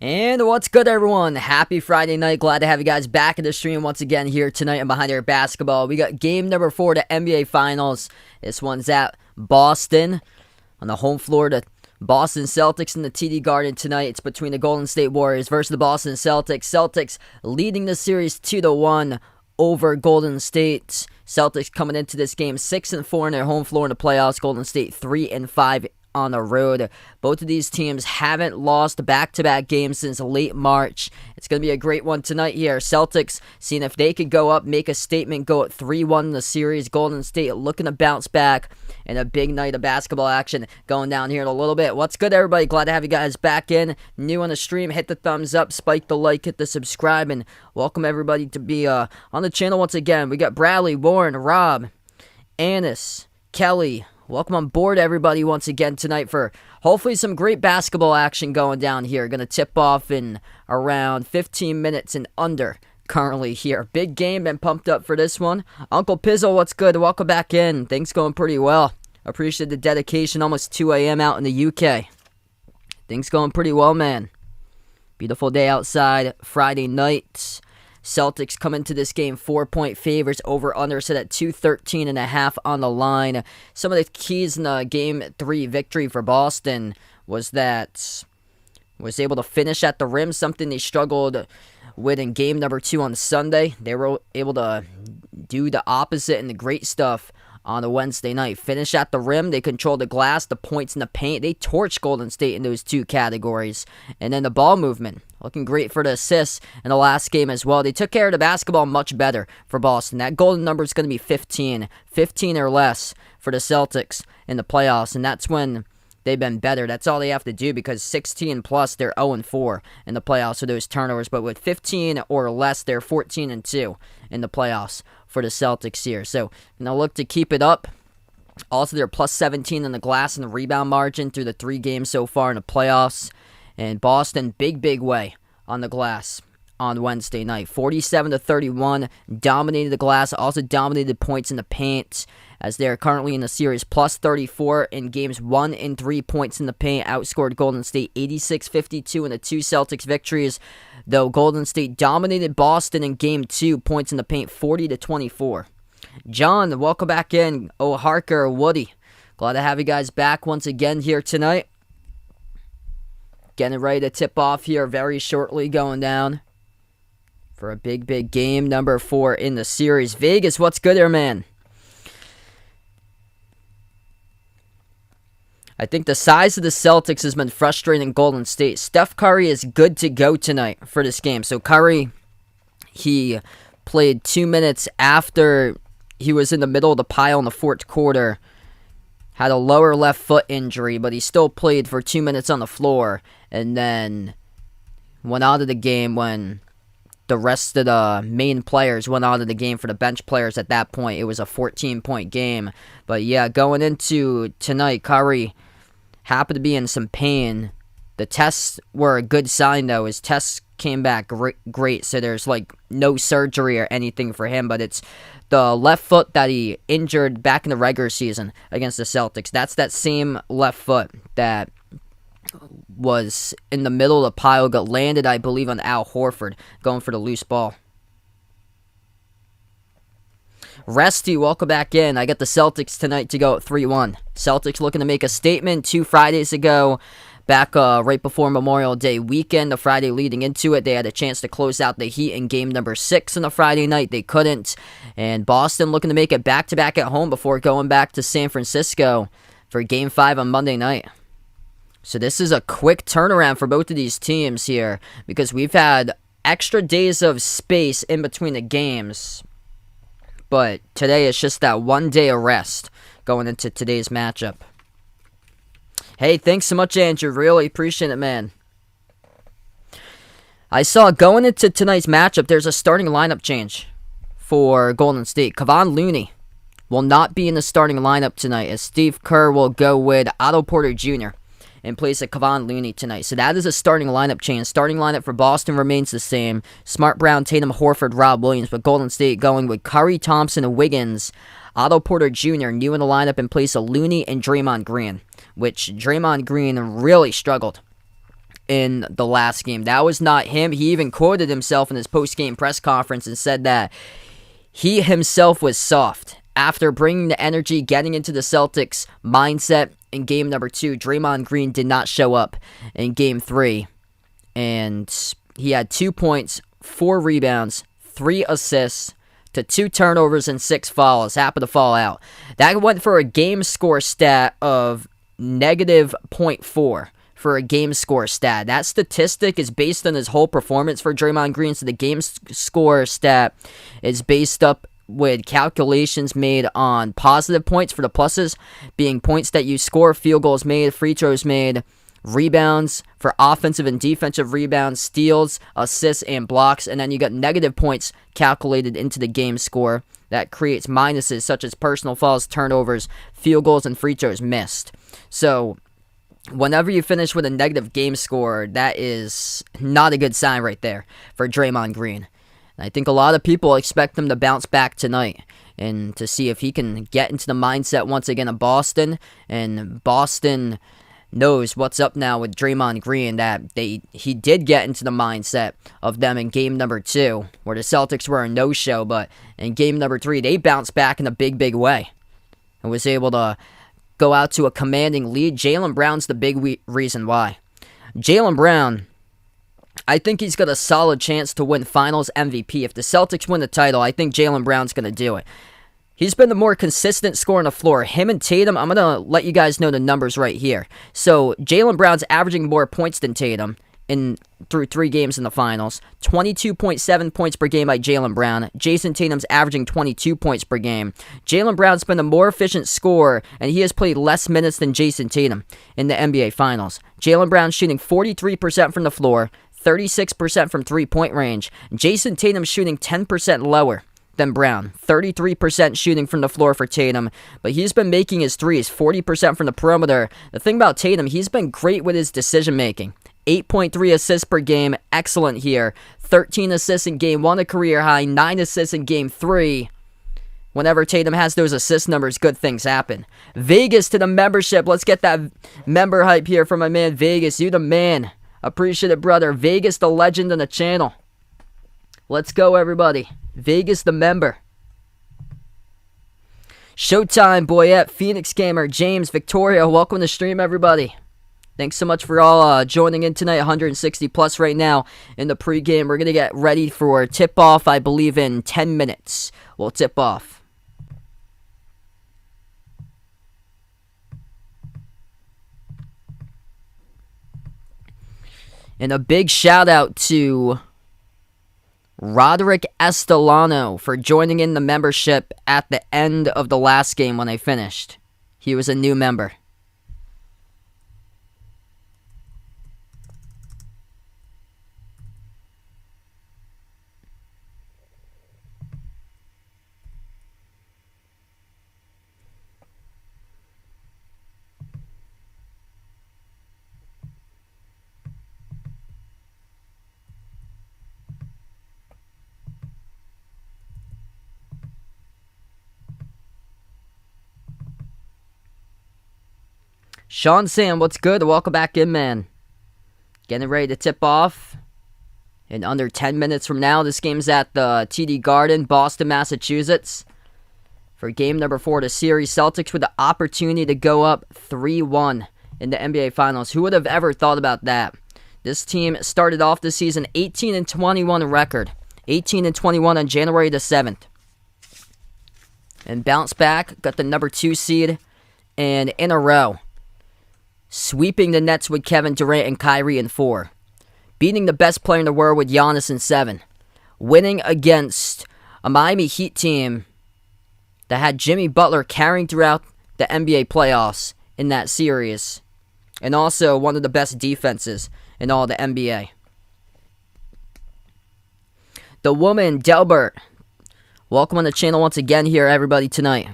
And what's good, everyone? Happy Friday night. Glad to have you guys back in the stream once again here tonight and Behind Your Basketball. We got game number 4 to NBA Finals. This one's at Boston on the home floor to Boston Celtics in the TD Garden tonight. It's between the Golden State Warriors versus the Boston Celtics. Celtics leading the series 2-1 over Golden State. Celtics coming into this game 6-4 in their home floor in the playoffs. Golden State 3-5 on the road. Both of these teams haven't lost back-to-back games since late March. It's going to be a great one tonight here. Celtics seeing if they could go up, make a statement, go at 3-1 in the series. Golden State looking to bounce back, and a big night of basketball action going down here in a little bit. What's good, everybody? Glad to have you guys back in. New on the stream, hit the thumbs up, spike the like, hit the subscribe, and welcome everybody to be on the channel once again. We got Bradley, Warren, Rob, Annis, Kelly. Welcome on board, everybody, once again tonight for hopefully some great basketball action going down here. Going to tip off in around 15 minutes and under currently here. Big game, been pumped up for this one. Uncle Pizzle, what's good? Welcome back in. Things going pretty well. Appreciate the dedication. Almost 2 a.m. out in the UK. Things going pretty well, man. Beautiful day outside. Friday night. Celtics come into this game 4-point favorites, over under set at 213.5 on the line. Some of the keys in the game 3 victory for Boston was that was able to finish at the rim, something they struggled with in game number 2 on Sunday. They were able to do the opposite and the great stuff on a Wednesday night. Finish at the rim. They control the glass, the points, and the paint. They torched Golden State in those 2 categories. And then the ball movement. Looking great for the assists in the last game as well. They took care of the basketball much better for Boston. That golden number is going to be 15. 15 or less for the Celtics in the playoffs. And that's when they've been better. That's all they have to do, because 16 plus, they're 0-4 in the playoffs with those turnovers. But with 15 or less, they're 14-2 in the playoffs for the Celtics here. So, they'll look to keep it up. Also, they're plus 17 in the glass and the rebound margin through the 3 games so far in the playoffs. And Boston, big way on the glass on Wednesday night. 47-31, dominated the glass, also dominated points in the paint, as they're currently in the series plus 34 in games 1 and 3 points in the paint. Outscored Golden State 86-52 in the 2 Celtics victories, though Golden State dominated Boston in game 2, points in the paint 40-24. John, welcome back in. Oh, Harker, Woody, glad to have you guys back once again here tonight. Getting ready to tip off here very shortly, going down for a big game, number 4 in the series. Vegas, what's good there, man? I think the size of the Celtics has been frustrating Golden State. Steph Curry is good to go tonight for this game. So Curry, he played 2 minutes after he was in the middle of the pile in the 4th quarter. Had a lower left foot injury, but he still played for 2 minutes on the floor, and then went out of the game when the rest of the main players went out of the game for the bench players at that point. It was a 14-point game. But yeah, going into tonight, Curry happened to be in some pain. The tests were a good sign, though. His tests came back great, so there's no surgery or anything for him, but it's the left foot that he injured back in the regular season against the Celtics. That's that same left foot that was in the middle of the pile, got landed, I believe, on Al Horford, going for the loose ball. Resty, welcome back in. I got the Celtics tonight to go at 3-1. Celtics looking to make a statement 2 Fridays ago. Back right before Memorial Day weekend, the Friday leading into it, they had a chance to close out the Heat in game number 6 on the Friday night. They couldn't. And Boston looking to make it back-to-back at home before going back to San Francisco for game 5 on Monday night. So this is a quick turnaround for both of these teams here, because we've had extra days of space in between the games. But today it's just that 1 day of rest going into today's matchup. Hey, thanks so much, Andrew. Really appreciate it, man. I saw going into tonight's matchup, there's a starting lineup change for Golden State. Kevon Looney will not be in the starting lineup tonight, as Steve Kerr will go with Otto Porter Jr. in place of Kevon Looney tonight. So that is a starting lineup change. Starting lineup for Boston remains the same. Smart, Brown, Tatum, Horford, Rob Williams, but Golden State going with Curry, Thompson, and Wiggins. Otto Porter Jr. new in the lineup in place of Looney and Draymond Green, which Draymond Green really struggled in the last game. That was not him. He even quoted himself in his post-game press conference and said that he himself was soft. After bringing the energy, getting into the Celtics mindset in game number 2, Draymond Green did not show up in game 3. And he had 2 points, 4 rebounds, 3 assists, to 2 turnovers and 6 fouls. Happened to fall out. That went for a game score stat of negative .4 for a game score stat. That statistic is based on his whole performance for Draymond Green, so the game score stat is based up with calculations made on positive points for the pluses, being points that you score, field goals made, free throws made, rebounds for offensive and defensive rebounds, steals, assists, and blocks, and then you got negative points calculated into the game score that creates minuses such as personal fouls, turnovers, field goals, and free throws missed. So whenever you finish with a negative game score, that is not a good sign right there for Draymond Green. And I think a lot of people expect him to bounce back tonight and to see if he can get into the mindset once again of Boston, and Boston knows what's up now with Draymond Green, that he did get into the mindset of them in game number 2, where the Celtics were a no-show, but in game number 3, they bounced back in a big, big way and was able to go out to a commanding lead. Jaylen Brown's the big reason why. Jaylen Brown, I think he's got a solid chance to win Finals MVP. If the Celtics win the title, I think Jaylen Brown's going to do it. He's been the more consistent scorer on the floor. Him and Tatum, I'm going to let you guys know the numbers right here. So, Jaylen Brown's averaging more points than Tatum through 3 games in the finals. 22.7 points per game by Jaylen Brown. Jason Tatum's averaging 22 points per game. Jaylen Brown's been the more efficient scorer, and he has played less minutes than Jason Tatum in the NBA Finals. Jaylen Brown's shooting 43% from the floor, 36% from three-point range. Jason Tatum's shooting 10% lower than Brown. 33% shooting from the floor for Tatum, but he's been making his threes, 40% from the perimeter. The thing about Tatum, he's been great with his decision-making. 8.3 assists per game, excellent here. 13 assists in game 1, a career high. 9 assists in game 3. Whenever Tatum has those assist numbers, good things happen. Vegas to the membership. Let's get that member hype here from my man Vegas. You the man. Appreciate it, brother. Vegas, the legend on the channel. Let's go, everybody. Vegas, the member. Showtime, Boyette, Phoenix Gamer, James, Victoria. Welcome to the stream, everybody. Thanks so much for all joining in tonight. 160 plus right now in the pregame. We're going to get ready for tip-off, I believe, in 10 minutes. We'll tip off. And a big shout out to Roderick Estelano for joining in the membership at the end of the last game when they finished. He was a new member. Sean Sam, what's good? Welcome back in, man. Getting ready to tip off in under 10 minutes from now. This game's at the TD Garden, Boston, Massachusetts. For game number 4 of the series, Celtics with the opportunity to go up 3-1 in the NBA Finals. Who would have ever thought about that? This team started off the season 18-21 record. 18-21 on January the 7th. And bounced back, got the number 2 seed, and in a row. Sweeping the Nets with Kevin Durant and Kyrie in 4. Beating the best player in the world with Giannis in 7. Winning against a Miami Heat team that had Jimmy Butler carrying throughout the NBA playoffs in that series. And also one of the best defenses in all the NBA. The woman, Delbert. Welcome on the channel once again here, everybody, tonight.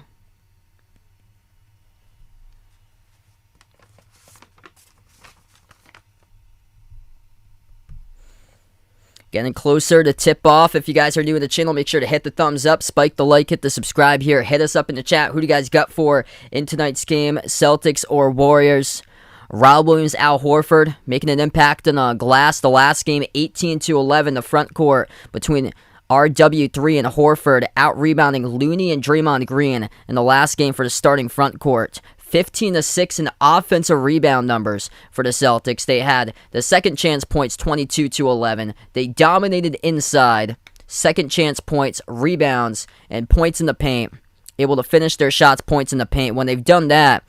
Getting closer to tip off. If you guys are new to the channel, make sure to hit the thumbs up, spike the like, hit the subscribe here. Hit us up in the chat. Who do you guys got for in tonight's game? Celtics or Warriors? Rob Williams, Al Horford making an impact on glass. The last game, 18-11, the front court between RW3 and Horford, out-rebounding Looney and Draymond Green in the last game for the starting front court. 15-6 in offensive rebound numbers for the Celtics. They had the second chance points, 22-11. They dominated inside. Second chance points, rebounds, and points in the paint. Able to finish their shots, points in the paint. When they've done that,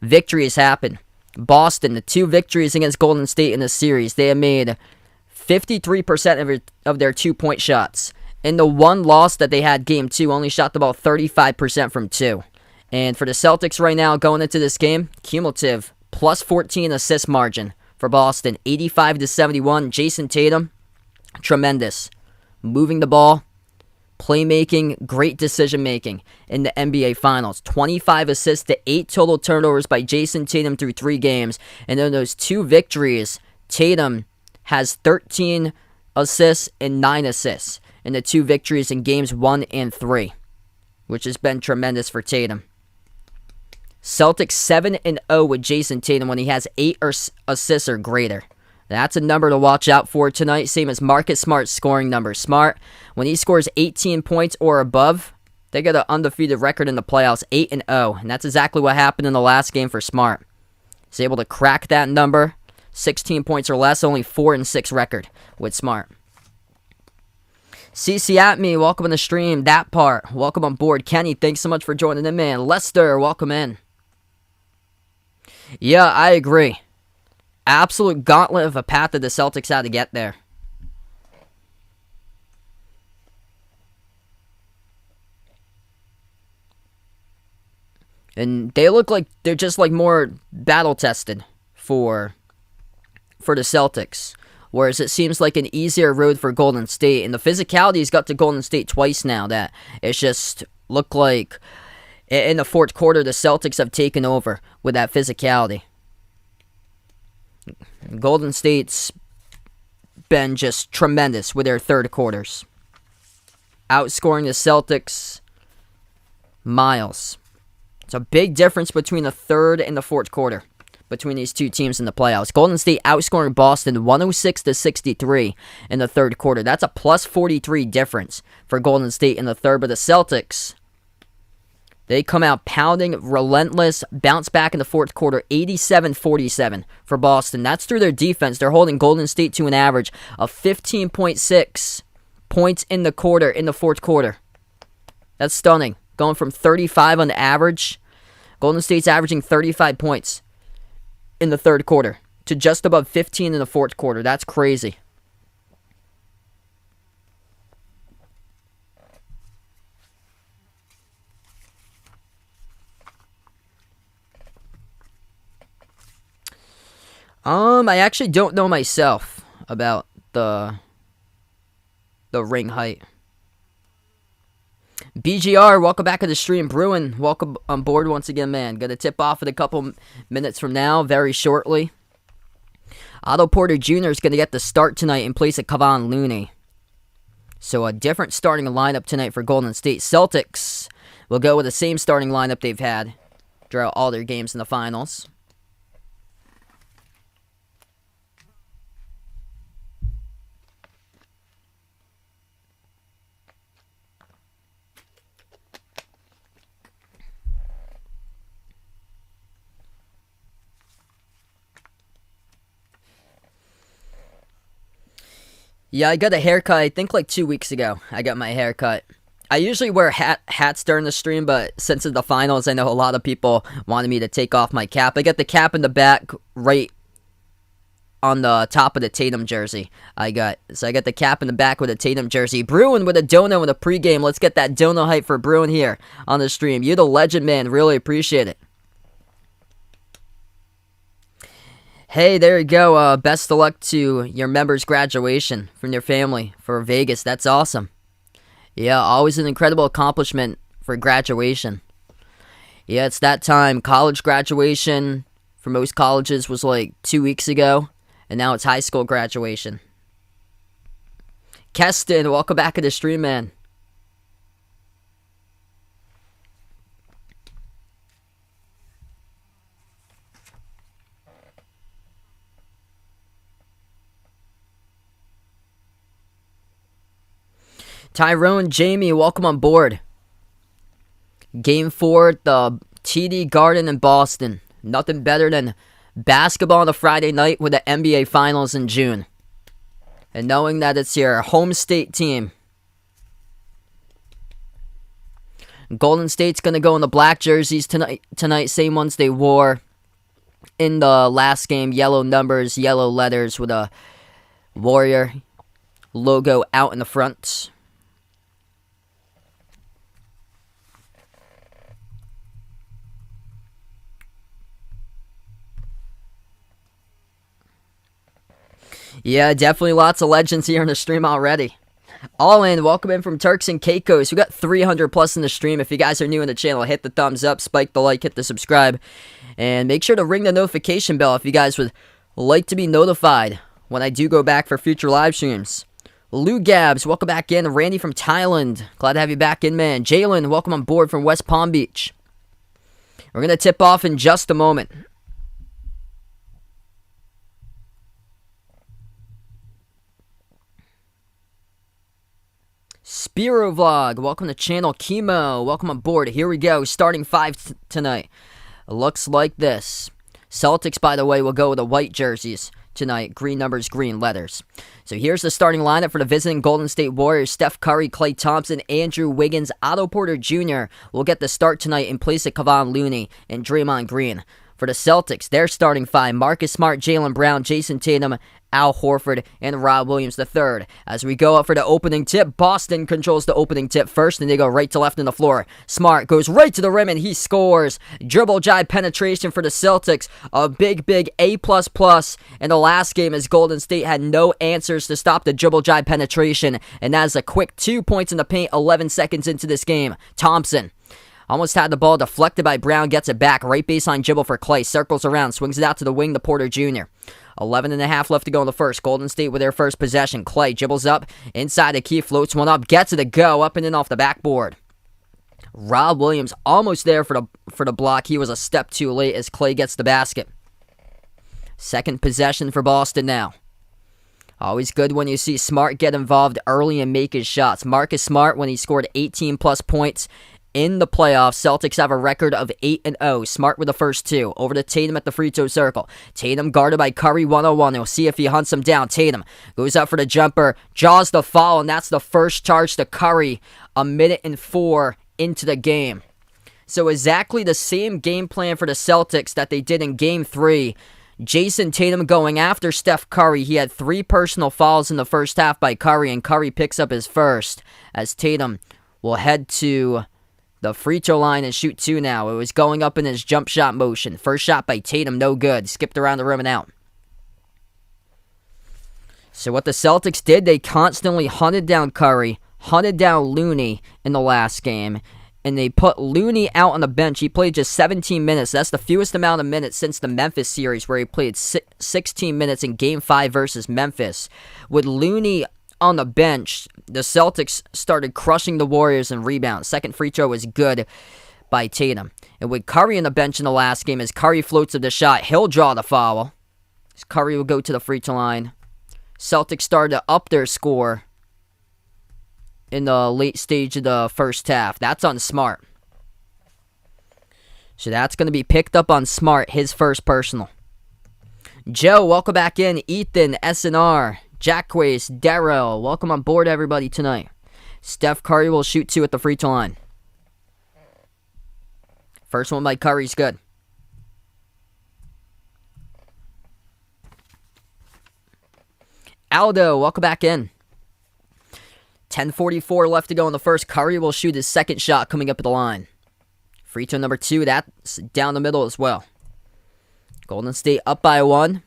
victories happen. Boston, the 2 victories against Golden State in the series, they have made 53% of their 2-point shots. In the one loss that they had, game 2, only shot about 35% from 2. And for the Celtics right now, going into this game, cumulative plus 14 assist margin for Boston, 85-71. Jason Tatum, tremendous. Moving the ball, playmaking, great decision-making in the NBA Finals. 25 assists to 8 total turnovers by Jason Tatum through 3 games. And in those 2 victories, Tatum has 13 assists and 9 assists in the 2 victories in games 1 and 3, which has been tremendous for Tatum. Celtics 7-0 with Jason Tatum when he has 8 assists or greater. That's a number to watch out for tonight, same as Marcus Smart's scoring number. Smart, when he scores 18 points or above, they got an undefeated record in the playoffs, 8-0, and that's exactly what happened in the last game for Smart. He's able to crack that number, 16 points or less, only 4-6 record with Smart. CC at me, welcome on the stream. That part, welcome on board. Kenny, thanks so much for joining in, man. Lester, welcome in. Yeah, I agree. Absolute gauntlet of a path that the Celtics had to get there. And they look like they're just like more battle-tested for the Celtics. Whereas it seems like an easier road for Golden State. And the physicality's got to Golden State twice now. That it's just looked like in the fourth quarter the Celtics have taken over with that physicality. Golden State's been just tremendous with their third quarters. Outscoring the Celtics miles. It's a big difference between the third and the fourth quarter between these two teams in the playoffs. Golden State outscoring Boston 106-63 in the third quarter. That's a plus 43 difference for Golden State in the third. But the Celtics, they come out pounding, relentless, bounce back in the fourth quarter, 87-47 for Boston. That's through their defense. They're holding Golden State to an average of 15.6 points in the quarter, in the fourth quarter. That's stunning. Going from 35 on the average, Golden State's averaging 35 points in the third quarter to just above 15 in the fourth quarter. That's crazy. I actually don't know myself about the ring height. BGR, welcome back to the stream. Bruin, welcome on board once again, man. Gonna tip off in a couple minutes from now, very shortly. Otto Porter Jr. is gonna get the start tonight in place of Kevon Looney. So a different starting lineup tonight for Golden State. Celtics will go with the same starting lineup they've had throughout all their games in the finals. Yeah, I got a haircut, I think like 2 weeks ago. I got my haircut. I usually wear hats during the stream, but since it's the finals, I know a lot of people wanted me to take off my cap. I got the cap in the back right on the top of the Tatum jersey. So I got the cap in the back with a Tatum jersey. Bruin with a dono in the pregame. Let's get that dono hype for Bruin here on the stream. You're the legend, man. Really appreciate it. Hey, there you go. Best of luck to your members' graduation from your family for Vegas. That's awesome. Yeah, always an incredible accomplishment for graduation. Yeah, it's that time. College graduation for most colleges was like 2 weeks ago, and now it's high school graduation. Keston, welcome back to the stream, man. Tyrone, Jamie, welcome on board. Game 4 at the TD Garden in Boston. Nothing better than basketball on a Friday night with the NBA Finals in June. And knowing that it's your home state team. Golden State's going to go in the black jerseys tonight, same ones they wore in the last game. Yellow numbers, yellow letters with a Warrior logo out in the front. Yeah, definitely lots of legends here in the stream already. All in, welcome in from Turks and Caicos. We got 300 plus in the stream. If you guys are new in the channel, hit the thumbs up, spike the like, hit the subscribe, and make sure to ring the notification bell if you guys would like to be notified when I do go back for future live streams. Lou Gabs, welcome back in. Randy from Thailand, glad to have you back in, man. Jalen, welcome on board from West Palm Beach. We're going to tip off in just a moment. Spiro Vlog, welcome to channel. Chemo, welcome on board. Here we go, starting 5 tonight. It looks like this. Celtics, by the way, will go with the white jerseys tonight. Green numbers, green letters. So here's the starting lineup for the visiting Golden State Warriors. Steph Curry, Klay Thompson, Andrew Wiggins, Otto Porter Jr. will get the start tonight in place of Kevon Looney and Draymond Green. For the Celtics, their starting 5, Marcus Smart, Jaylen Brown, Jason Tatum, Al Horford, and Rob Williams III. As we go up for the opening tip, Boston controls the opening tip first, and they go right to left on the floor. Smart goes right to the rim, and he scores. Dribble drive penetration for the Celtics. A big A++. In the last game, as Golden State had no answers to stop the dribble drive penetration, and that is a quick 2 points in the paint 11 seconds into this game. Thompson almost had the ball deflected by Brown, gets it back. Right baseline dribble for Klay. Circles around, swings it out to the wing to Porter Jr. 11.5 left to go in the first. Golden State with their first possession. Klay dribbles up inside the key, floats one up, gets it to go, up and in off the backboard. Rob Williams almost there for the block. He was a step too late as Klay gets the basket. Second possession for Boston now. Always good when you see Smart get involved early and make his shots. Marcus Smart, when he scored 18 plus points in the playoffs, Celtics have a record of 8-0. Smart with the first 2. Over to Tatum at the free throw circle. Tatum guarded by Curry 1-on-1. We'll see if he hunts him down. Tatum goes up for the jumper, draws the foul, and that's the first charge to Curry 1:04 into the game. So exactly the same game plan for the Celtics that they did in Game 3. Jason Tatum going after Steph Curry. He had 3 personal fouls in the first half by Curry, and Curry picks up his first as Tatum will head to the free throw line and shoot 2 now. It was going up in his jump shot motion. First shot by Tatum, no good. Skipped around the rim and out. So what the Celtics did, they constantly hunted down Curry, hunted down Looney in the last game, and they put Looney out on the bench. He played just 17 minutes. That's the fewest amount of minutes since the Memphis series, where he played 16 minutes in Game 5 versus Memphis. With Looney on the bench, the Celtics started crushing the Warriors in rebounds. Second free throw was good by Tatum. And with Curry on the bench in the last game, as Curry floats up the shot, he'll draw the foul. As Curry will go to the free throw line. Celtics started to up their score in the late stage of the first half. That's on Smart. So that's going to be picked up on Smart, his first personal. Joe, welcome back in. Ethan, SNR, Jacquace, Darrell, welcome on board everybody tonight. Steph Curry will shoot 2 at the free throw line. First one by Curry's good. Aldo, welcome back in. 10:44 left to go in the first. Curry will shoot his second shot coming up at the line. Free throw number 2, that's down the middle as well. Golden State up by 1.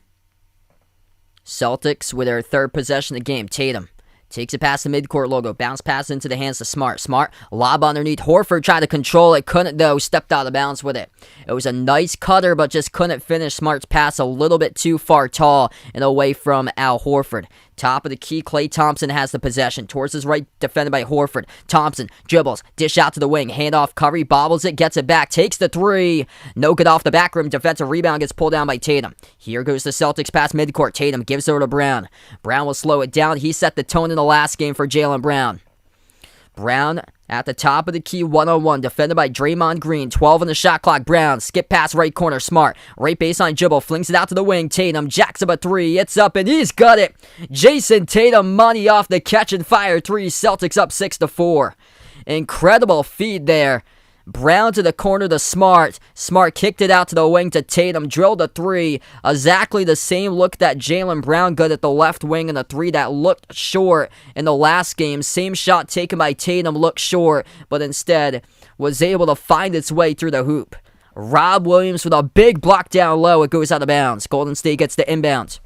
Celtics with their third possession of the game. Tatum takes it past the midcourt logo. Bounce pass into the hands of Smart. Smart, lob underneath. Horford tried to control it. Couldn't, though. Stepped out of bounds with it. It was a nice cutter, but just couldn't finish Smart's pass. A little bit too far tall and away from Al Horford. Top of the key, Klay Thompson has the possession. Towards his right, defended by Horford. Thompson dribbles, dish out to the wing. Hand off, Curry bobbles it, gets it back, takes the 3. No good off the back rim. Defensive rebound gets pulled down by Tatum. Here goes the Celtics past midcourt. Tatum gives it over to Brown. Brown will slow it down. He set the tone in the last game for Jaylen Brown. Brown at the top of the key, one-on-one, defended by Draymond Green. 12 on the shot clock. Brown, skip pass right corner, Smart. Right baseline dribble, flings it out to the wing. Tatum jacks up a three. It's up, and he's got it. Jason Tatum, money off the catch and fire three. Celtics up 6-4. Incredible feed there. Brown to the corner to Smart. Smart kicked it out to the wing to Tatum. Drilled a three. Exactly the same look that Jaylen Brown got at the left wing, and a three that looked short in the last game. Same shot taken by Tatum, looked short, but instead was able to find its way through the hoop. Rob Williams with a big block down low. It goes out of bounds. Golden State gets the inbound.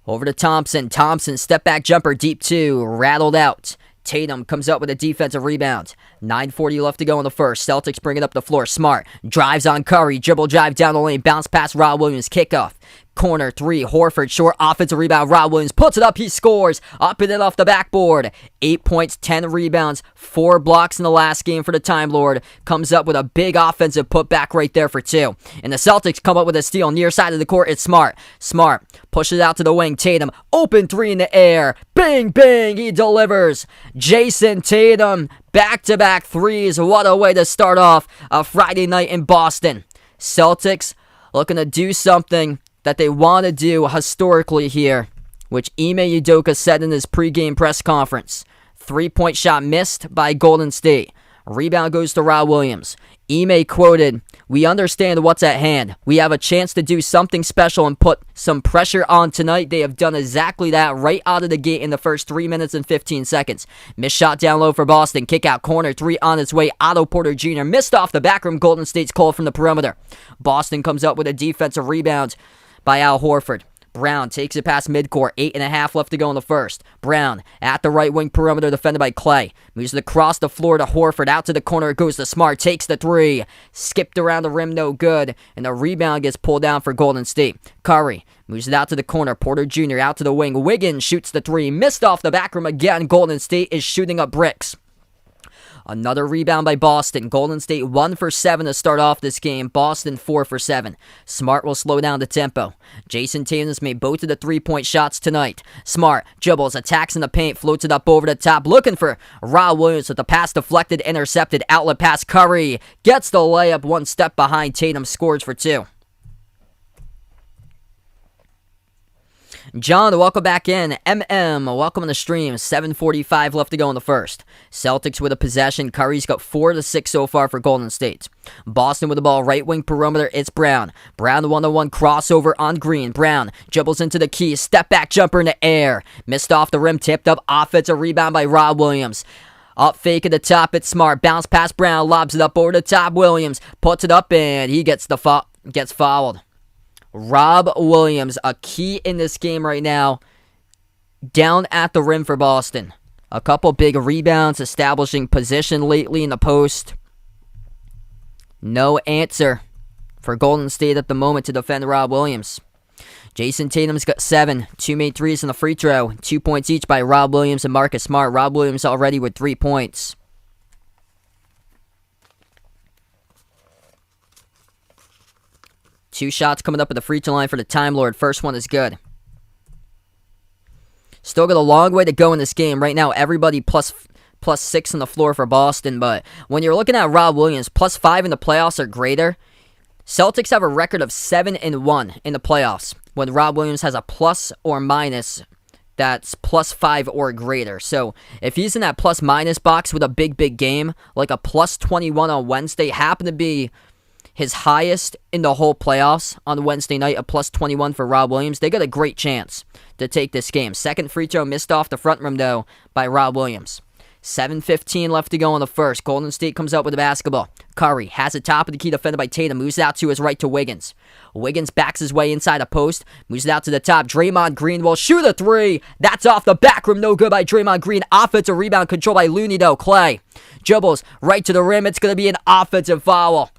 Over to Thompson. Thompson, step back jumper, deep two. Rattled out. Tatum comes up with a defensive rebound. 9:40 left to go in the first. Celtics bring it up the floor. Smart drives on Curry. Dribble drive down the lane. Bounce past Rob Williams. Kickoff. Corner three. Horford short offensive rebound. Rob Williams puts it up. He scores. Up and in off the backboard. 8 points, 10 rebounds, 4 blocks in the last game for the Time Lord. Comes up with a big offensive putback right there for 2. And the Celtics come up with a steal near side of the court. It's Smart. Smart pushes out to the wing. Tatum, open three in the air. Bang, bang, he delivers. Jason Tatum, back-to-back threes. What a way to start off a Friday night in Boston. Celtics looking to do something that they want to do historically here, which Ime Udoka said in his pregame press conference. 3-point shot missed by Golden State. Rebound goes to Rob Williams. Ime quoted, "We understand what's at hand. We have a chance to do something special and put some pressure on tonight." They have done exactly that right out of the gate in the first 3 minutes and 15 seconds. Missed shot down low for Boston. Kick out corner three on its way. Otto Porter Jr. missed off the back rim. Golden State's call from the perimeter. Boston comes up with a defensive rebound by Al Horford. Brown takes it past midcourt. 8.5 left to go in the first. Brown at the right wing perimeter, defended by Clay. Moves it across the floor to Horford. Out to the corner it goes to Smart. Takes the three. Skipped around the rim, no good. And the rebound gets pulled down for Golden State. Curry moves it out to the corner. Porter Jr. out to the wing. Wiggins shoots the three. Missed off the back rim again. Golden State is shooting up bricks. Another rebound by Boston. Golden State 1 for 7 to start off this game. Boston 4 for 7. Smart will slow down the tempo. Jason Tatum's made both of the 3-point shots tonight. Smart dribbles, attacks in the paint, floats it up over the top, looking for Rob Williams with the pass deflected, intercepted, outlet pass. Curry gets the layup, one step behind. Tatum scores for 2. John, welcome back in. Welcome on the stream. 7:45 left to go in the first. Celtics with a possession. Curry's got 4 to 6 so far for Golden State. Boston with the ball, right wing perimeter. It's Brown. Brown, the 1-on-1 crossover on Green. Brown dribbles into the key. Step back jumper in the air. Missed off the rim, tipped up. Offensive rebound by Rob Williams. Up fake at the top, it's Smart. Bounce past Brown, lobs it up over the top. Williams puts it up, and he gets fouled. Rob Williams, a key in this game right now, down at the rim for Boston. A couple big rebounds, establishing position lately in the post. No answer for Golden State at the moment to defend Rob Williams. Jason Tatum's got 7, 2 made threes in the free throw, 2 points each by Rob Williams and Marcus Smart. Rob Williams already with 3 points. Two shots coming up at the free throw line for the Time Lord. First one is good. Still got a long way to go in this game. Right now, everybody plus 6 on the floor for Boston. But when you're looking at Rob Williams, plus 5 in the playoffs or greater. Celtics have a record of 7-1 in the playoffs when Rob Williams has a plus or minus that's plus 5 or greater. So if he's in that plus minus box with a big game, like a plus 21 on Wednesday, happened to be his highest in the whole playoffs on Wednesday night, a plus 21 for Rob Williams, they got a great chance to take this game. Second free throw missed off the front rim, though, by Rob Williams. 7:15 left to go in the first. Golden State comes out with the basketball. Curry has it top of the key, defended by Tatum. Moves it out to his right to Wiggins. Wiggins backs his way inside a post. Moves it out to the top. Draymond Green will shoot a three. That's off the back rim. No good by Draymond Green. Offensive rebound controlled by Looney, though. Clay dribbles right to the rim. It's going to be an offensive foul.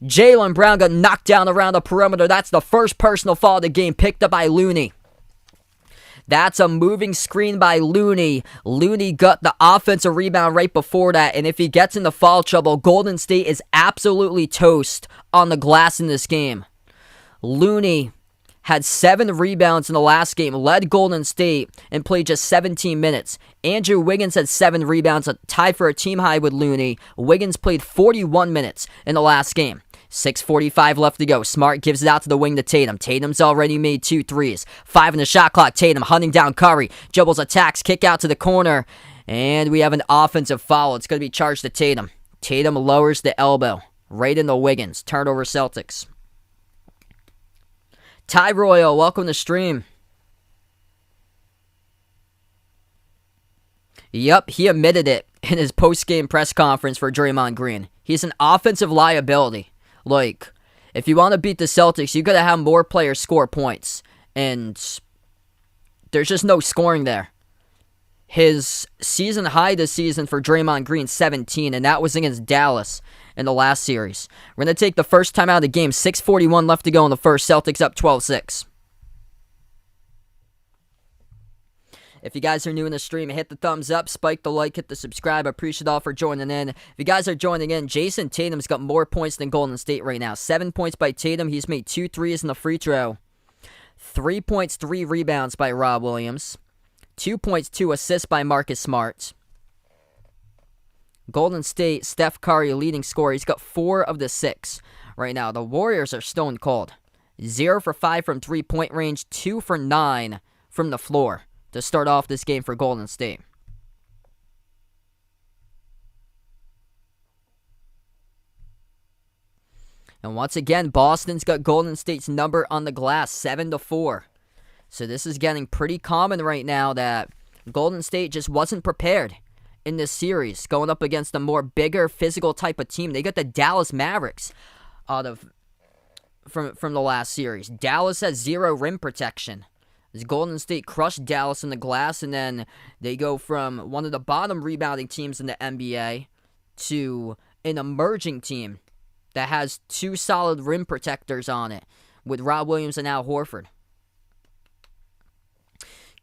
Jaylen Brown got knocked down around the perimeter. That's the first personal foul of the game, picked up by Looney. That's a moving screen by Looney. Looney got the offensive rebound right before that, and if he gets into foul trouble, Golden State is absolutely toast on the glass in this game. Looney had 7 rebounds in the last game, led Golden State, and played just 17 minutes. Andrew Wiggins had 7 rebounds, tied for a team high with Looney. Wiggins played 41 minutes in the last game. 6:45 left to go. Smart gives it out to the wing to Tatum. Tatum's already made 2 threes. 5 in the shot clock. Tatum hunting down Curry. Dribbles, attacks, kick out to the corner. And we have an offensive foul. It's going to be charged to Tatum. Tatum lowers the elbow right into Wiggins. Turnover Celtics. Ty Royal, welcome to stream. Yep, he admitted it in his post-game press conference for Draymond Green. He's an offensive liability. Like, if you want to beat the Celtics, you got to have more players score points. And there's just no scoring there. His season high this season for Draymond Green, 17, and that was against Dallas in the last series. We're going to take the first time out of the game. 6:41 left to go in the first. Celtics up 12-6. If you guys are new in the stream, hit the thumbs up, spike the like, hit the subscribe. I appreciate all for joining in. If you guys are joining in, Jason Tatum's got more points than Golden State right now. 7 points by Tatum. He's made 2 threes in the free throw. 3 points, 3 rebounds by Rob Williams. 2 points, 2 assists by Marcus Smart. Golden State, Steph Curry, leading scorer. He's got 4 of the 6 right now. The Warriors are stone cold. 0 for 5 from 3-point range, 2 for 9 from the floor to start off this game for Golden State. And once again, Boston's got Golden State's number on the glass, 7-4. So this is getting pretty common right now that Golden State just wasn't prepared in this series, going up against a more bigger, physical type of team. They got the Dallas Mavericks from the last series. Dallas has 0 rim protection. As Golden State crushed Dallas in the glass, and then they go from one of the bottom rebounding teams in the NBA to an emerging team that has 2 solid rim protectors on it with Rob Williams and Al Horford.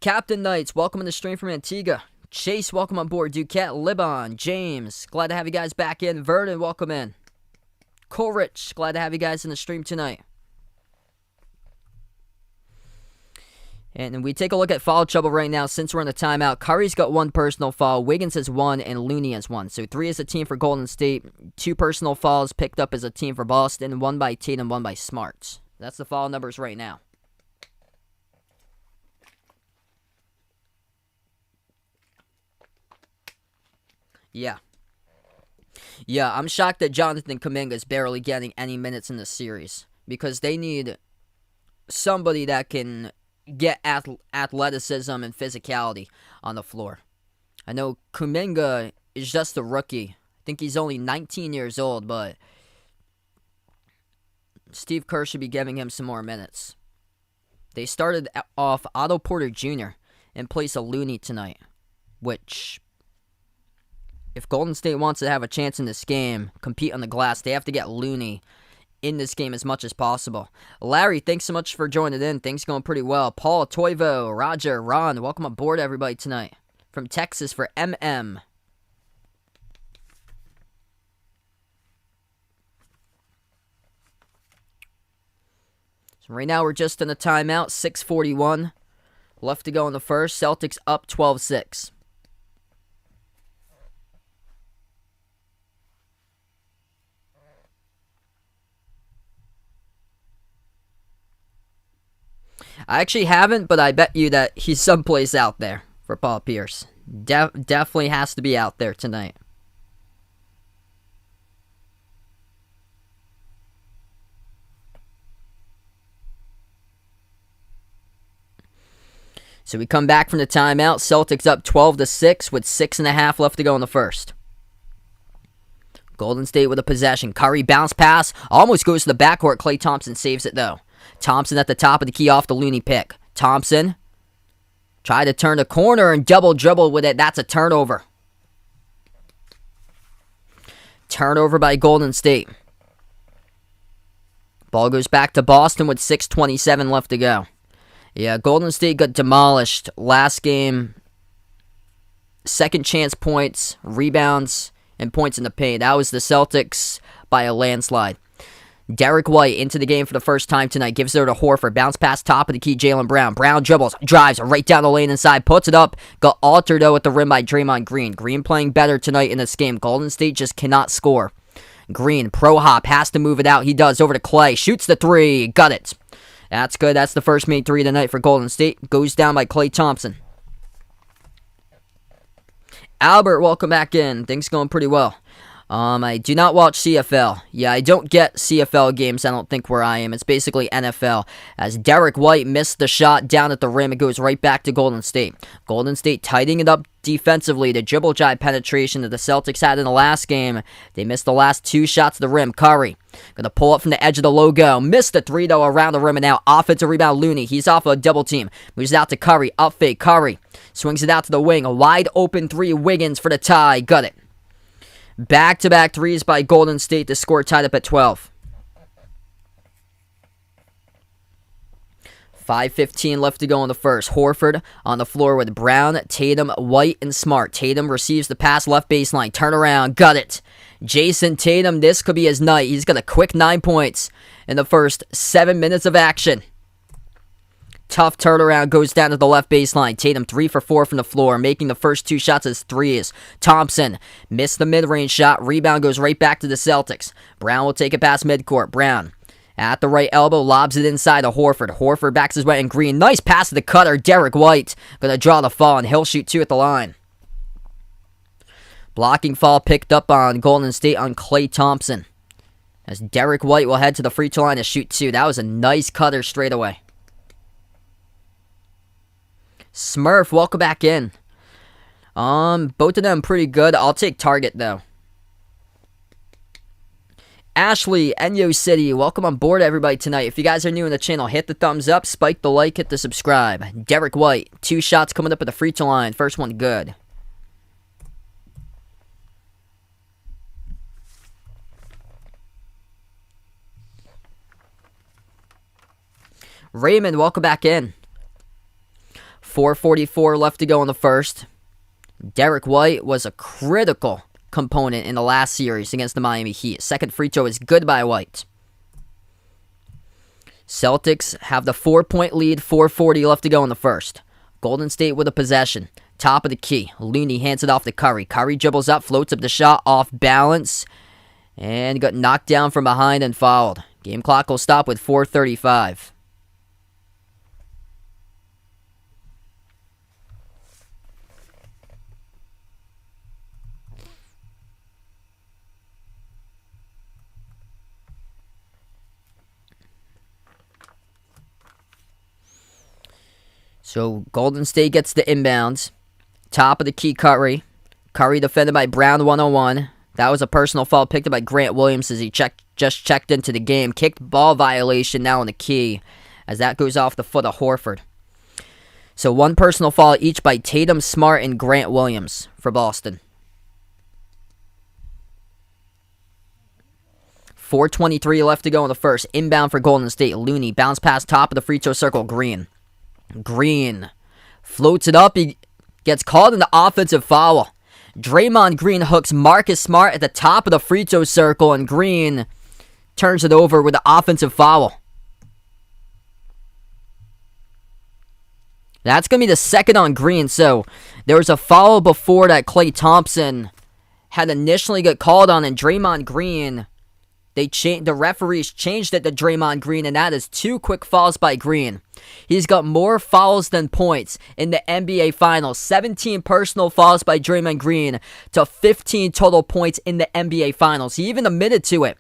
Captain Knights, welcome in the stream from Antigua. Chase, welcome on board. Duquette, Libon, James, glad to have you guys back in. Vernon, welcome in. Coleridge, glad to have you guys in the stream tonight. And we take a look at foul trouble right now since we're in the timeout. Curry's got 1 personal foul. Wiggins has 1, and Looney has 1. So 3 as a team for Golden State. 2 personal fouls picked up as a team for Boston. 1 by Tatum, 1 by Smart. That's the foul numbers right now. Yeah, I'm shocked that Jonathan Kuminga is barely getting any minutes in the series because they need somebody that can get athleticism and physicality on the floor. I know Kuminga is just a rookie. I think he's only 19 years old, but Steve Kerr should be giving him some more minutes. They started off Otto Porter Jr. in place of Looney tonight, which, if Golden State wants to have a chance in this game, compete on the glass, they have to get Looney in this game as much as possible. Larry, thanks so much for joining in. Things going pretty well. Paul, Toivo, Roger, Ron, welcome aboard everybody tonight. From Texas for MM. So right now we're just in a timeout. 6:41 left to go in the first. Celtics up 12-6. I actually haven't, but I bet you that he's someplace out there for Paul Pierce. Definitely has to be out there tonight. So we come back from the timeout. Celtics up 12-6 with 6.5 left to go in the first. Golden State with a possession. Curry bounce pass. Almost goes to the backcourt. Klay Thompson saves it though. Thompson at the top of the key off the Looney pick. Thompson tried to turn the corner and double dribble with it. That's a turnover. Turnover by Golden State. Ball goes back to Boston with 6:27 left to go. Yeah, Golden State got demolished last game. Second chance points, rebounds, and points in the paint. That was the Celtics by a landslide. Derek White into the game for the first time tonight. Gives it to Horford. Bounce pass top of the key, Jaylen Brown. Brown dribbles, drives right down the lane inside, puts it up. Got altered though at the rim by Draymond Green. Green playing better tonight in this game. Golden State just cannot score. Green, pro hop, has to move it out. He does, over to Clay. Shoots the three. Got it. That's good. That's the first made three tonight for Golden State. Goes down by Klay Thompson. Albert, welcome back in. Things going pretty well. I do not watch CFL. Yeah, I don't get CFL games, I don't think, where I am. It's basically NFL. As Derek White missed the shot down at the rim, it goes right back to Golden State. Golden State tightening it up defensively. The dribble drive penetration that the Celtics had in the last game. They missed the last two shots at the rim. Curry going to pull up from the edge of the logo. Missed the three, though, around the rim. And now offensive rebound, Looney. He's off a double team. Moves out to Curry. Up fake. Curry swings it out to the wing. A wide open three. Wiggins for the tie. Got it. Back-to-back threes by Golden State. The score tied up at 12. 5:15 left to go in the first. Horford on the floor with Brown, Tatum, White, and Smart. Tatum receives the pass left baseline. Turn around. Got it. Jason Tatum, this could be his night. He's got a quick 9 points in the first 7 minutes of action. Tough turnaround, goes down to the left baseline. Tatum 3 for 4 from the floor, making the first two shots as threes. Thompson missed the mid-range shot. Rebound goes right back to the Celtics. Brown will take it past midcourt. Brown at the right elbow, lobs it inside to Horford. Horford backs his way in Green. Nice pass to the cutter. Derek White going to draw the foul, and he'll shoot two at the line. Blocking foul picked up on Golden State on Klay Thompson. As Derek White will head to the free throw line to shoot two. That was a nice cutter straight away. Smurf, welcome back in. Both of them pretty good. I'll take Target, though. Ashley, Enyo City, welcome on board, everybody, tonight. If you guys are new in the channel, hit the thumbs up, spike the like, hit the subscribe. Derek White, 2 shots coming up at the free throw line. First one good. Raymond, welcome back in. 4:44 left to go in the first. Derek White was a critical component in the last series against the Miami Heat. Second free throw is good by White. Celtics have the 4-point lead, 4:40 left to go in the first. Golden State with a possession. Top of the key. Looney hands it off to Curry. Curry dribbles up, floats up the shot, off balance, and got knocked down from behind and fouled. Game clock will stop with 4:35. So Golden State gets the inbounds. Top of the key, Curry. Curry defended by Brown 101. That was a personal foul picked up by Grant Williams as he just checked into the game. Kicked ball violation now on the key as that goes off the foot of Horford. So one personal foul each by Tatum, Smart, and Grant Williams for Boston. 4:23 left to go in the first. Inbound for Golden State. Looney bounce pass top of the free throw circle. Green floats it up. He gets called in the offensive foul. Draymond Green hooks Marcus Smart at the top of the free throw circle, and Green turns it over with the offensive foul. That's going to be the second on Green. So there was a foul before that Klay Thompson had initially got called on, and Draymond Green, the referees changed it to Draymond Green, and that is 2 quick fouls by Green. He's got more fouls than points in the NBA Finals. 17 personal fouls by Draymond Green to 15 total points in the NBA Finals. He even admitted to it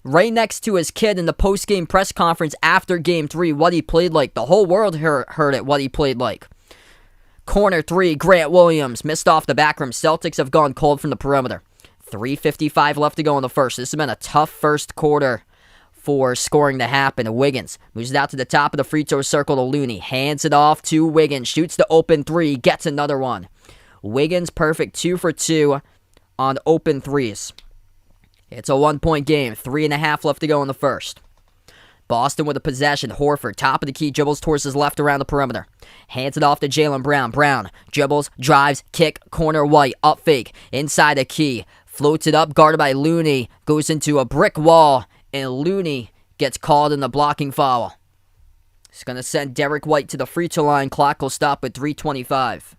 right next to his kid in the post-game press conference after Game 3, what he played like. The whole world heard it, what he played like. Corner 3, Grant Williams missed off the back rim. Celtics have gone cold from the perimeter. 3:55 left to go in the first. This has been a tough first quarter for scoring to happen. Wiggins moves it out to the top of the free throw circle to Looney. Hands it off to Wiggins. Shoots the open three. Gets another one. Wiggins perfect 2 for 2 on open threes. It's a 1-point game. 3.5 left to go in the first. Boston with a possession. Horford, top of the key, dribbles towards his left around the perimeter. Hands it off to Jaylen Brown. Brown dribbles, drives, kick, corner White, up fake, inside the key. Floats it up, guarded by Looney. Goes into a brick wall and Looney gets called in the blocking foul. It's going to send Derek White to the free throw line. Clock will stop at 3:25.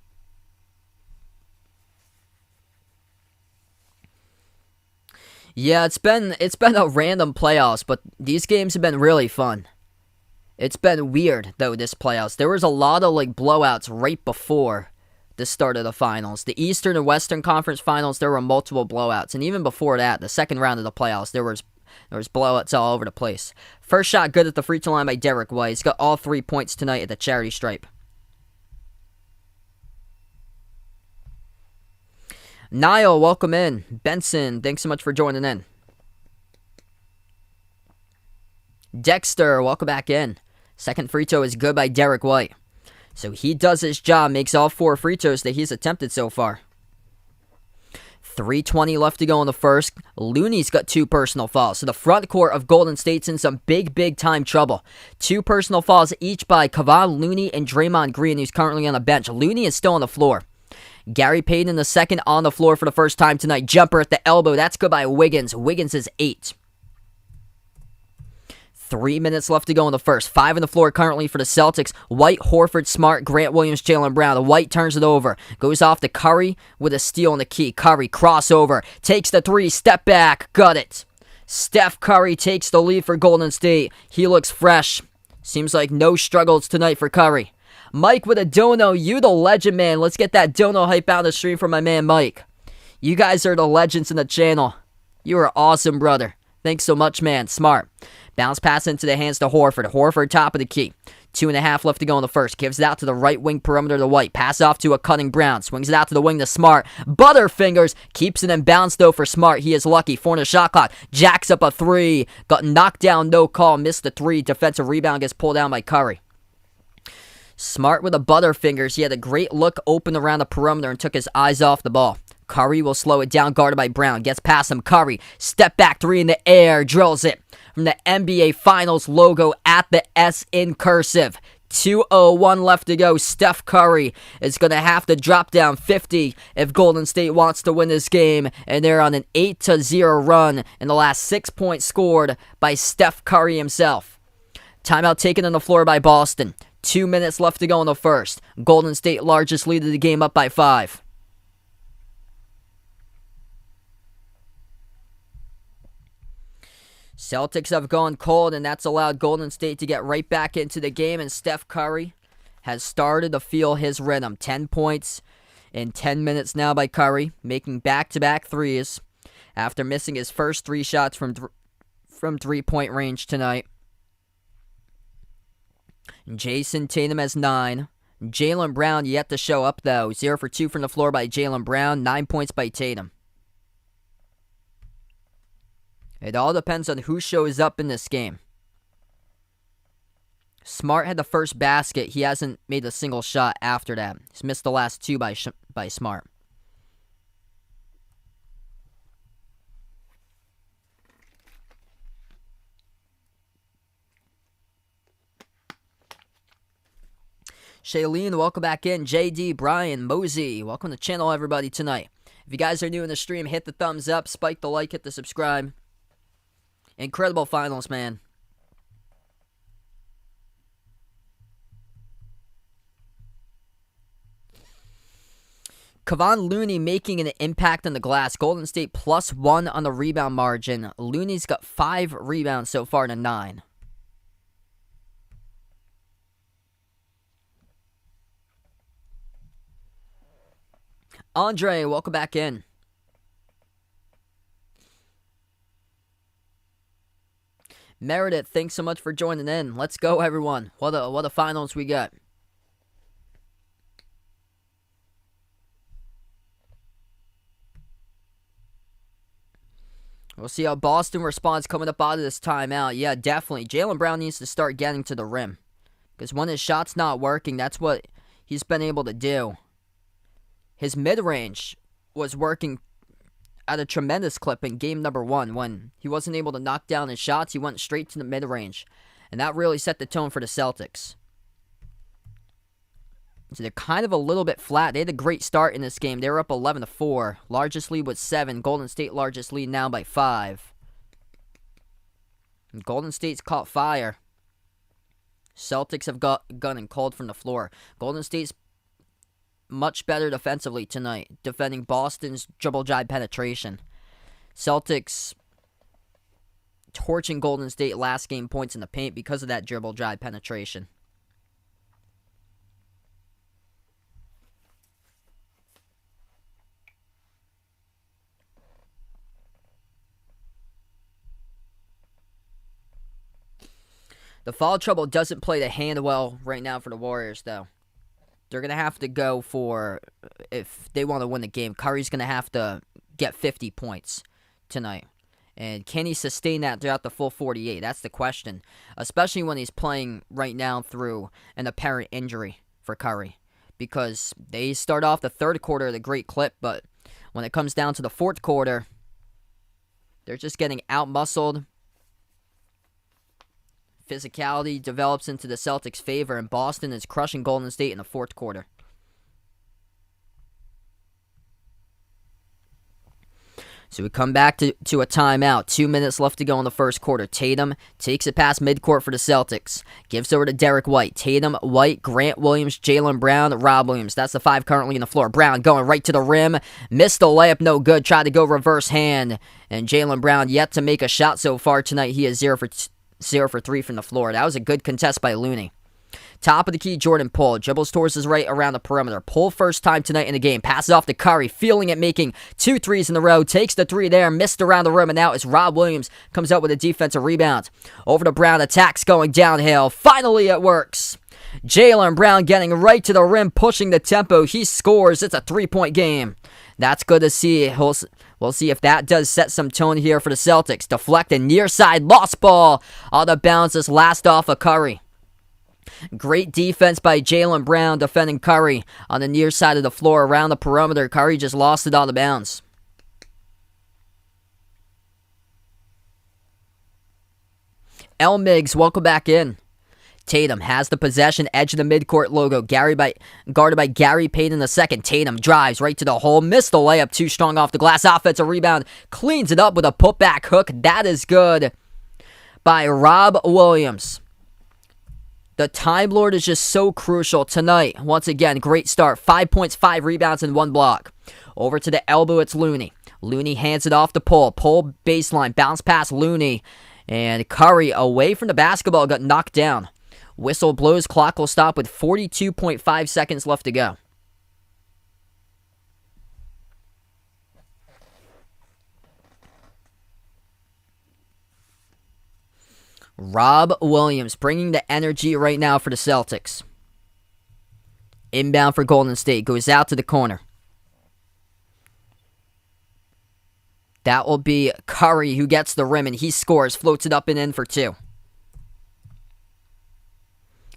Yeah, it's been a random playoffs, but these games have been really fun. It's been weird, though, this playoffs. There was a lot of blowouts right before the start of the finals. The Eastern and Western Conference Finals, there were multiple blowouts. And even before that, the second round of the playoffs, there was blowouts all over the place. First shot good at the free throw line by Derek White. He's got all 3 points tonight at the charity stripe. Niall, welcome in. Benson, thanks so much for joining in. Dexter, welcome back in. Second free throw is good by Derek White. So he does his job, makes all 4 free throws that he's attempted so far. 3:20 left to go in the first. Looney's got 2 personal fouls. So the front court of Golden State's in some big time trouble. 2 personal fouls each by Kevon Looney and Draymond Green, who's currently on the bench. Looney is still on the floor. Gary Payton the second on the floor for the first time tonight. Jumper at the elbow. That's good by Wiggins. Wiggins is 8. 3 minutes left to go in the first. 5 on the floor currently for the Celtics. White, Horford, Smart, Grant Williams, Jaylen Brown. The White turns it over. Goes off to Curry with a steal on the key. Curry crossover. Takes the 3. Step back. Got it. Steph Curry takes the lead for Golden State. He looks fresh. Seems like no struggles tonight for Curry. Mike with a dono. You the legend, man. Let's get that dono hype out of the stream for my man Mike. You guys are the legends in the channel. You are awesome, brother. Thanks so much, man. Smart. Bounce pass into the hands to Horford. Horford top of the key. 2.5 left to go in the first. Gives it out to the right wing perimeter to White. Pass off to a cutting Brown. Swings it out to the wing to Smart. Butterfingers. Keeps it in bounds though for Smart. He is lucky. 4 in the shot clock. Jacks up a 3. Got knocked down. No call. Missed the 3. Defensive rebound gets pulled down by Curry. Smart with the butterfingers. He had a great look open around the perimeter and took his eyes off the ball. Curry will slow it down, guarded by Brown. Gets past him. Curry. Step back 3 in the air. Drills it from the NBA Finals logo at the S in cursive. 2:01 left to go. Steph Curry is going to have to drop down 50 if Golden State wants to win this game. And they're on an 8-0 run. And the last 6 points scored by Steph Curry himself. Timeout taken on the floor by Boston. 2 minutes left to go in the first. Golden State largest lead of the game, up by 5. Celtics have gone cold, and that's allowed Golden State to get right back into the game, and Steph Curry has started to feel his rhythm. 10 points in 10 minutes now by Curry, making back-to-back threes after missing his first 3 shots from three-point range tonight. Jason Tatum has 9. Jaylen Brown yet to show up, though. 0 for 2 from the floor by Jaylen Brown. 9 points by Tatum. It all depends on who shows up in this game. Smart had the first basket. He hasn't made a single shot after that. He's missed the last 2 by Smart. Shailene, welcome back in. JD, Brian, Mosey, welcome to the channel, everybody, tonight. If you guys are new in the stream, hit the thumbs up, spike the like, hit the subscribe. Incredible finals, man. Kevon Looney making an impact on the glass. Golden State +1 on the rebound margin. Looney's got 5 rebounds so far to 9. Andre, welcome back in. Meredith, thanks so much for joining in. Let's go, everyone. What a finals we got. We'll see how Boston responds coming up out of this timeout. Yeah, definitely. Jaylen Brown needs to start getting to the rim. Because when his shot's not working, that's what he's been able to do. His mid-range was working at a tremendous clip in game number 1. When he wasn't able to knock down his shots, he went straight to the mid-range. And that really set the tone for the Celtics. So they're kind of a little bit flat. They had a great start in this game. They were up 11-4. Largest lead was 7. Golden State largest lead now by 5. Golden State's caught fire. Celtics have got gun and cold from the floor. Golden State's much better defensively tonight, defending Boston's dribble drive penetration. Celtics torching Golden State last game points in the paint because of that dribble drive penetration. The foul trouble doesn't play the hand well right now for the Warriors, though. They're going to have to go for, if they want to win the game, Curry's going to have to get 50 points tonight. And can he sustain that throughout the full 48? That's the question, especially when he's playing right now through an apparent injury for Curry. Because they start off the third quarter at a great clip, but when it comes down to the fourth quarter, they're just getting out-muscled. Physicality develops into the Celtics' favor, and Boston is crushing Golden State in the fourth quarter. So we come back to a timeout. 2 minutes left to go in the first quarter. Tatum takes it past midcourt for the Celtics. Gives over to Derek White. Tatum, White, Grant Williams, Jaylen Brown, Rob Williams. That's the five currently in the floor. Brown going right to the rim. Missed the layup, no good. Tried to go reverse hand. And Jaylen Brown yet to make a shot so far tonight. He is 0 for 3 from the floor. That was a good contest by Looney. Top of the key, Jordan Poole. Dribbles towards his right around the perimeter. Poole first time tonight in the game. Passes off to Curry. Feeling it, making 2 threes in a row. Takes the 3 there. Missed around the rim. And now it's Rob Williams. Comes up with a defensive rebound. Over to Brown. Attacks going downhill. Finally it works. Jaylen Brown getting right to the rim. Pushing the tempo. He scores. It's a 3-point game. That's good to see. We'll see if that does set some tone here for the Celtics. Deflected near side. Lost ball. All the bounce is last off of Curry. Great defense by Jaylen Brown defending Curry on the near side of the floor around the perimeter. Curry just lost it out of bounds. El Migs, welcome back in. Tatum has the possession, edge of the midcourt logo. Guarded by Gary Payton II. Tatum drives right to the hole. Missed the layup, too strong off the glass. Offensive rebound. Cleans it up with a putback hook. That is good by Rob Williams. The Time Lord is just so crucial tonight. Once again, great start. 5 points, 5 rebounds, and 1 block. Over to the elbow, it's Looney. Looney hands it off to Poole. Poole baseline, bounce past Looney. And Curry, away from the basketball, got knocked down. Whistle blows, clock will stop with 42.5 seconds left to go. Rob Williams bringing the energy right now for the Celtics. Inbound for Golden State. Goes out to the corner. That will be Curry who gets the rim and he scores. Floats it up and in for 2.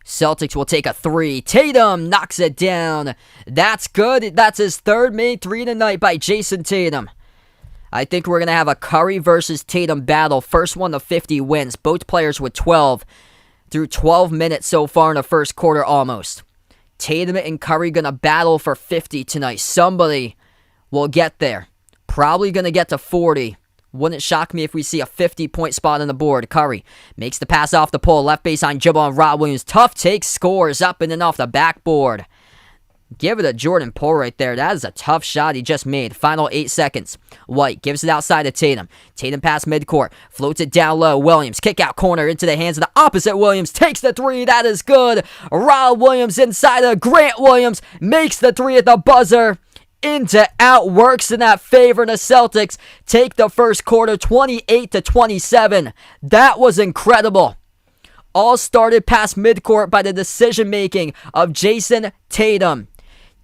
Celtics will take a 3. Tatum knocks it down. That's good. That's his third made 3 tonight by Jason Tatum. I think we're going to have a Curry versus Tatum battle. First one to 50 wins. Both players with 12 through 12 minutes so far in the first quarter almost. Tatum and Curry going to battle for 50 tonight. Somebody will get there. Probably going to get to 40. Wouldn't shock me if we see a 50-point spot on the board. Curry makes the pass off the pole. Left baseline dribble on Rob Williams. Tough take, scores up and then off the backboard. Give it to Jordan Poole right there. That is a tough shot he just made. Final 8 seconds. White gives it outside to Tatum. Tatum pass midcourt. Floats it down low. Williams kick out corner into the hands of the opposite Williams. Takes the 3. That is good. Rob Williams inside of Grant Williams. Makes the 3 at the buzzer. Into out. Works in that favor. The Celtics take the first quarter 28-27. That was incredible. All started past midcourt by the decision making of Jason Tatum.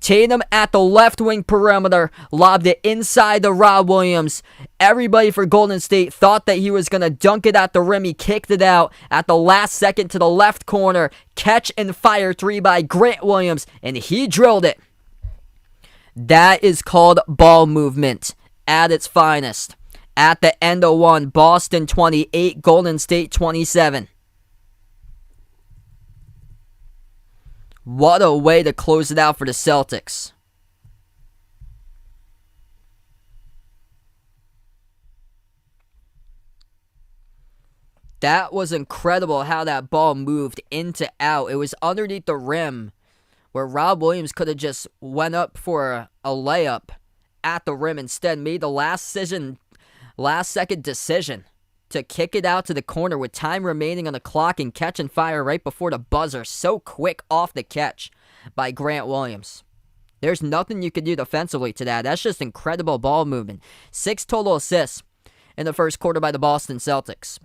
Tatum at the left wing perimeter, lobbed it inside to Rob Williams. Everybody for Golden State thought that he was going to dunk it at the rim. He kicked it out at the last second to the left corner. Catch and fire 3 by Grant Williams, and he drilled it. That is called ball movement at its finest. At the end of one, Boston 28, Golden State 27. What a way to close it out for the Celtics. That was incredible how that ball moved in to out. It was underneath the rim where Rob Williams could have just went up for a layup at the rim. Instead, made the last second decision to kick it out to the corner with time remaining on the clock and catch and fire right before the buzzer. So quick off the catch by Grant Williams. There's nothing you can do defensively to that. That's just incredible ball movement. 6 total assists in the first quarter by the Boston Celtics.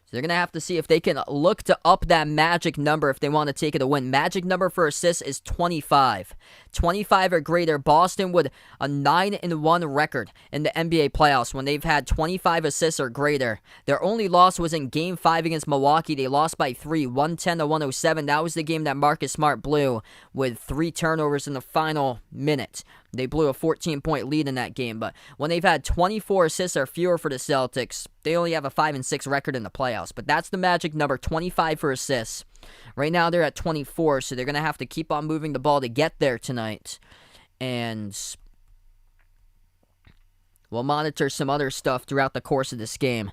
So they're going to have to see if they can look to up that magic number if they want to take it a win. Magic number for assists is 25. 25 or greater. Boston with a 9-1 record in the NBA playoffs when they've had 25 assists or greater. Their only loss was in Game 5 against Milwaukee. They lost by 3, 110-107. That was the game that Marcus Smart blew with 3 turnovers in the final minute. They blew a 14-point lead in that game, but when they've had 24 assists or fewer for the Celtics, they only have a 5-6 record in the playoffs. But that's the magic number, 25 for assists. Right now they're at 24, so they're going to have to keep on moving the ball to get there tonight. And we'll monitor some other stuff throughout the course of this game.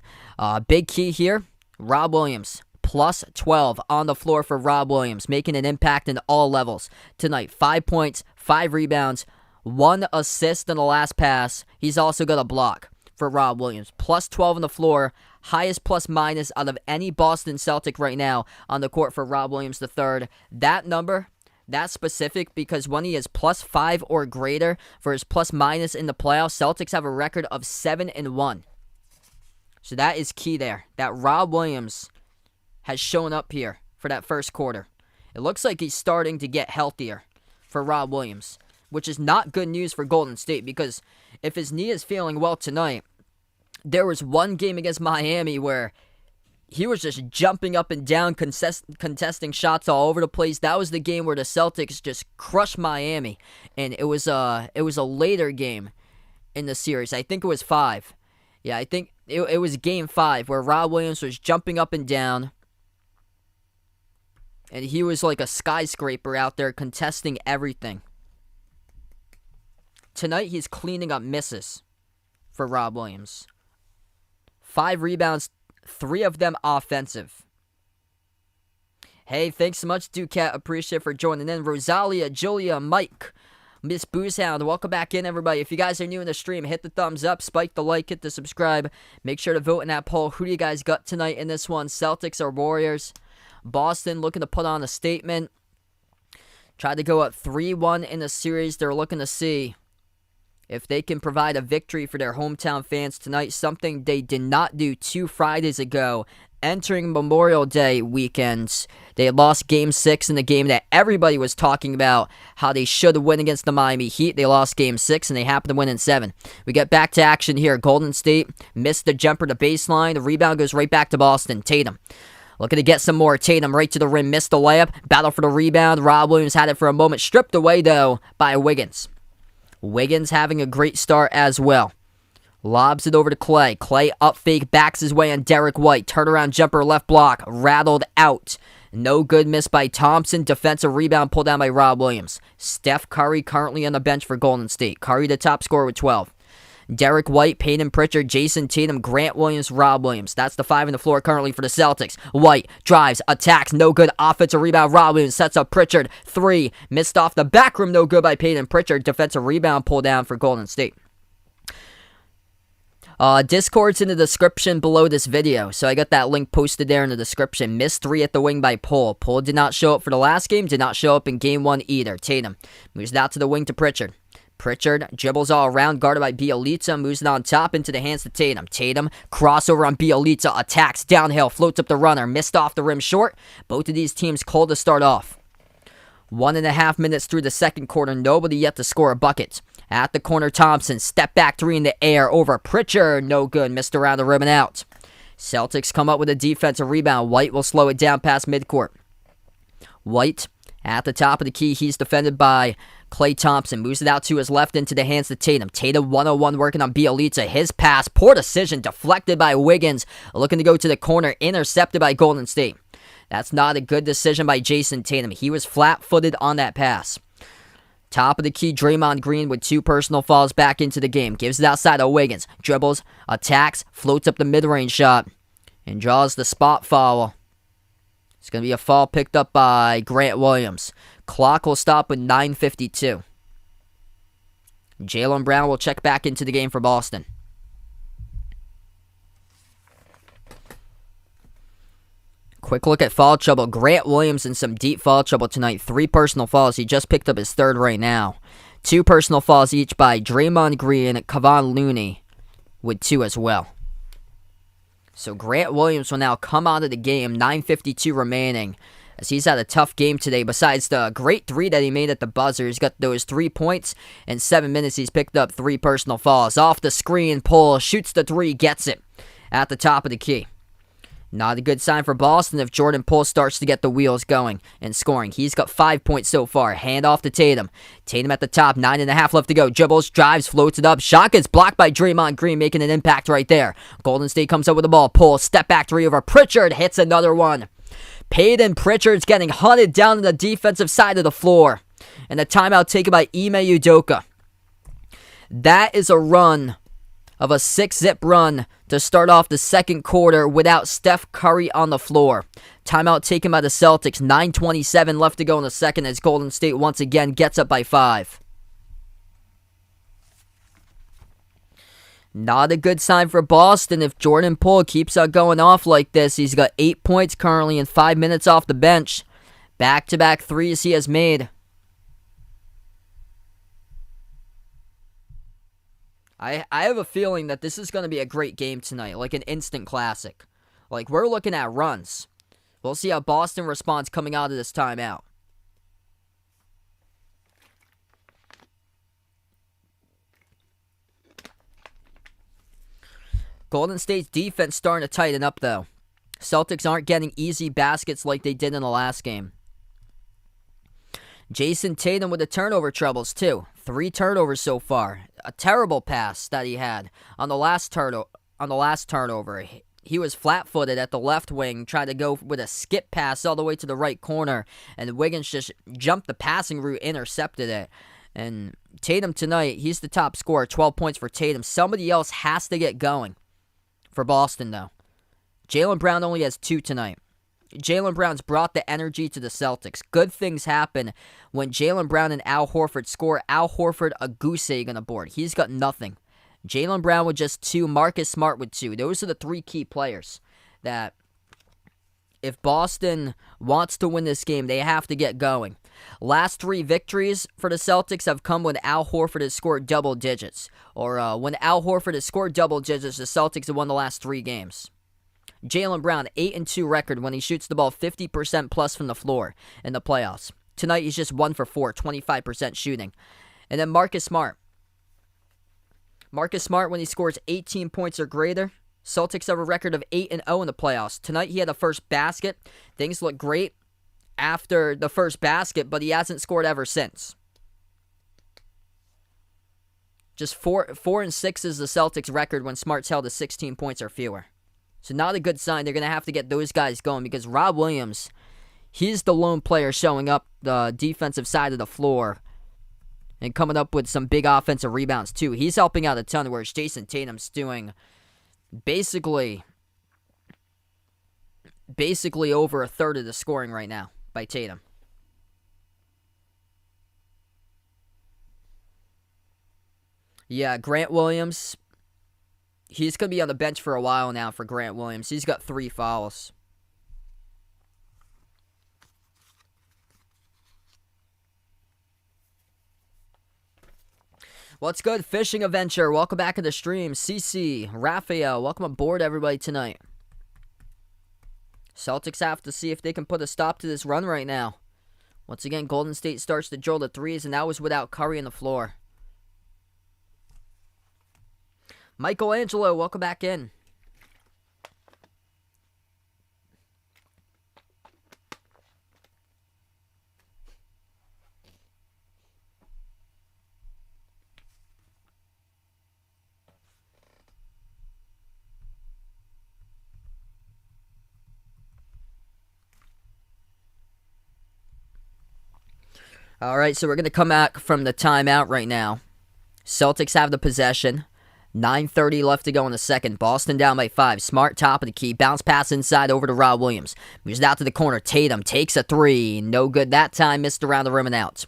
Big key here, Rob Williams. Plus 12 on the floor for Rob Williams, making an impact in all levels tonight. 5 points, 5 rebounds, 1 assist in the last pass. He's also got a block for Rob Williams. Plus 12 on the floor. Highest plus minus out of any Boston Celtic right now on the court for Rob Williams III. That number, that's specific because when he is plus 5 or greater for his plus minus in the playoffs, Celtics have a record of 7-1. So that is key there. That Rob Williams has shown up here for that first quarter. It looks like he's starting to get healthier for Rob Williams, which is not good news for Golden State because if his knee is feeling well tonight, there was one game against Miami where he was just jumping up and down, contesting shots all over the place. That was the game where the Celtics just crushed Miami, and it was a later game in the series. I think it was 5. Yeah, I think it was game 5 where Rob Williams was jumping up and down, and he was like a skyscraper out there contesting everything. Tonight, he's cleaning up misses for Rob Williams. 5 rebounds, 3 of them offensive. Hey, thanks so much, Ducat. Appreciate it for joining in. Rosalia, Julia, Mike, Miss Boozehound, welcome back in, everybody. If you guys are new in the stream, hit the thumbs up, spike the like, hit the subscribe. Make sure to vote in that poll. Who do you guys got tonight in this one? Celtics or Warriors? Boston looking to put on a statement. Tried to go up 3-1 in the series. They're looking to see if they can provide a victory for their hometown fans tonight, something they did not do 2 Fridays ago. Entering Memorial Day weekend, they had lost Game 6 in the game that everybody was talking about, how they should win against the Miami Heat. They lost Game 6, and they happened to win in 7. We get back to action here. Golden State missed the jumper to baseline. The rebound goes right back to Boston. Tatum looking to get some more. Tatum right to the rim, missed the layup. Battle for the rebound. Rob Williams had it for a moment. Stripped away, though, by Wiggins. Wiggins having a great start as well. Lobs it over to Clay. Clay up fake, backs his way on Derek White. Turnaround jumper, left block, rattled out. No good miss by Thompson. Defensive rebound pulled down by Rob Williams. Steph Curry currently on the bench for Golden State. Curry the top scorer with 12. Derek White, Peyton Pritchard, Jason Tatum, Grant Williams, Rob Williams. That's the 5 on the floor currently for the Celtics. White drives, attacks, no good. Offensive rebound, Rob Williams sets up Pritchard. 3, missed off the back rim, no good by Peyton Pritchard. Defensive rebound pulled down for Golden State. Discord's in the description below this video, so I got that link posted there in the description. Missed 3 at the wing by Poole. Poole did not show up for the last game, did not show up in Game 1 either. Tatum moves it out to the wing to Pritchard. Pritchard dribbles all around, guarded by Bielitsa, moves it on top into the hands to Tatum. Tatum, crossover on Bielitsa, attacks downhill, floats up the runner, missed off the rim short. Both of these teams cold to start off. 1.5 minutes through the second quarter, nobody yet to score a bucket. At the corner, Thompson, step back 3 in the air over Pritchard, no good, missed around the rim and out. Celtics come up with a defensive rebound. White will slow it down past midcourt. White at the top of the key, he's defended by Klay Thompson, moves it out to his left into the hands of Tatum. Tatum 101 working on Bielitsa. His pass, poor decision, deflected by Wiggins. Looking to go to the corner, intercepted by Golden State. That's not a good decision by Jason Tatum. He was flat-footed on that pass. Top of the key, Draymond Green with 2 personal fouls back into the game. Gives it outside of Wiggins. Dribbles, attacks, floats up the mid-range shot. and draws the spot foul. It's going to be a foul picked up by Grant Williams. Clock will stop with 9:52. Jaylen Brown will check back into the game for Boston. Quick look at foul trouble. Grant Williams in some deep foul trouble tonight. 3 personal fouls. He just picked up his 3rd right now. 2 personal fouls each by Draymond Green and Kevon Looney with 2 as well. So Grant Williams will now come out of the game. 9:52 remaining as he's had a tough game today. Besides the great 3 that he made at the buzzer, he's got those 3 points. In 7 minutes, he's picked up 3 personal fouls. Off the screen, pull, shoots the 3, gets it at the top of the key. Not a good sign for Boston if Jordan Poole starts to get the wheels going and scoring. He's got 5 points so far. Hand off to Tatum. Tatum at the top, 9.5 left to go. Dribbles, drives, floats it up. Shot gets blocked by Draymond Green, making an impact right there. Golden State comes up with the ball. Poole, step back 3 over. Pritchard hits another one. Peyton Pritchard's getting hunted down on the defensive side of the floor. And a timeout taken by Ime Udoka. That is a run of a 6-zip run to start off the second quarter without Steph Curry on the floor. Timeout taken by the Celtics. 9:27 left to go in the second as Golden State once again gets up by 5. Not a good sign for Boston if Jordan Poole keeps on going off like this. He's got 8 points currently in 5 minutes off the bench. Back-to-back threes he has made. I have a feeling that this is going to be a great game tonight, like an instant classic. Like, we're looking at runs. We'll see how Boston responds coming out of this timeout. Golden State's defense starting to tighten up, though. Celtics aren't getting easy baskets like they did in the last game. Jason Tatum with the turnover troubles, too. 3 turnovers so far. A terrible pass that he had on the last turnover. He was flat-footed at the left wing, trying to go with a skip pass all the way to the right corner, and Wiggins just jumped the passing route, intercepted it. And Tatum tonight, he's the top scorer, 12 points for Tatum. Somebody else has to get going for Boston, though. Jaylen Brown only has 2 tonight. Jaylen Brown's brought the energy to the Celtics. Good things happen when Jaylen Brown and Al Horford score. Al Horford, a goose egg on the board. He's got nothing. Jaylen Brown with just 2. Marcus Smart with 2. Those are the 3 key players that if Boston wants to win this game, they have to get going. Last 3 victories for the Celtics have come when Al Horford has scored double digits. Or when Al Horford has scored double digits, the Celtics have won the last 3 games. Jaylen Brown, 8-2 record when he shoots the ball 50% plus from the floor in the playoffs. Tonight, he's just 1 for 4, 25% shooting. And then Marcus Smart. Marcus Smart, when he scores 18 points or greater, Celtics have a record of 8-0 in the playoffs. Tonight, he had the first basket. Things look great after the first basket, but he hasn't scored ever since. Just 4-6 is the Celtics record when Smart's held to 16 points or fewer. So not a good sign. They're going to have to get those guys going because Rob Williams, he's the lone player showing up the defensive side of the floor and coming up with some big offensive rebounds too. He's helping out a ton, whereas Jason Tatum's doing basically over a third of the scoring right now by Tatum. Yeah, Grant Williams, he's going to be on the bench for a while now for Grant Williams. He's got 3 fouls. What's good, Fishing Adventure? Welcome back to the stream. CC, Raphael, welcome aboard, everybody, tonight. Celtics have to see if they can put a stop to this run right now. Once again, Golden State starts to drill the threes, and that was without Curry on the floor. Michelangelo, welcome back in. All right, so we're going to come back from the timeout right now. Celtics have the possession. 9:30 left to go in the second. Boston down by 5. Smart top of the key. Bounce pass inside over to Rob Williams. Moves it out to the corner. Tatum takes a 3. No good that time. Missed around the rim and out.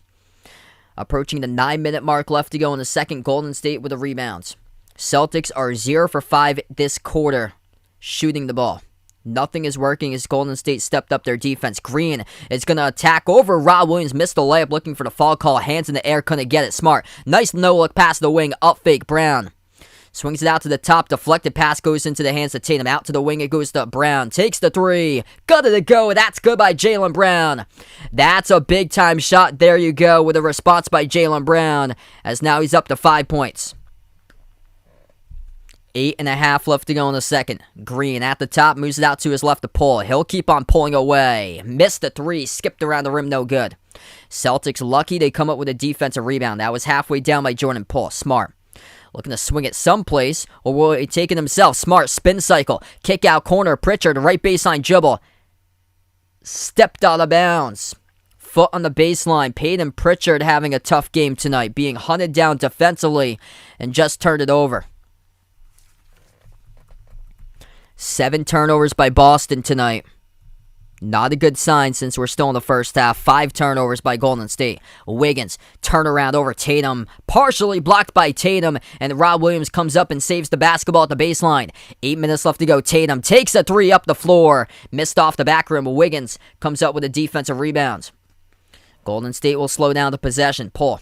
Approaching the 9-minute mark left to go in the second. Golden State with a rebound. Celtics are 0 for 5 this quarter shooting the ball. Nothing is working as Golden State stepped up their defense. Green is going to attack over Rob Williams. Missed the layup looking for the foul call. Hands in the air. Couldn't get it. Smart. Nice no-look pass to the wing. Up fake. Brown. Swings it out to the top. Deflected pass goes into the hands of Tatum. Out to the wing. It goes to Brown. Takes the 3. Got it to go. That's good by Jaylen Brown. That's a big-time shot. There you go with a response by Jaylen Brown as now he's up to 5 points. 8.5 left to go in the second. Green at the top, moves it out to his left to pull. He'll keep on pulling away. Missed the 3, skipped around the rim, no good. Celtics lucky they come up with a defensive rebound. That was halfway down by Jordan Poole. Smart. Looking to swing it someplace, or will he take it himself? Smart, spin cycle. Kick out corner, Pritchard, right baseline dribble. Stepped out of bounds. Foot on the baseline. Peyton Pritchard having a tough game tonight, being hunted down defensively and just turned it over. 7 turnovers by Boston tonight. Not a good sign since we're still in the first half. 5 turnovers by Golden State. Wiggins, turnaround over Tatum. Partially blocked by Tatum. And Rob Williams comes up and saves the basketball at the baseline. 8 minutes left to go. Tatum takes a 3 up the floor. Missed off the back rim. Wiggins comes up with a defensive rebound. Golden State will slow down the possession. Poole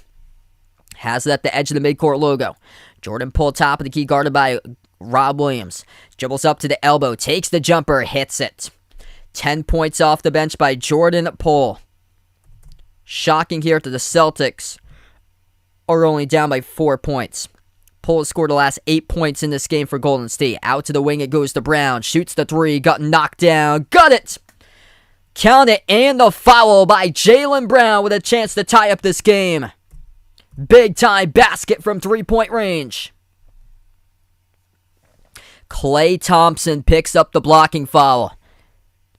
has it at the edge of the midcourt logo. Jordan Poole, top of the key, guarded by Rob Williams. Dribbles up to the elbow, takes the jumper, hits it. 10 points off the bench by Jordan Poole. Shocking here to the Celtics are only down by 4 points. Poole has scored the last 8 points in this game for Golden State. Out to the wing it goes to Brown. Shoots the 3, got knocked down. Got it! Count it, and the foul by Jaylen Brown with a chance to tie up this game. Big time basket from 3-point range. Klay Thompson picks up the blocking foul.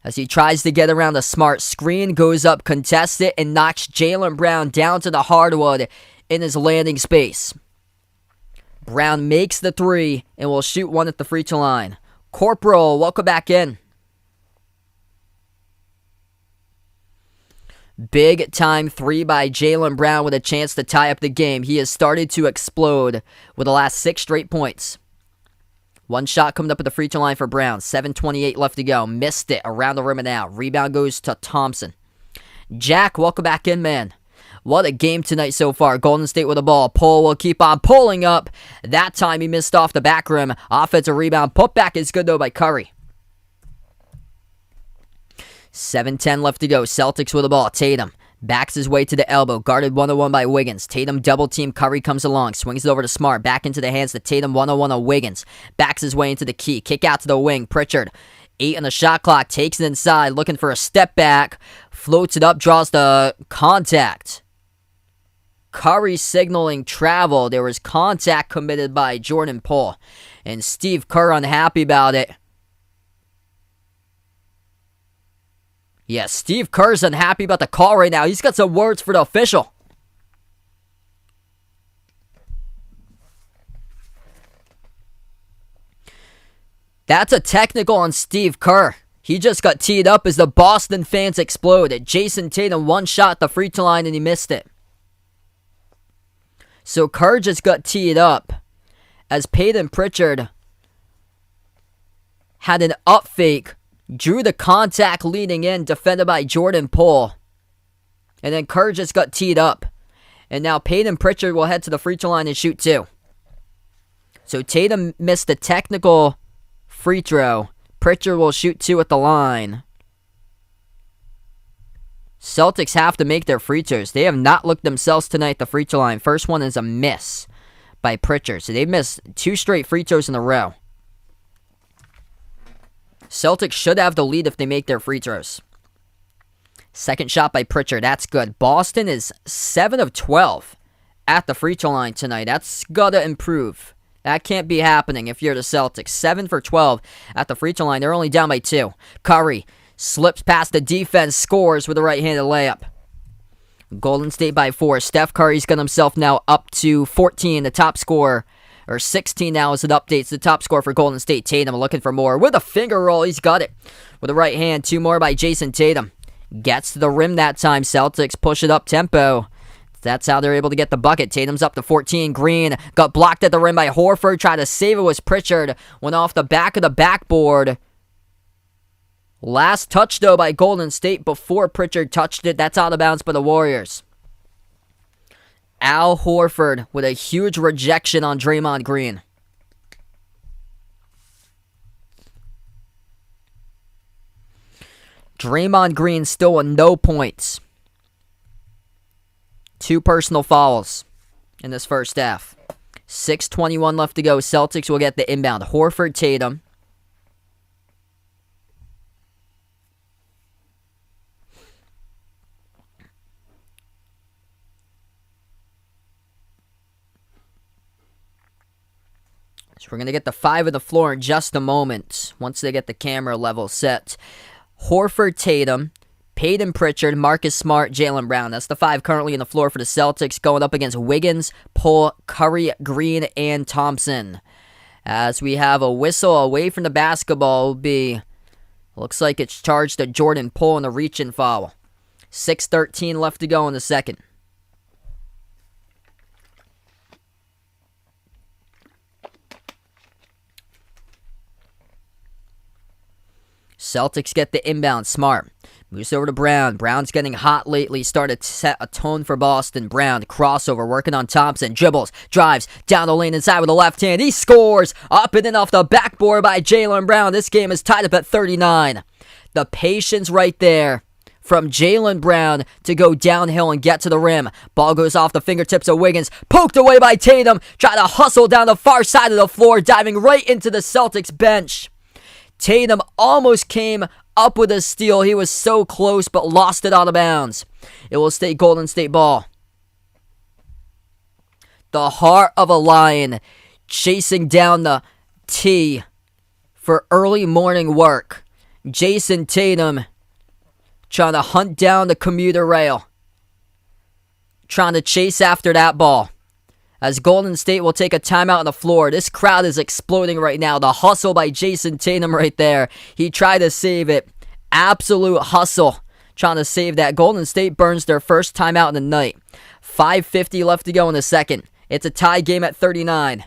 As he tries to get around a Smart screen, goes up, contests it, and knocks Jaylen Brown down to the hardwood in his landing space. Brown makes the 3 and will shoot one at the free throw line. Corporal, welcome back in. Big time 3 by Jaylen Brown with a chance to tie up the game. He has started to explode with the last 6 straight points. One shot coming up at the free throw line for Brown. 7:28 left to go. Missed it around the rim and out. Rebound goes to Thompson. Jack, welcome back in, man. What a game tonight so far. Golden State with the ball. Poole will keep on pulling up. That time he missed off the back rim. Offensive rebound. Putback is good though by Curry. 7:10 left to go. Celtics with the ball. Tatum backs his way to the elbow. Guarded 1-on-1 by Wiggins. Tatum double team. Curry comes along. Swings it over to Smart. Back into the hands to Tatum. 1-on-1 on Wiggins. Backs his way into the key. Kick out to the wing. Pritchard. 8 on the shot clock. Takes it inside. Looking for a step back. Floats it up. Draws the contact. Curry signaling travel. There was contact committed by Jordan Poole. And Steve Kerr unhappy about it. Yeah, Steve Kerr's unhappy about the call right now. He's got some words for the official. That's a technical on Steve Kerr. He just got teed up as the Boston fans exploded. Jason Tatum one shot at the free throw line and he missed it. So Kerr just got teed up as Peyton Pritchard had an up fake. Drew the contact leading in, defended by Jordan Poole. And then Kerr just got teed up. And now Peyton Pritchard will head to the free throw line and shoot 2. So Tatum missed the technical free throw. Pritchard will shoot 2 at the line. Celtics have to make their free throws. They have not looked themselves tonight at the free throw line. First one is a miss by Pritchard. So they've missed 2 straight free throws in a row. Celtics should have the lead if they make their free throws. Second shot by Pritchard. That's good. Boston is 7 of 12 at the free throw line tonight. That's got to improve. That can't be happening if you're the Celtics. 7 for 12 at the free throw line. They're only down by 2. Curry slips past the defense, scores with a right-handed layup. Golden State by 4. Steph Curry's got himself now up to 14, the top scorer, or 16 now as it updates. The top score for Golden State. Tatum looking for more with a finger roll. He's got it with the right hand. 2 more by Jason Tatum. Gets to the rim that time. Celtics push it up tempo. That's how they're able to get the bucket. Tatum's up to 14. Green got blocked at the rim by Horford. Tried to save it was Pritchard. Went off the back of the backboard. Last touch, though, by Golden State before Pritchard touched it. That's out of bounds by the Warriors. Al Horford with a huge rejection on Draymond Green. Draymond Green still with no points. 2 personal fouls in this first half. 6:21 left to go. Celtics will get the inbound. Horford, Tatum. So we're going to get the 5 on the floor in just a moment once they get the camera level set. Horford, Tatum, Peyton Pritchard, Marcus Smart, Jaylen Brown. That's the 5 currently on the floor for the Celtics, going up against Wiggins, Poole, Curry, Green, and Thompson. As we have a whistle away from the basketball, will be, looks like it's charged to Jordan Poole in the reach-in foul. 6:13 left to go in the second. Celtics get the inbound. Smart moves over to Brown. Brown's getting hot lately. Started to set a tone for Boston. Brown, crossover, working on Thompson. Dribbles, drives, down the lane inside with the left hand. He scores! Up and in off the backboard by Jaylen Brown. This game is tied up at 39. The patience right there from Jaylen Brown to go downhill and get to the rim. Ball goes off the fingertips of Wiggins. Poked away by Tatum. Try to hustle down the far side of the floor, diving right into the Celtics bench. Tatum almost came up with a steal. He was so close, but lost it out of bounds. It will stay Golden State ball. The heart of a lion chasing down the T for early morning work. Jason Tatum trying to hunt down the commuter rail. Trying to chase after that ball. As Golden State will take a timeout on the floor. This crowd is exploding right now. The hustle by Jason Tatum right there. He tried to save it. Absolute hustle. Trying to save that. Golden State burns their first timeout of the night. 5:50 left to go in the second. It's a tie game at 39.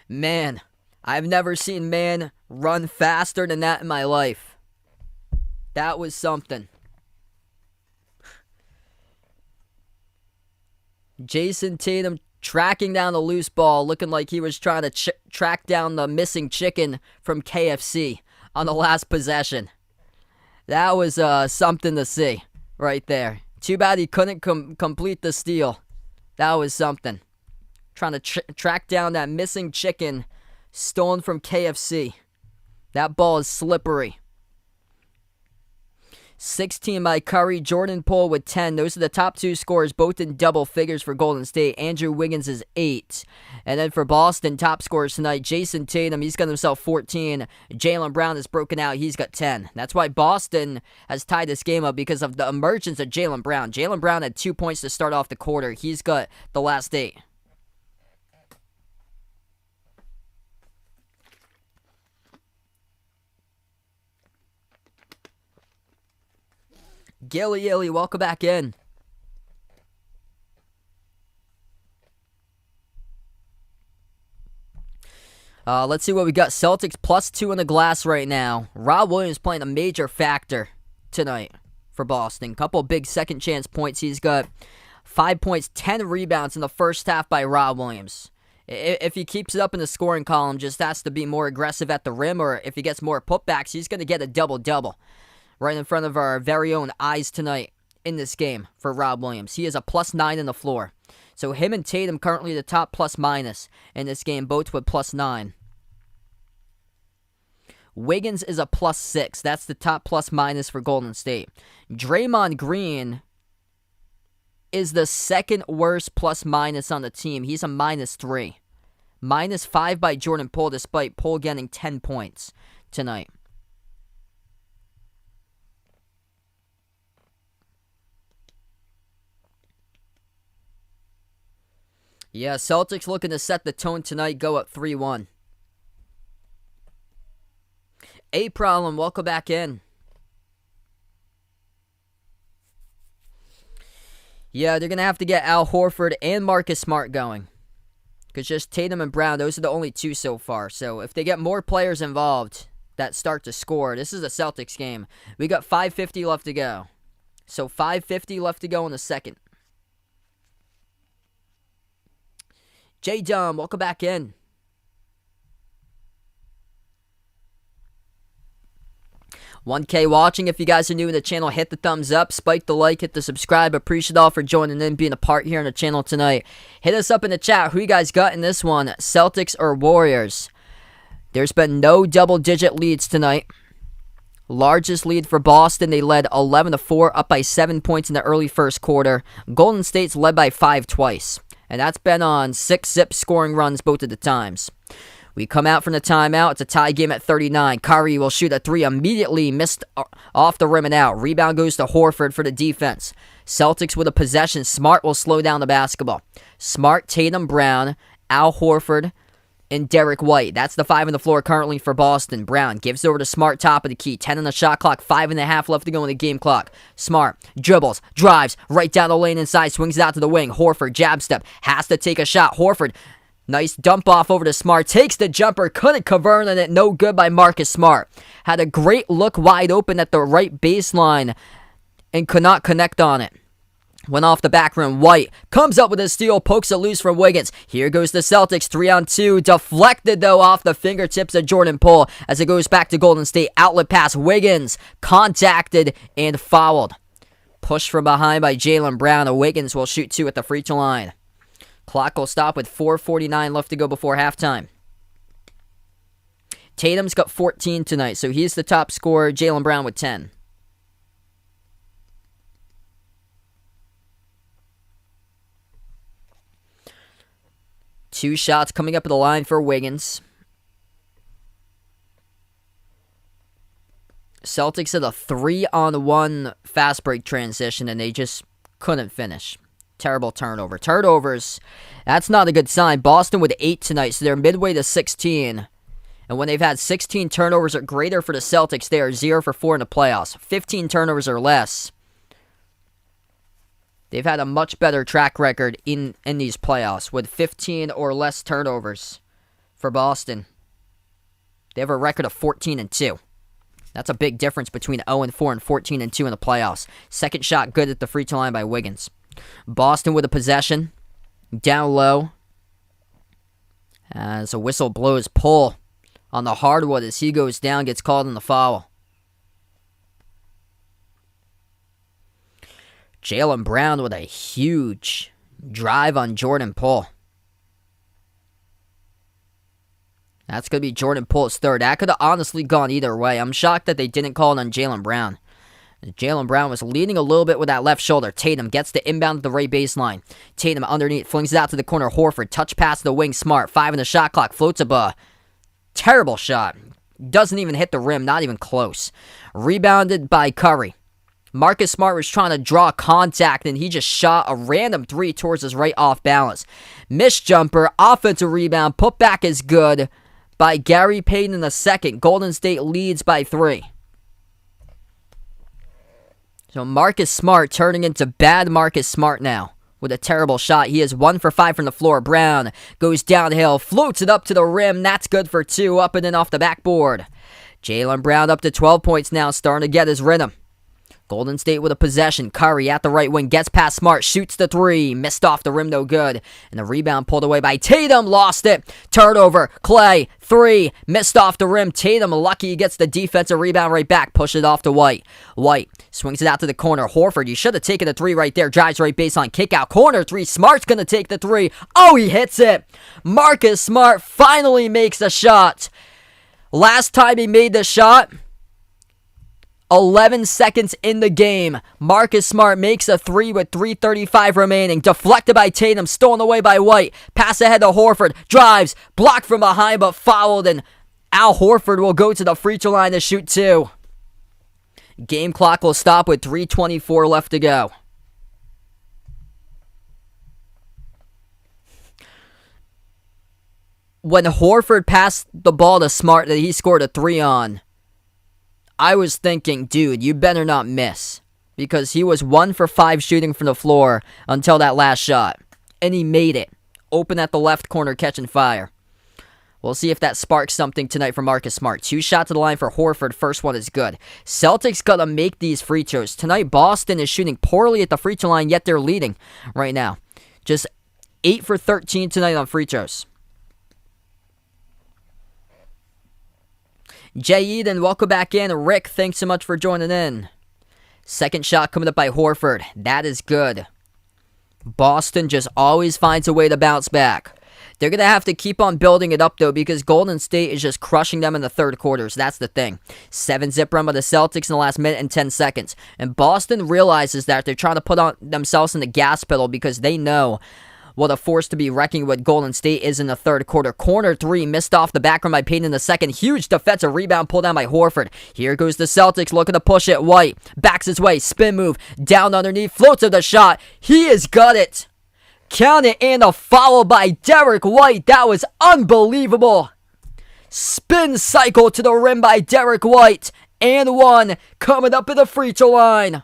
Man, I've never seen man run faster than that in my life. That was something. Jason Tatum tracking down the loose ball, looking like he was trying to track down the missing chicken from KFC on the last possession. That was something to see right there. Too bad he couldn't complete the steal. That was something. Trying to track down that missing chicken stolen from KFC. That ball is slippery. 16 by Curry, Jordan Poole with 10. Those are the top 2 scorers, both in double figures for Golden State. Andrew Wiggins is 8. And then for Boston, top scorers tonight, Jason Tatum, he's got himself 14. Jaylen Brown is broken out, he's got 10. That's why Boston has tied this game up, because of the emergence of Jaylen Brown. Jaylen Brown had 2 points to start off the quarter. He's got the last 8. Gilly Illy, welcome back in. Let's see what we got. Celtics +2 on the glass right now. Rob Williams playing a major factor tonight for Boston. Couple big second chance points. He's got 5 points, 10 rebounds in the first half by Rob Williams. If he keeps it up in the scoring column, just has to be more aggressive at the rim, or if he gets more putbacks, he's going to get a double-double. Right in front of our very own eyes tonight in this game for Rob Williams. He is a +9 in the floor. So him and Tatum currently the top +- in this game, both with +9. Wiggins is a +6. That's the top +- for Golden State. Draymond Green is the second worst +- on the team. He's a -3. -5 by Jordan Poole, despite Poole getting 10 points tonight. Yeah, Celtics looking to set the tone tonight, go up 3-1. A problem, welcome back in. Yeah, they're going to have to get Al Horford and Marcus Smart going. Because just Tatum and Brown, those are the only two so far. So if they get more players involved that start to score, this is a Celtics game. We got 5:50 left to go. So 5:50 left to go in the second. J Dumb, welcome back in. $1K watching. If you guys are new to the channel, hit the thumbs up, spike the like, hit the subscribe. Appreciate all for joining in, being a part here on the channel tonight. Hit us up in the chat. Who you guys got in this one, Celtics or Warriors? There's been no double-digit leads tonight. Largest lead for Boston. They led 11-4, up by 7 points in the early first quarter. Golden State's led by 5 twice. And that's been on 6-zip scoring runs both of the times. We come out from the timeout. It's a tie game at 39. Curry will shoot a three immediately, missed off the rim and out. Rebound goes to Horford for the defense. Celtics with a possession. Smart will slow down the basketball. Smart, Tatum, Brown, Al Horford, and Derek White. That's the 5 on the floor currently for Boston. Brown gives over to Smart, top of the key. 10 on the shot clock, 5.5 left to go in the game clock. Smart dribbles, drives, right down the lane inside, swings it out to the wing. Horford, jab step, has to take a shot. Horford, nice dump off over to Smart. Takes the jumper. Couldn't convert on it. No good by Marcus Smart. Had a great look wide open at the right baseline and could not connect on it. Went off the back rim. White comes up with a steal. Pokes it loose from Wiggins. Here goes the Celtics. 3-on-2. Deflected, though, off the fingertips of Jordan Poole as it goes back to Golden State. Outlet pass. Wiggins contacted and fouled. Pushed from behind by Jaylen Brown. Wiggins will shoot 2 at the free throw line. Clock will stop with 4:49 left to go before halftime. Tatum's got 14 tonight, so he's the top scorer. Jaylen Brown with 10. Two shots coming up at the line for Wiggins. Celtics had a 3-on-1 fast break transition, and they just couldn't finish. Terrible turnover. Turnovers, that's not a good sign. Boston with 8 tonight, so they're midway to 16. And when they've had 16 turnovers or greater for the Celtics, they are 0 for 4 in the playoffs. 15 turnovers or less. They've had a much better track record in these playoffs with 15 or less turnovers for Boston. They have a record of 14-2. That's a big difference between 0-4 and 14-2 in the playoffs. Second shot good at the free throw line by Wiggins. Boston with a possession. Down low. As a whistle blows, pull on the hardwood as he goes down, gets called in the foul. Jaylen Brown with a huge drive on Jordan Poole. That's going to be Jordan Poole's third. That could have honestly gone either way. I'm shocked that they didn't call it on Jaylen Brown. Jaylen Brown was leading a little bit with that left shoulder. Tatum gets the inbound to the right baseline. Tatum underneath, flings it out to the corner. Horford, touch pass to the wing. Smart, 5 in the shot clock. Floats a terrible shot. Doesn't even hit the rim, not even close. Rebounded by Curry. Marcus Smart was trying to draw contact, and he just shot a random 3 towards his right off balance. Missed jumper, offensive rebound, put back is good by Gary Payton in the second. Golden State leads by 3. So Marcus Smart turning into bad Marcus Smart now with a terrible shot. He is 1 for 5 from the floor. Brown goes downhill, floats it up to the rim. That's good for 2, up and in off the backboard. Jaylen Brown up to 12 points now, starting to get his rhythm. Golden State with a possession. Curry at the right wing, gets past Smart, shoots the 3. Missed off the rim, no good. And the rebound pulled away by Tatum, lost it. Turnover, Clay, 3. Missed off the rim. Tatum lucky he gets the defensive rebound right back. Push it off to White. White swings it out to the corner. Horford, you should have taken the 3 right there. Drives right baseline, kick out, corner 3. Smart's going to take the 3. Oh, he hits it. Marcus Smart finally makes a shot. Last time he made the shot, 11 seconds in the game. Marcus Smart makes a 3 with 3:35 remaining. Deflected by Tatum, stolen away by White. Pass ahead to Horford. Drives, blocked from behind but fouled, and Al Horford will go to the free throw line to shoot 2. Game clock will stop with 3:24 left to go. when Horford passed the ball to Smart that he scored a 3 on, I was thinking, dude, you better not miss. Because he was 1 for 5 shooting from the floor until that last shot. And he made it. Open at the left corner, catching fire. We'll see if that sparks something tonight for Marcus Smart. 2 shots to the line for Horford. First one is good. Celtics got to make these free throws. Tonight, Boston is shooting poorly at the free throw line, yet they're leading right now. Just 8 for 13 tonight on free throws. Jay Eden, welcome back in. Rick, thanks so much for joining in. Second shot coming up by Horford. That is good. Boston just always finds a way to bounce back. They're going to have to keep on building it up, though, because Golden State is just crushing them in the third quarters. That's the thing. 7-zip run by the Celtics in the last minute and 10 seconds. And Boston realizes that they're trying to put on themselves in the gas pedal because they know what a force to be reckoning with Golden State is in the third quarter. Corner 3, missed off the back rim by Payton in the second. Huge defensive rebound pulled down by Horford. Here goes the Celtics looking to push it. White backs his way, spin move, down underneath, floats to the shot. He has got it. Count it, and a foul by Derek White. That was unbelievable. Spin cycle to the rim by Derek White. And 1 coming up at the free throw line.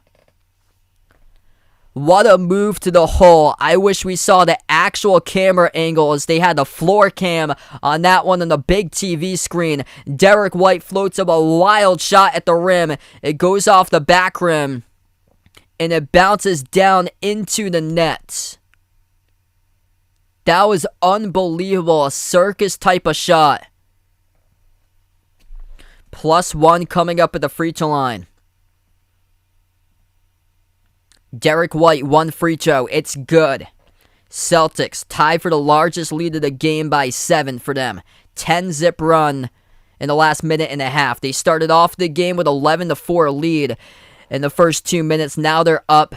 What a move to the hole. I wish we saw the actual camera angle as they had the floor cam on that one on the big TV screen. Derek White floats up a wild shot at the rim. It goes off the back rim. And it bounces down into the net. That was unbelievable. A circus type of shot. +1 coming up at the free throw line. Derek White, 1 free throw. It's good. Celtics tied for the largest lead of the game by 7 for them. 10-zip run in the last minute and a half. They started off the game with 11-4 lead in the first 2 minutes. Now they're up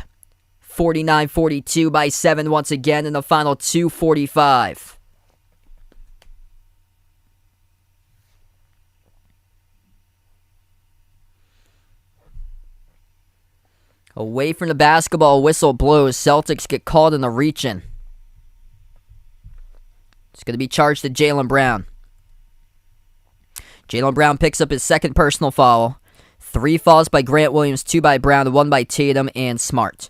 49-42 by 7 once again in the final 2:45. Away from the basketball, whistle blows. Celtics get called in the reach-in. It's going to be charged to Jaylen Brown. Jaylen Brown picks up his second personal foul. 3 fouls by Grant Williams, 2 by Brown, 1 by Tatum and Smart.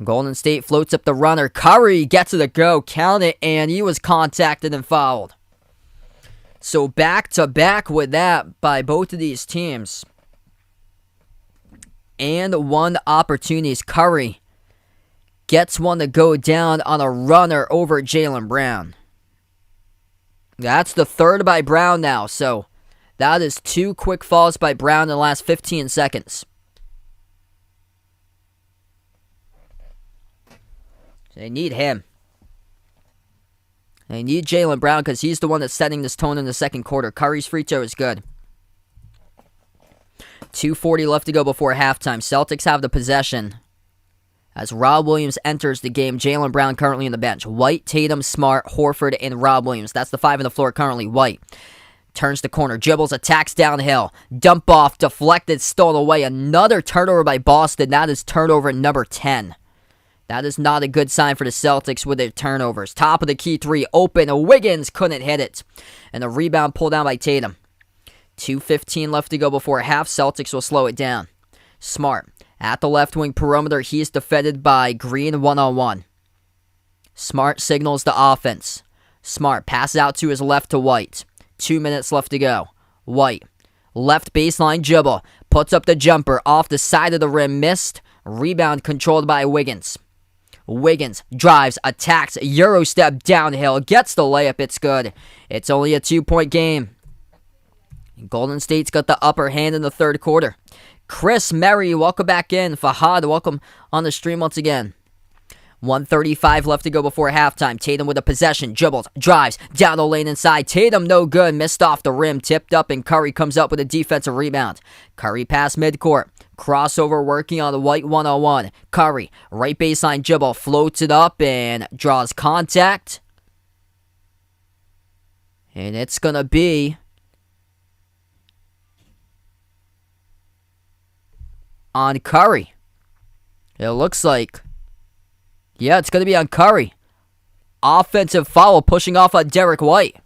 Golden State floats up the runner. Curry gets it to go. Count it, and he was contacted and fouled. So back-to-back with that by both of these teams. And 1 opportunity is Curry gets one to go down on a runner over Jaylen Brown. That's the third by Brown now, so that is 2 quick fouls by Brown in the last 15 seconds. They need him. They need Jaylen Brown because he's the one that's setting this tone in the second quarter. Curry's free throw is good. 2:40 left to go before halftime. Celtics have the possession as Rob Williams enters the game. Jaylen Brown currently on the bench. White, Tatum, Smart, Horford, and Rob Williams. That's the 5 on the floor currently. White turns the corner, dribbles, attacks downhill. Dump off, deflected, stolen away. Another turnover by Boston. That is turnover number 10. That is not a good sign for the Celtics with their turnovers. Top of the key 3, open. Wiggins couldn't hit it. And the rebound pulled down by Tatum. 2:15 left to go before half. Celtics will slow it down. Smart at the left wing perimeter. He is defended by Green one-on-one. Smart signals the offense. Smart passes out to his left to White. 2 minutes left to go. White, left baseline dribble. Puts up the jumper off the side of the rim. Missed. Rebound controlled by Wiggins. Wiggins drives, attacks, Euro step downhill. Gets the layup. It's good. It's only a 2-point game. Golden State's got the upper hand in the third quarter. Chris Merry, welcome back in. Fahad, welcome on the stream once again. 1:35 left to go before halftime. Tatum with a possession, dribbles, drives, down the lane inside. Tatum no good, missed off the rim, tipped up, and Curry comes up with a defensive rebound. Curry pass midcourt. Crossover working on the White one-on-one. Curry, right baseline dribble, floats it up and draws contact. And it's going to be on Curry. It looks like. Yeah, it's going to be on Curry. Offensive foul pushing off on Derek White.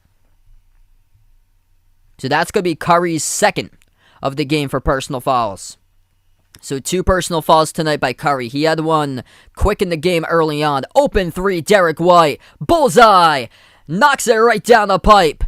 So that's going to be Curry's second of the game for personal fouls. So 2 personal fouls tonight by Curry. He had one quick in the game early on. Open 3, Derek White. Bullseye. Knocks it right down the pipe.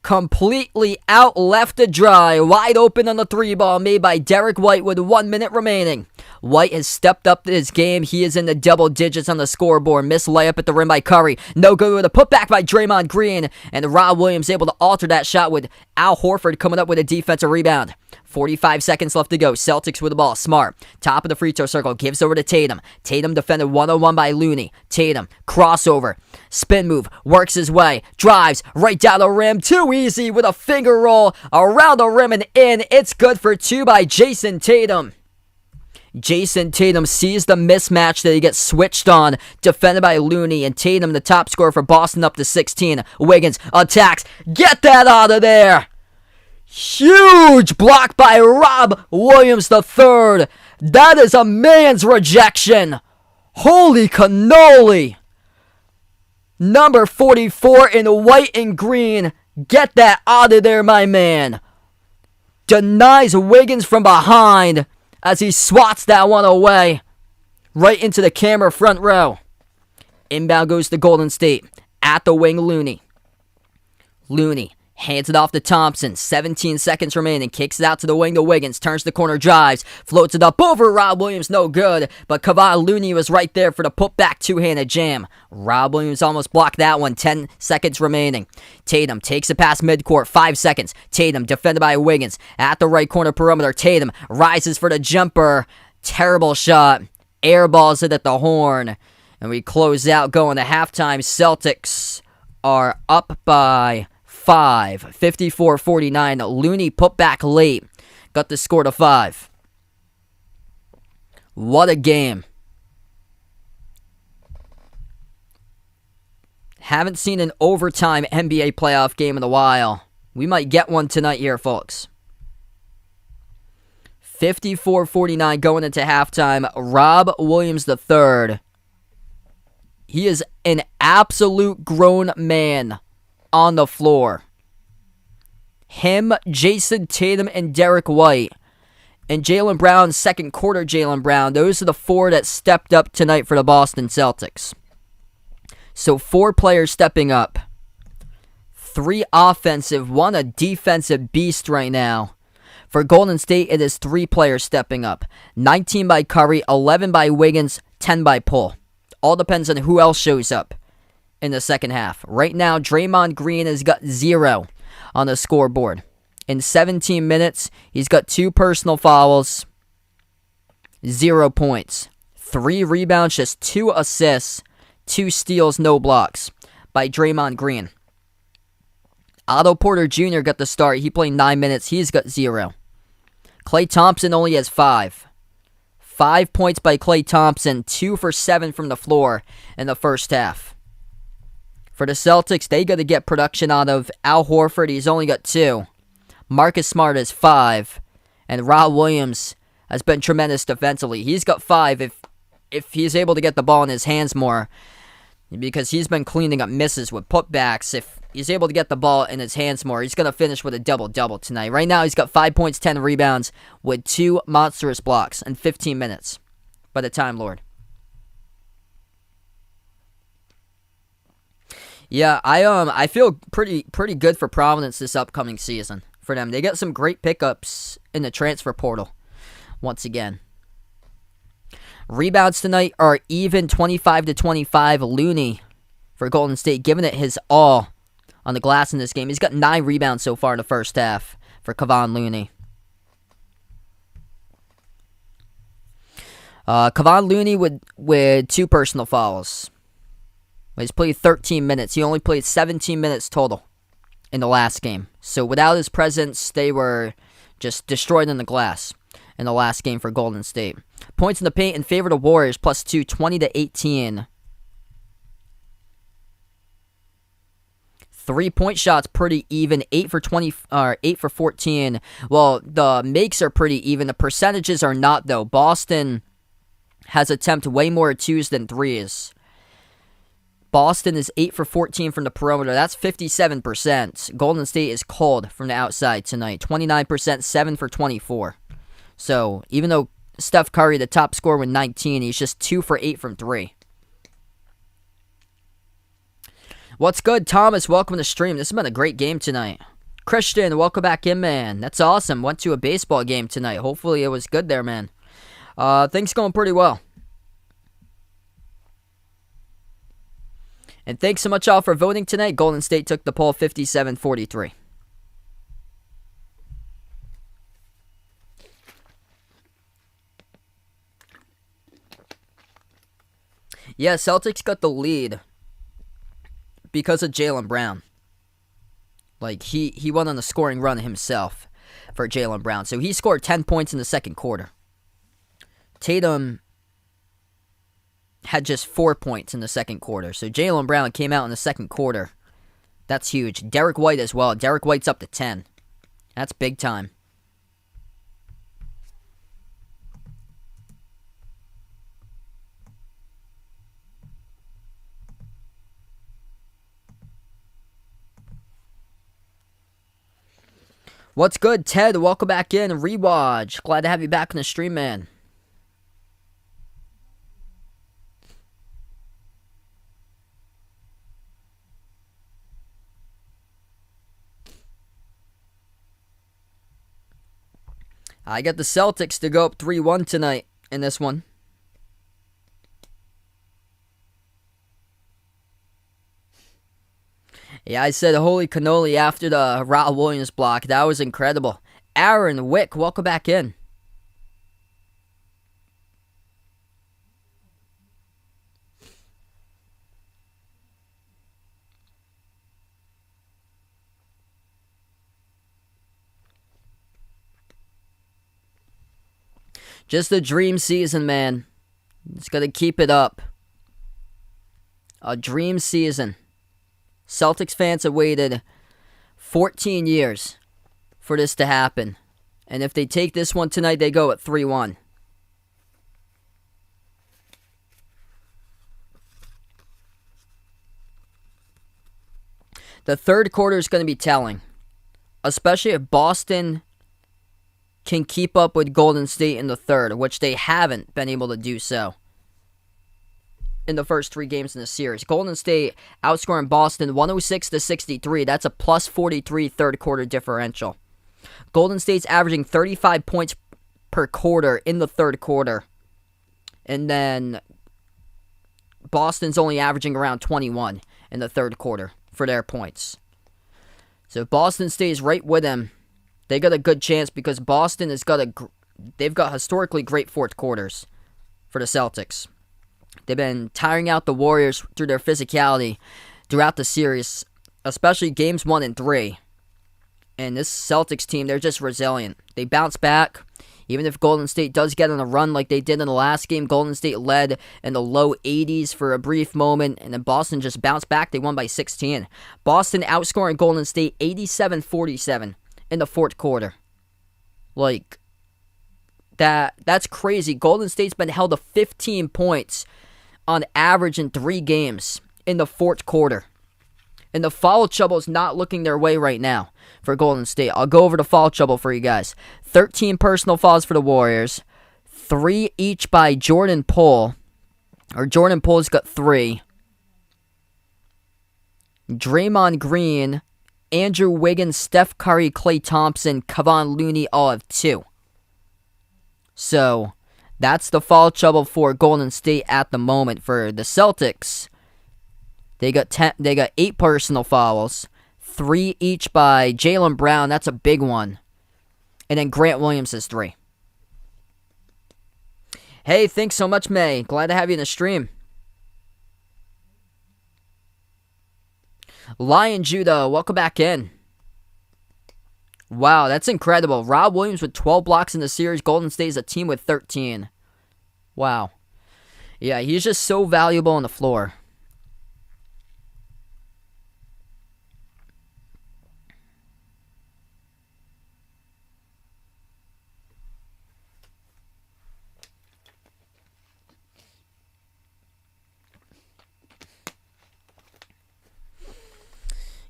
Completely out left to dry. Wide open on the 3 ball made by Derek White with 1 minute remaining. White has stepped up his game. He is in the double digits on the scoreboard. Missed layup at the rim by Curry. No good with a putback by Draymond Green. And Rob Williams able to alter that shot with Al Horford coming up with a defensive rebound. 45 seconds left to go. Celtics with the ball. Smart. Top of the free throw circle. Gives over to Tatum. Tatum defended 1-on-1 by Looney. Tatum. Crossover. Spin move. Works his way. Drives. Right down the rim. Too easy with a finger roll. Around the rim and in. It's good for 2 by Jason Tatum. Jason Tatum sees the mismatch that he gets switched on. Defended by Looney. And Tatum, the top scorer for Boston, up to 16. Wiggins attacks. Get that out of there. Huge block by Rob Williams III. That is a man's rejection. Holy cannoli. Number 44 in white and green. Get that out of there, my man. Denies Wiggins from behind as he swats that one away. Right into the camera front row. Inbound goes to Golden State. At the wing, Looney. Looney. Hands it off to Thompson. 17 seconds remaining. Kicks it out to the wing to Wiggins. Turns the corner, drives. Floats it up over Rob Williams. No good. But Kevon Looney was right there for the putback two-handed jam. Rob Williams almost blocked that one. 10 seconds remaining. Tatum takes it past midcourt. 5 seconds. Tatum defended by Wiggins. At the right corner perimeter. Tatum rises for the jumper. Terrible shot. Airballs it at the horn. And we close out going to halftime. Celtics are up by 5, 54-49. Looney put back late. Got the score to 5. What a game. Haven't seen an overtime NBA playoff game in a while. We might get one tonight here, folks. 54-49 going into halftime. Rob Williams III. He is an absolute grown man on the floor. Him, Jason Tatum, and Derek White. And Jaylen Brown, second quarter Jaylen Brown. Those are the 4 that stepped up tonight for the Boston Celtics. So 4 players stepping up. 3 offensive, 1 a defensive beast right now. For Golden State, it is 3 players stepping up. 19 by Curry, 11 by Wiggins, 10 by Poole. All depends on who else shows up in the second half. Right now, Draymond Green has got 0 on the scoreboard. In 17 minutes, he's got 2 personal fouls, 0 points, 3 rebounds, just 2 assists, 2 steals, no blocks by Draymond Green. Otto Porter Jr. got the start. He played 9 minutes. He's got 0. Klay Thompson only has 5. 5 points by Klay Thompson, 2 for 7 from the floor in the first half. For the Celtics, they got to get production out of Al Horford. He's only got 2. Marcus Smart has 5. And Rob Williams has been tremendous defensively. He's got 5 if he's able to get the ball in his hands more. Because he's been cleaning up misses with putbacks. If he's able to get the ball in his hands more, he's going to finish with a double-double tonight. Right now, he's got 5 points, 10 rebounds with 2 monstrous blocks in 15 minutes by the Time Lord. Yeah, I feel pretty good for Providence this upcoming season for them. They got some great pickups in the transfer portal once again. Rebounds tonight are even 25-25. Looney for Golden State giving it his all on the glass in this game. He's got 9 rebounds so far in the first half for Kevon Looney. Kevon Looney with 2 personal fouls. He's played 13 minutes. He only played 17 minutes total in the last game. So without his presence, they were just destroyed in the glass in the last game for Golden State. Points in the paint in favor of the Warriors, +2, 20-18. 3-point shots pretty even, 8 for 14. Well, the makes are pretty even. The percentages are not, though. Boston has attempted way more 2s than 3s. Boston is 8 for 14 from the perimeter. That's 57%. Golden State is cold from the outside tonight. 29%, 7 for 24. So even though Steph Curry, the top scorer with 19, he's just 2 for 8 from 3. What's good, Thomas? Welcome to the stream. This has been a great game tonight. Christian, welcome back in, man. That's awesome. Went to a baseball game tonight. Hopefully it was good there, man. Things going pretty well. And thanks so much all for voting tonight. Golden State took the poll 57-43. Yeah, Celtics got the lead because of Jaylen Brown. Like, he went on a scoring run himself for Jaylen Brown. So he scored 10 points in the second quarter. Tatum had just 4 points in the second quarter. So Jaylen Brown came out in the second quarter. That's huge. Derek White as well. Derek White's up to 10. That's big time. What's good, Ted? Welcome back in. Rewatch. Glad to have you back in the stream, man. I got the Celtics to go up 3-1 tonight in this one. Yeah, I said holy cannoli after the Rob Williams block. That was incredible. Aaron Wick, welcome back in. Just a dream season, man. Just gotta keep it up. A dream season. Celtics fans have waited 14 years for this to happen. And if they take this one tonight, they go at 3-1. The third quarter is going to be telling. Especially if Boston can keep up with Golden State in the third, which they haven't been able to do so in the first 3 games in the series. Golden State outscoring Boston 106-63. That's a plus 43 third quarter differential. Golden State's averaging 35 points per quarter in the third quarter. And then Boston's only averaging around 21 in the third quarter for their points. So if Boston stays right with them, they got a good chance because Boston they've got historically great fourth quarters for the Celtics. They've been tiring out the Warriors through their physicality throughout the series, especially games 1 and 3. And this Celtics team, they're just resilient. They bounce back. Even if Golden State does get on a run like they did in the last game, Golden State led in the low 80s for a brief moment, and then Boston just bounced back. They won by 16. Boston outscoring Golden State 87-47 in the fourth quarter. Like, that's crazy. Golden State's been held to 15 points on average in 3 games in the fourth quarter. And the foul trouble is not looking their way right now for Golden State. I'll go over the foul trouble for you guys. 13 personal fouls for the Warriors. 3 each by Jordan Poole. Or Jordan Poole's got 3. Draymond Green, Andrew Wiggins, Steph Curry, Klay Thompson, Kevon Looney all have 2. So, that's the foul trouble for Golden State at the moment. For the Celtics, they got 8 personal fouls, 3 each by Jaylen Brown. That's a big one. And then Grant Williams has 3. Hey, thanks so much, May. Glad to have you in the stream. Lion Judah, welcome back in. Wow, that's incredible. Rob Williams with 12 blocks in the series. Golden State is a team with 13. Wow. Yeah, he's just so valuable on the floor.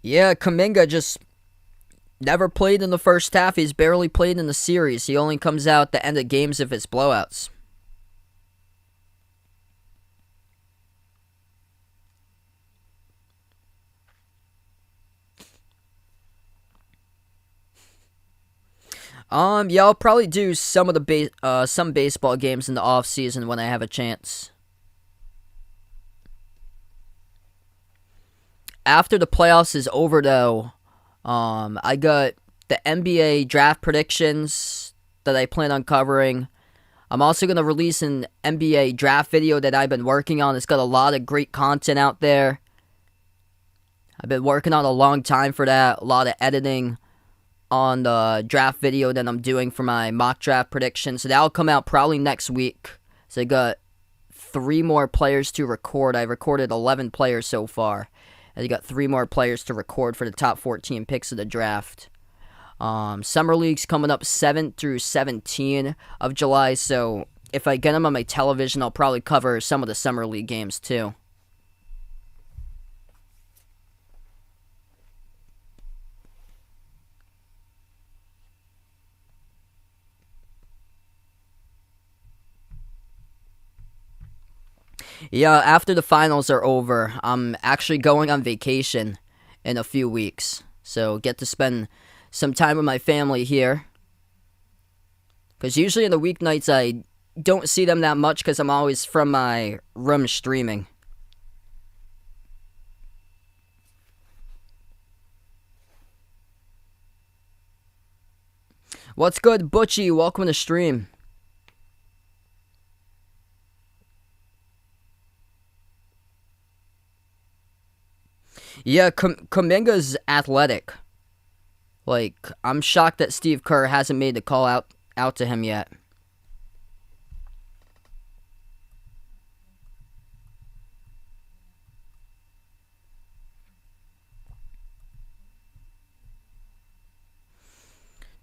Yeah, Kuminga just never played in the first half. He's barely played in the series. He only comes out the end of games if it's blowouts. Yeah, I'll probably do some of the some baseball games in the off season when I have a chance. After the playoffs is over, though, I got the NBA draft predictions that I plan on covering. I'm also going to release an NBA draft video that I've been working on. It's got a lot of great content out there. I've been working on a long time for that. A lot of editing on the draft video that I'm doing for my mock draft prediction. So that'll come out probably next week. So I got 3 more players to record. I've recorded 11 players so far. And I got 3 more players to record for the top 14 picks of the draft. Summer League's coming up 7th through 17 of July. So if I get them on my television, I'll probably cover some of the Summer League games too. Yeah, after the finals are over, I'm actually going on vacation in a few weeks. So get to spend some time with my family here. Because usually in the weeknights I don't see them that much because I'm always from my room streaming. What's good, Butchie? Welcome to the stream. Yeah, Kuminga's athletic. Like, I'm shocked that Steve Kerr hasn't made the call out to him yet.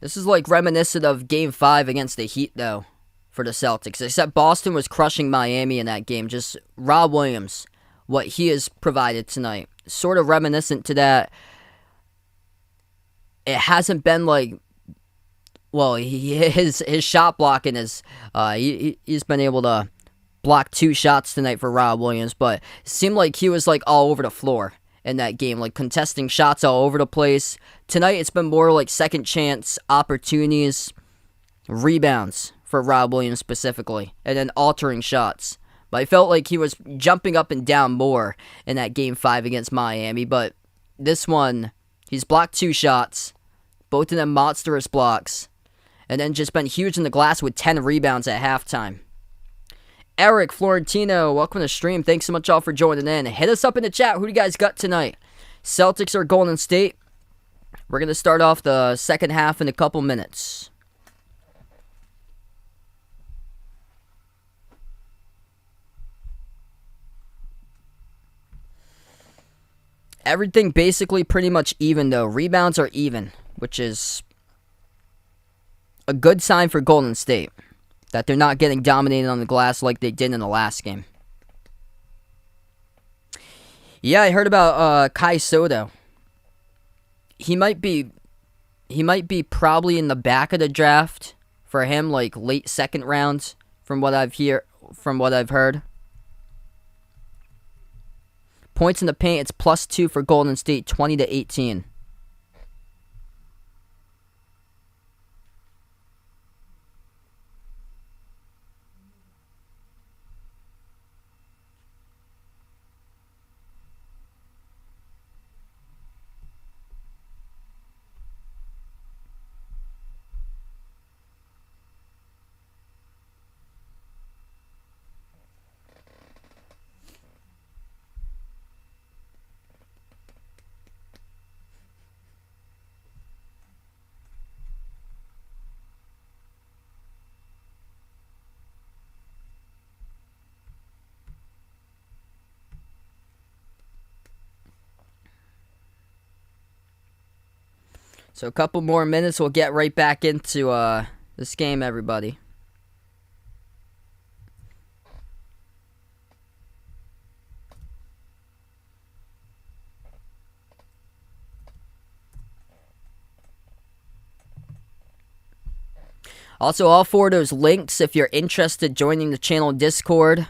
This is like reminiscent of Game 5 against the Heat, though, for the Celtics. Except Boston was crushing Miami in that game. Just Rob Williams, what he has provided tonight. Sort of reminiscent to that. It hasn't been like, well, his shot blocking is, he's been able to block 2 shots tonight for Rob Williams, but it seemed like he was like all over the floor in that game, like contesting shots all over the place. Tonight it's been more like second chance opportunities, rebounds for Rob Williams specifically, and then altering shots. But I felt like he was jumping up and down more in that Game 5 against Miami, but this one, he's blocked 2 shots, both of them monstrous blocks, and then just been huge in the glass with 10 rebounds at halftime. Eric Florentino, welcome to the stream. Thanks so much all for joining in. Hit us up in the chat. Who do you guys got tonight? Celtics or Golden State? We're going to start off the second half in a couple minutes. Everything basically pretty much even, though. Rebounds are even, which is a good sign for Golden State. That they're not getting dominated on the glass like they did in the last game. Yeah, I heard about Kai Soto. He might be probably in the back of the draft for him, like late second rounds, from what I've heard. Points in the paint, it's +2 for Golden State, 20-18. So a couple more minutes, we'll get right back into this game, everybody. Also, all 4 of those links, if you're interested joining the channel Discord,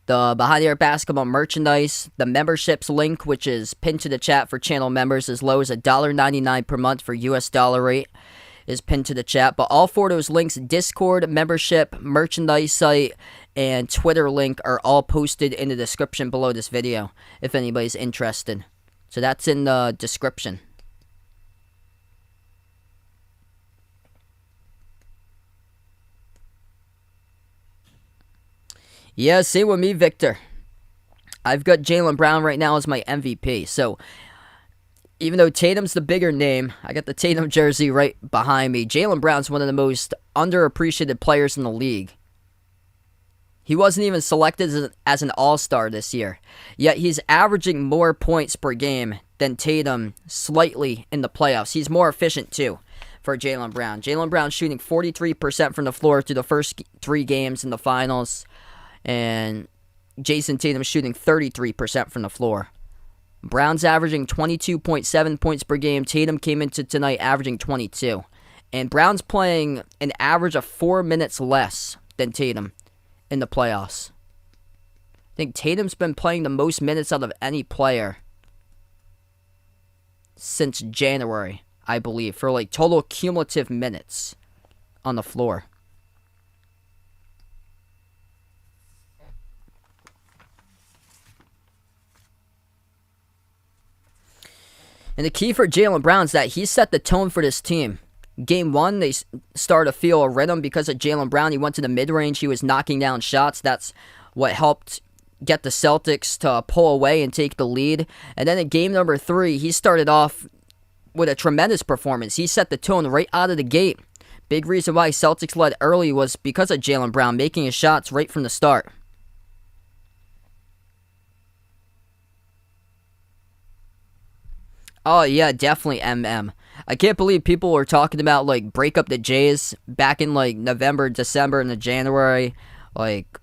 the Behind the Arc Basketball merchandise, the memberships link, which is pinned to the chat for channel members as low as $1.99 per month for US dollar rate, is pinned to the chat. But all 4 of those links, Discord, membership, merchandise site, and Twitter link, are all posted in the description below this video if anybody's interested. So that's in the description. Yeah, same with me, Victor. I've got Jaylen Brown right now as my MVP. So, even though Tatum's the bigger name, I got the Tatum jersey right behind me. Jaylen Brown's one of the most underappreciated players in the league. He wasn't even selected as an all-star this year. Yet he's averaging more points per game than Tatum slightly in the playoffs. He's more efficient, too, for Jaylen Brown. Jaylen Brown shooting 43% from the floor through the first 3 games in the finals. And Jason Tatum shooting 33% from the floor. Brown's averaging 22.7 points per game. Tatum came into tonight averaging 22. And Brown's playing an average of 4 minutes less than Tatum in the playoffs. I think Tatum's been playing the most minutes out of any player since January, I believe, for like total cumulative minutes on the floor. And the key for Jaylen Brown is that he set the tone for this team. Game 1, they started to feel a rhythm because of Jaylen Brown. He went to the mid-range. He was knocking down shots. That's what helped get the Celtics to pull away and take the lead. And then in game number 3, he started off with a tremendous performance. He set the tone right out of the gate. Big reason why Celtics led early was because of Jaylen Brown making his shots right from the start. Oh, yeah, definitely MM. I can't believe people were talking about, like, break up the Jays back in, like, November, December, and January. Like,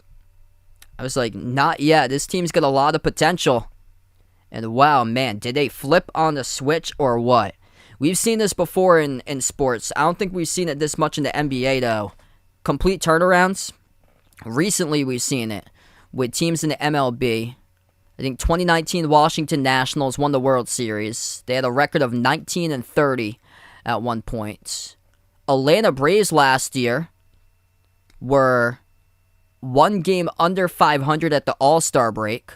I was like, not yet. This team's got a lot of potential. And, wow, man, did they flip on the switch or what? We've seen this before in sports. I don't think we've seen it this much in the NBA, though. Complete turnarounds. Recently, we've seen it with teams in the MLB. I think 2019 Washington Nationals won the World Series. They had a record of 19-30 at one point. Atlanta Braves last year were 1 game under 500 at the All-Star break.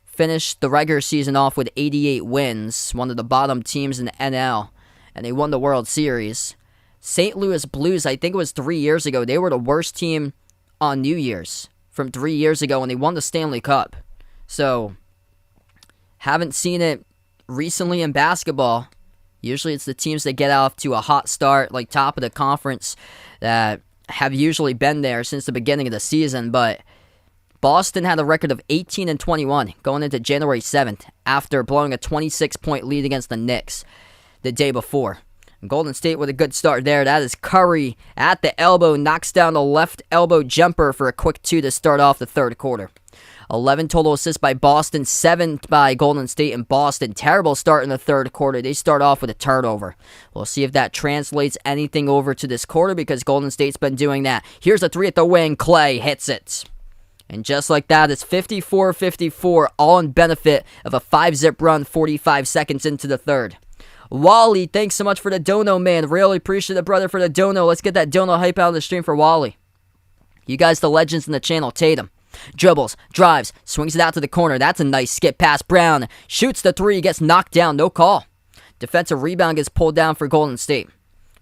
Finished the regular season off with 88 wins, one of the bottom teams in the NL, and they won the World Series. St. Louis Blues, I think it was 3 years ago, they were the worst team on New Year's from 3 years ago, and they won the Stanley Cup. So, haven't seen it recently in basketball. Usually it's the teams that get off to a hot start, like top of the conference, that have usually been there since the beginning of the season. But Boston had a record of 18-21 going into January 7th after blowing a 26-point lead against the Knicks the day before. Golden State with a good start there. That is Curry at the elbow, knocks down the left elbow jumper for a quick 2 to start off the third quarter. 11 total assists by Boston, 7 by Golden State and Boston. Terrible start in the third quarter. They start off with a turnover. We'll see if that translates anything over to this quarter because Golden State's been doing that. Here's a 3 at the wing. Clay hits it. And just like that, it's 54-54, all in benefit of a 5-zip run 45 seconds into the third. Wally, thanks so much for the dono, man. Really appreciate it, brother, for the dono. Let's get that dono hype out of the stream for Wally. You guys, the legends in the channel. Tatum dribbles, drives, swings it out to the corner. That's a nice skip pass. Brown shoots the 3, gets knocked down. No call. Defensive rebound gets pulled down for Golden State.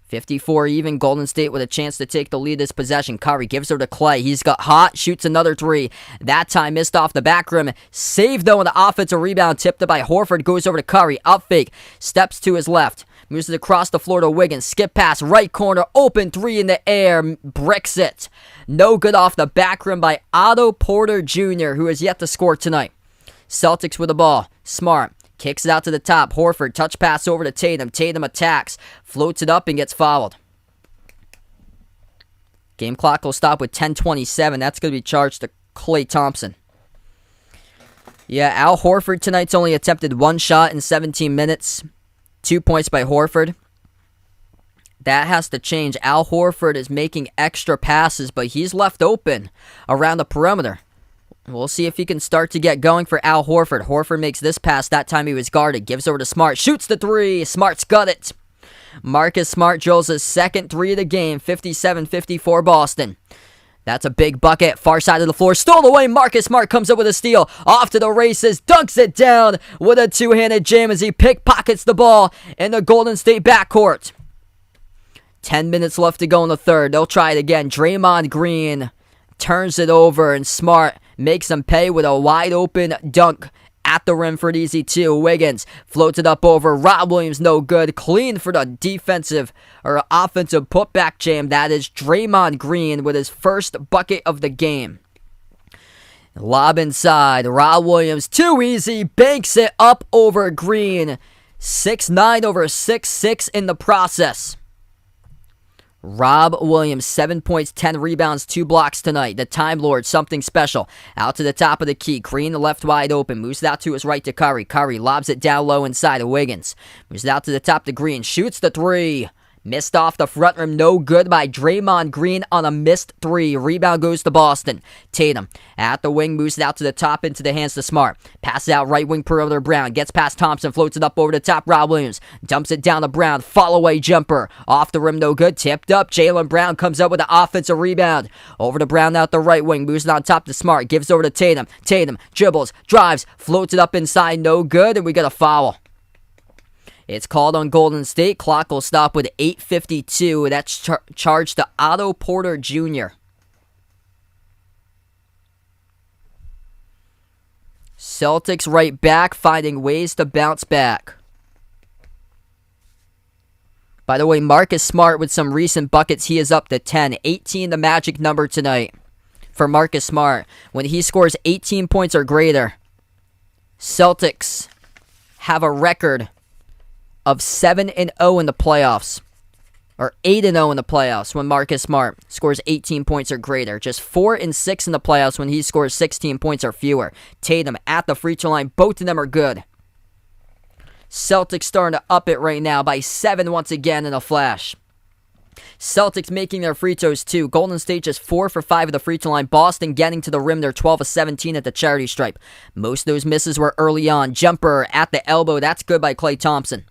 54 even. Golden State with a chance to take the lead this possession. Curry gives her to Clay. He's got hot. Shoots another 3. That time missed off the back rim. Saved though on the offensive rebound. Tipped it by Horford. Goes over to Curry. Up fake. Steps to his left. Moves it across the floor to Wiggins. Skip pass. Right corner. Open 3 in the air. Bricks it. No good off the back rim by Otto Porter Jr., who has yet to score tonight. Celtics with the ball. Smart. Kicks it out to the top. Horford, touch pass over to Tatum. Tatum attacks. Floats it up and gets fouled. Game clock will stop with 10:27. That's going to be charged to Klay Thompson. Yeah, Al Horford tonight's only attempted 1 shot in 17 minutes. 2 points by Horford. That has to change. Al Horford is making extra passes, but he's left open around the perimeter. We'll see if he can start to get going for Al Horford. Horford makes this pass. That time he was guarded. Gives over to Smart. Shoots the three. Smart's got it. Marcus Smart drills his second three of the game. 57-54 Boston. That's a big bucket. Far side of the floor. Stole away. Marcus Smart comes up with a steal. Off to the races. Dunks it down with a two-handed jam as he pickpockets the ball in the Golden State backcourt. 10 minutes left to go in the third. They'll try it again. Draymond Green turns it over, and Smart makes him pay with a wide-open dunk at the rim for an easy two. Wiggins floats it up over. Rob Williams, no good. Clean for the defensive or offensive putback jam. That is Draymond Green with his first bucket of the game. Lob inside. Rob Williams, too easy. Banks it up over Green. 6'9" over 6'6" in the process. Rob Williams, 7 points, 10 rebounds, 2 blocks tonight. The Time Lord, something special. Out to the top of the key. Green left wide open. Moves it out to his right to Curry. Curry lobs it down low inside of Wiggins. Moves it out to the top to Green. Shoots the three. Missed off the front rim. No good by Draymond Green on a missed three. Rebound goes to Boston. Tatum at the wing. Moves it out to the top into the hands to Smart. Passes out right wing perimeter Brown. Gets past Thompson. Floats it up over the top. Rob Williams dumps it down to Brown. Fall away jumper. Off the rim. No good. Tipped up. Jaylen Brown comes up with an offensive rebound. Over to Brown out the right wing. Moves it on top to Smart. Gives over to Tatum. Tatum dribbles. Drives. Floats it up inside. No good. And we got a foul. It's called on Golden State. Clock will stop with 8:52. That's charged to Otto Porter Jr. Celtics right back, finding ways to bounce back. By the way, Marcus Smart with some recent buckets. He is up to 10. 18 the magic number tonight for Marcus Smart. When he scores 18 points or greater, Celtics have a record of 7-0 in the playoffs, or 8-0 in the playoffs when Marcus Smart scores 18 points or greater. Just 4-6 in the playoffs when he scores 16 points or fewer. Tatum at the free throw line. Both of them are good. Celtics starting to up it right now by 7 once again in a flash. Celtics making their free throws too. Golden State just 4 for 5 at the free throw line. Boston getting to the rim. They're 12 of 17 at the charity stripe. Most of those misses were early on. Jumper at the elbow. That's good by Klay Thompson.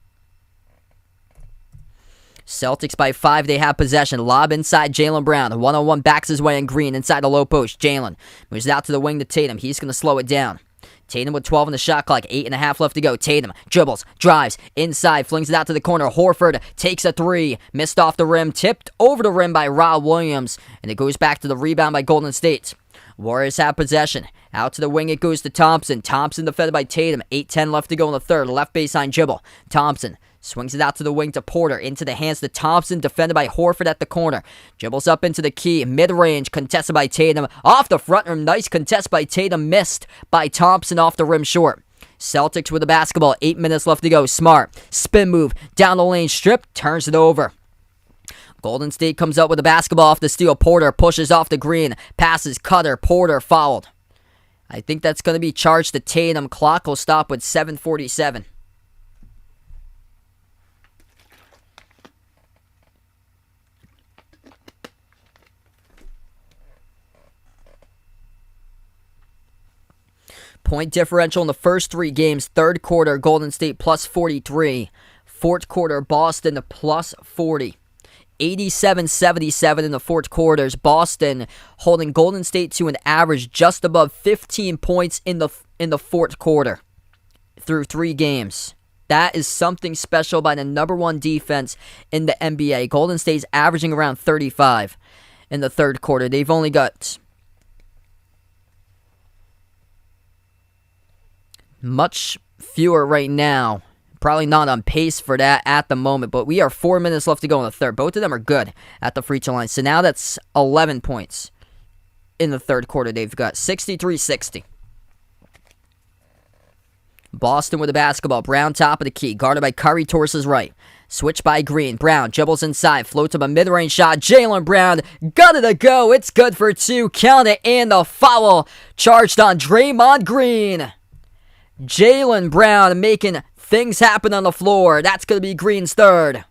Celtics by 5, they have possession. Lob inside Jaylen Brown. One-on-one backs his way in Green inside the low post. Jaylen moves out to the wing to Tatum. He's going to slow it down. Tatum with 12 on the shot clock. 8.5 left to go. Tatum dribbles, drives, inside, flings it out to the corner. Horford takes a three. Missed off the rim. Tipped over the rim by Rob Williams. And it goes back to the rebound by Golden State. Warriors have possession. Out to the wing it goes to Thompson. Thompson defended by Tatum. 8:10 left to go in the third. Left baseline dribble. Thompson swings it out to the wing to Porter. Into the hands to Thompson. Defended by Horford at the corner. Dribbles up into the key. Mid-range. Contested by Tatum. Off the front rim. Nice contest by Tatum. Missed by Thompson off the rim short. Celtics with the basketball. 8 minutes left to go. Smart. Spin move. Down the lane. Strip. Turns it over. Golden State comes up with the basketball off the steal. Porter pushes off the Green. Passes Cutter. Porter fouled. I think that's going to be charged to Tatum. Clock will stop with 7:47. Point differential in the first 3 games. Third quarter, Golden State plus 43. Fourth quarter, Boston plus 40. 87-77 in the fourth quarters. Boston holding Golden State to an average just above 15 points in the fourth quarter through 3 games. That is something special by the number 1 defense in the NBA. Golden State's averaging around 35 in the third quarter. They've only got much fewer right now. Probably not on pace for that at the moment, but we are 4 minutes left to go in the third. Both of them are good at the free throw line. So now that's 11 points in the third quarter. They've got 63-60. Boston with the basketball. Brown top of the key. Guarded by Curry towards his right. Switch by Green. Brown dribbles inside. Floats up a mid-range shot. Jaylen Brown got it to go. It's good for 2. Count it in. The foul charged on Draymond Green. Jaylen Brown making things happen on the floor. That's going to be Green's third.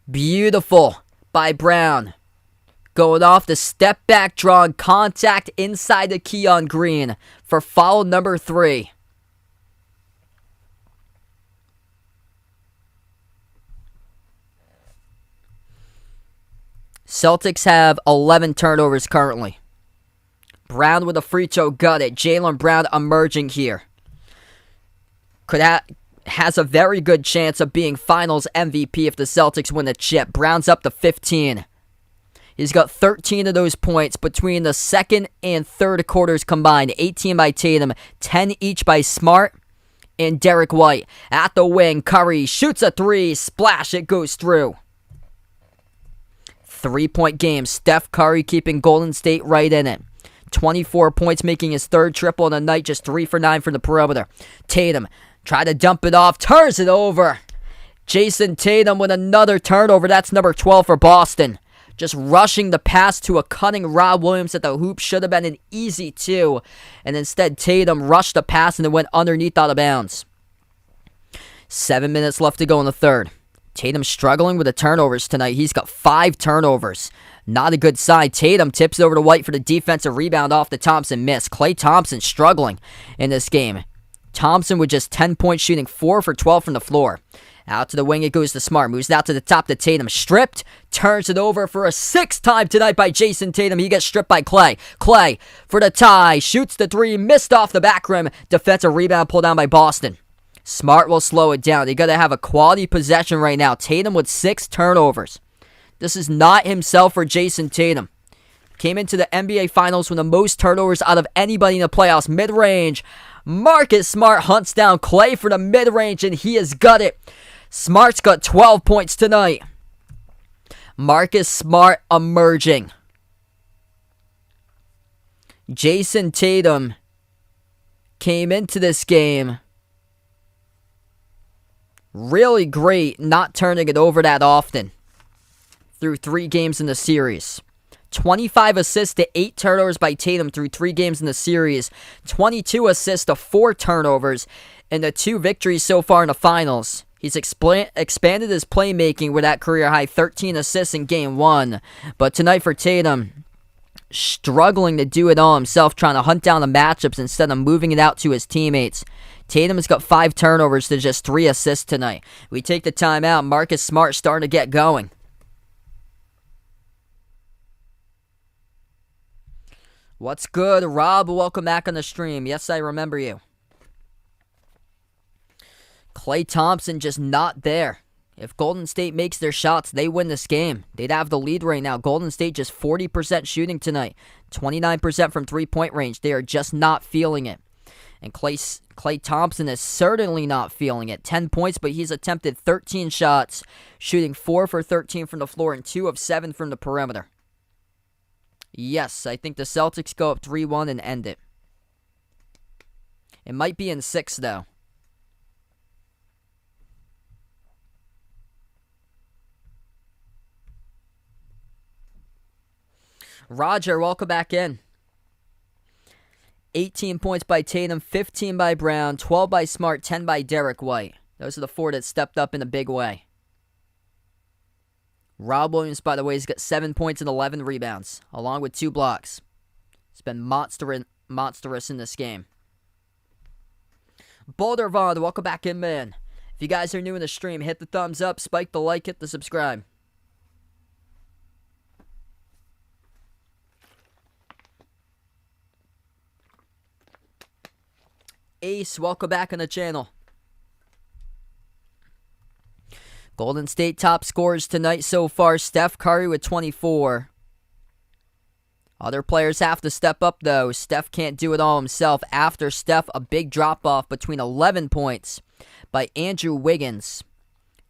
Beautiful by Brown. Going off the step back, drawing contact inside the key on green for foul number 3. Celtics have 11 turnovers currently. Brown with a free throw, got it. Jaylen Brown emerging here. Has a very good chance of being finals MVP if the Celtics win the chip. Brown's up to 15. He's got 13 of those points between the second and third quarters combined. 18 by Tatum, 10 each by Smart and Derek White. At the wing, Curry shoots a 3. Splash, it goes through. 3-point game. Steph Curry keeping Golden State right in it. 24 points, making his third triple of the night. Just 3 for 9 from the perimeter. Tatum tried to dump it off. Turns it over. Jason Tatum with another turnover. That's number 12 for Boston. Just rushing the pass to a cutting Rob Williams at the hoop. Should have been an easy 2. And instead, Tatum rushed the pass and it went underneath out of bounds. 7 minutes left to go in the third. Tatum struggling with the turnovers tonight. He's got 5 turnovers. Not a good sign. Tatum tips it over to White for the defensive rebound off the Thompson miss. Klay Thompson struggling in this game. Thompson with just 10 points, shooting 4 for 12 from the floor. Out to the wing it goes to Smart. Moves out to the top to Tatum. Stripped. Turns it over for a 6th time tonight by Jason Tatum. He gets stripped by Klay. Klay for the tie. Shoots the 3. Missed off the back rim. Defensive rebound pulled down by Boston. Smart will slow it down. They got to have a quality possession right now. Tatum with 6 turnovers. This is not himself for Jason Tatum. Came into the NBA Finals with the most turnovers out of anybody in the playoffs. Mid-range. Marcus Smart hunts down Klay for the mid-range, and he has got it. Smart's got 12 points tonight. Marcus Smart emerging. Jason Tatum came into this game really great, not turning it over that often through 3 games in the series. 25 assists to 8 turnovers by Tatum through 3 games in the series. 22 assists to 4 turnovers in the 2 victories so far in the finals. He's expanded his playmaking with that career-high 13 assists in Game 1. But tonight for Tatum, struggling to do it all himself, trying to hunt down the matchups instead of moving it out to his teammates. Tatum has got 5 turnovers to just 3 assists tonight. We take the timeout. Marcus Smart starting to get going. What's good, Rob? Welcome back on the stream. Yes, I remember you. Klay Thompson just not there. If Golden State makes their shots, they win this game. They'd have the lead right now. Golden State just 40% shooting tonight. 29% from 3-point range. They are just not feeling it. And Klay Thompson is certainly not feeling it. 10 points, but he's attempted 13 shots, shooting 4 for 13 from the floor and 2 of 7 from the perimeter. Yes, I think the Celtics go up 3-1 and end it. It might be in 6, though. Roger, welcome back in. 18 points by Tatum, 15 by Brown, 12 by Smart, 10 by Derek White. Those are the 4 that stepped up in a big way. Rob Williams, by the way, has got 7 points and 11 rebounds, along with 2 blocks. It's been monstrous in this game. Boulder Vaughn, welcome back in, man. If you guys are new in the stream, hit the thumbs up, spike the like, hit the subscribe. Ace, welcome back on the channel. Golden State top scorers tonight so far. Steph Curry with 24. Other players have to step up, though. Steph can't do it all himself. After Steph, a big drop-off between 11 points by Andrew Wiggins.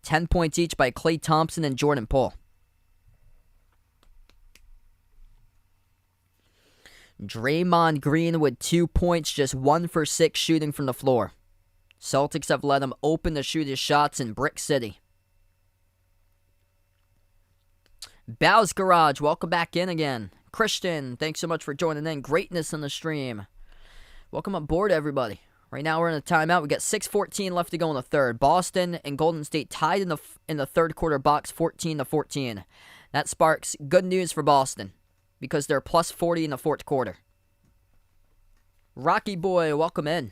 10 points each by Klay Thompson and Jordan Poole. Draymond Green with 2 points, just 1 for 6 shooting from the floor. Celtics have let him open to shoot his shots in Brick City. Bow's Garage, welcome back in again. Christian, thanks so much for joining in. Greatness on the stream. Welcome aboard, everybody. Right now we're in a timeout. We got 6:14 left to go in the third. Boston and Golden State tied in the third quarter box, 14-14. That sparks good news for Boston because they're plus 40 in the fourth quarter. Rocky Boy, welcome in.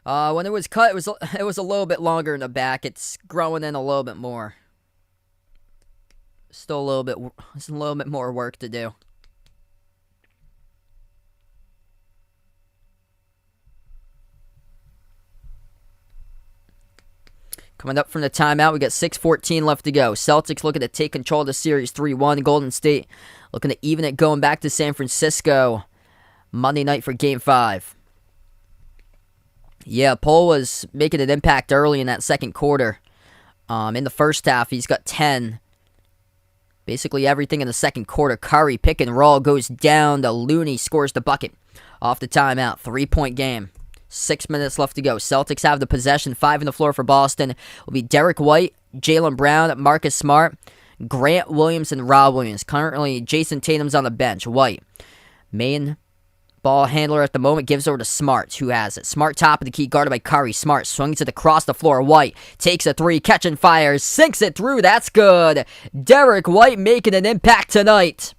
When it was cut, it was a little bit longer in the back. It's growing in a little bit more. Still a little bit more work to do. Coming up from the timeout, we got 6:14 left to go. Celtics looking to take control of the series 3-1. Golden State looking to even it going back to San Francisco Monday night for Game 5. Yeah, Poole was making an impact early in that second quarter. In the first half, he's got 10. Basically everything in the second quarter. Curry, pick and roll, goes down to Looney, scores the bucket off the timeout. 3-point game. 6 minutes left to go. Celtics have the possession. 5 on the floor for Boston. Will be Derek White, Jaylen Brown, Marcus Smart, Grant Williams, and Rob Williams. Currently, Jason Tatum's on the bench. White, main ball handler at the moment, gives over to Smart, who has it. Smart top of the key, guarded by Curry. Smart swings it across the floor. White takes a three, catch and fires, sinks it through. That's good. Derek White making an impact tonight.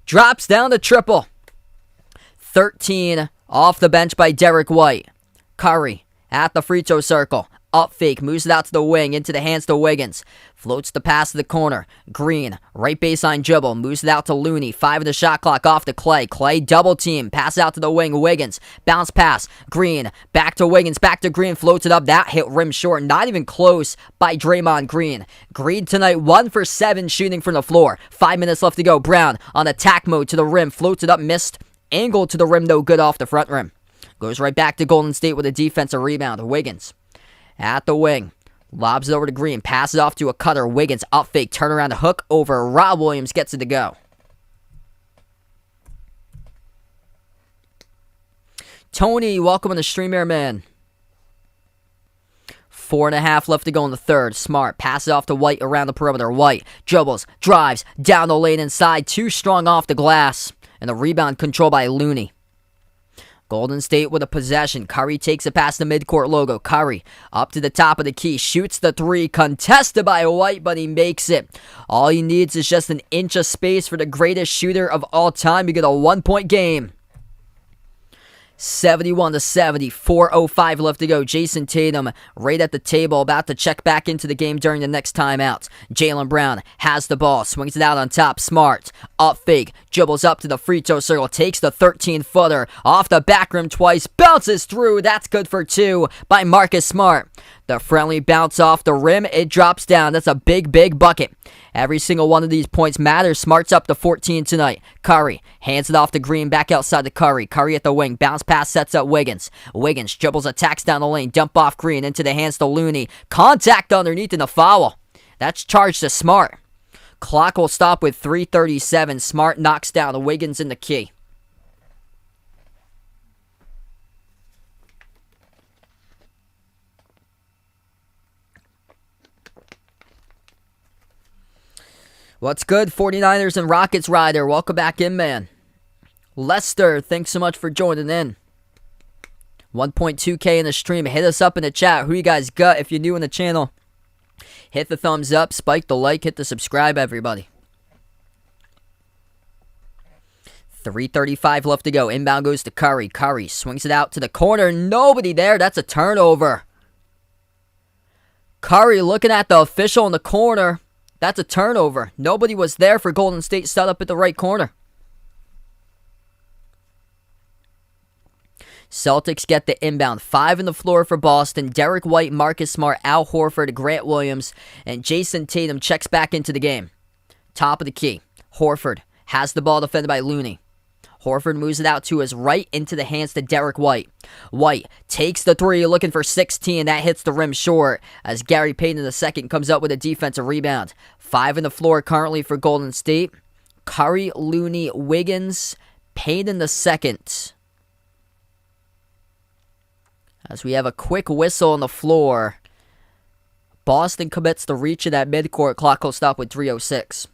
Drops down the triple. 13 off the bench by Derek White. Curry at the free throw circle. Up fake, moves it out to the wing, into the hands to Wiggins. Floats the pass to the corner. Green, right baseline dribble, moves it out to Looney. 5 in the shot clock, off to Clay. Clay double team, pass out to the wing. Wiggins, bounce pass. Green, back to Wiggins, back to Green, floats it up. That hit rim short, not even close by Draymond Green. Green tonight, 1 for 7 shooting from the floor. 5 minutes left to go. Brown on attack mode to the rim, floats it up, missed. Angle to the rim, no good off the front rim. Goes right back to Golden State with a defensive rebound. Wiggins at the wing. Lobs it over to Green. Passes off to a cutter. Wiggins up fake. Turn around to hook over. Rob Williams gets it to go. Tony, welcome on the stream here, man. 4.5 left to go in the third. Smart passes off to White around the perimeter. White dribbles, drives, down the lane inside. Too strong off the glass. And the rebound controlled by Looney. Golden State with a possession. Curry takes it past the midcourt logo. Curry up to the top of the key. Shoots the three. Contested by White, but he makes it. All he needs is just an inch of space for the greatest shooter of all time. You get a 1-point game. 71-70, 4:05 left to go. Jason Tatum right at the table, about to check back into the game during the next timeout. Jaylen Brown has the ball, swings it out on top. Smart, up fake, dribbles up to the free throw circle, takes the 13-footer off the back rim twice, bounces through. That's good for 2 by Marcus Smart. The friendly bounce off the rim, it drops down. That's a big, big bucket. Every single one of these points matters. Smart's up to 14 tonight. Curry hands it off to Green, back outside to Curry. Curry at the wing, bounce pass sets up Wiggins. Wiggins dribbles, attacks down the lane, dump off Green, into the hands to Looney. Contact underneath and a foul. That's charged to Smart. Clock will stop with 3:37. Smart knocks down Wiggins in the key. What's good, 49ers and Rockets rider? Welcome back in, man. Lester, thanks so much for joining in. 1.2K in the stream. Hit us up in the chat. Who you guys got? If you're new in the channel, hit the thumbs up, spike the like, hit the subscribe, everybody. 3:35 left to go. Inbound goes to Curry. Curry swings it out to the corner. Nobody there. That's a turnover. Curry looking at the official in the corner. That's a turnover. Nobody was there for Golden State set up at the right corner. Celtics get the inbound. 5 on the floor for Boston. Derek White, Marcus Smart, Al Horford, Grant Williams, and Jason Tatum checks back into the game. Top of the key. Horford has the ball defended by Looney. Horford moves it out to his right into the hands to Derek White. White takes the three, looking for 16. That hits the rim short as Gary Payton II comes up with a defensive rebound. 5 on the floor currently for Golden State. Curry, Looney, Wiggins, Payton II. As we have a quick whistle on the floor. Boston commits the reach of that midcourt. Clock will stop with 3:06.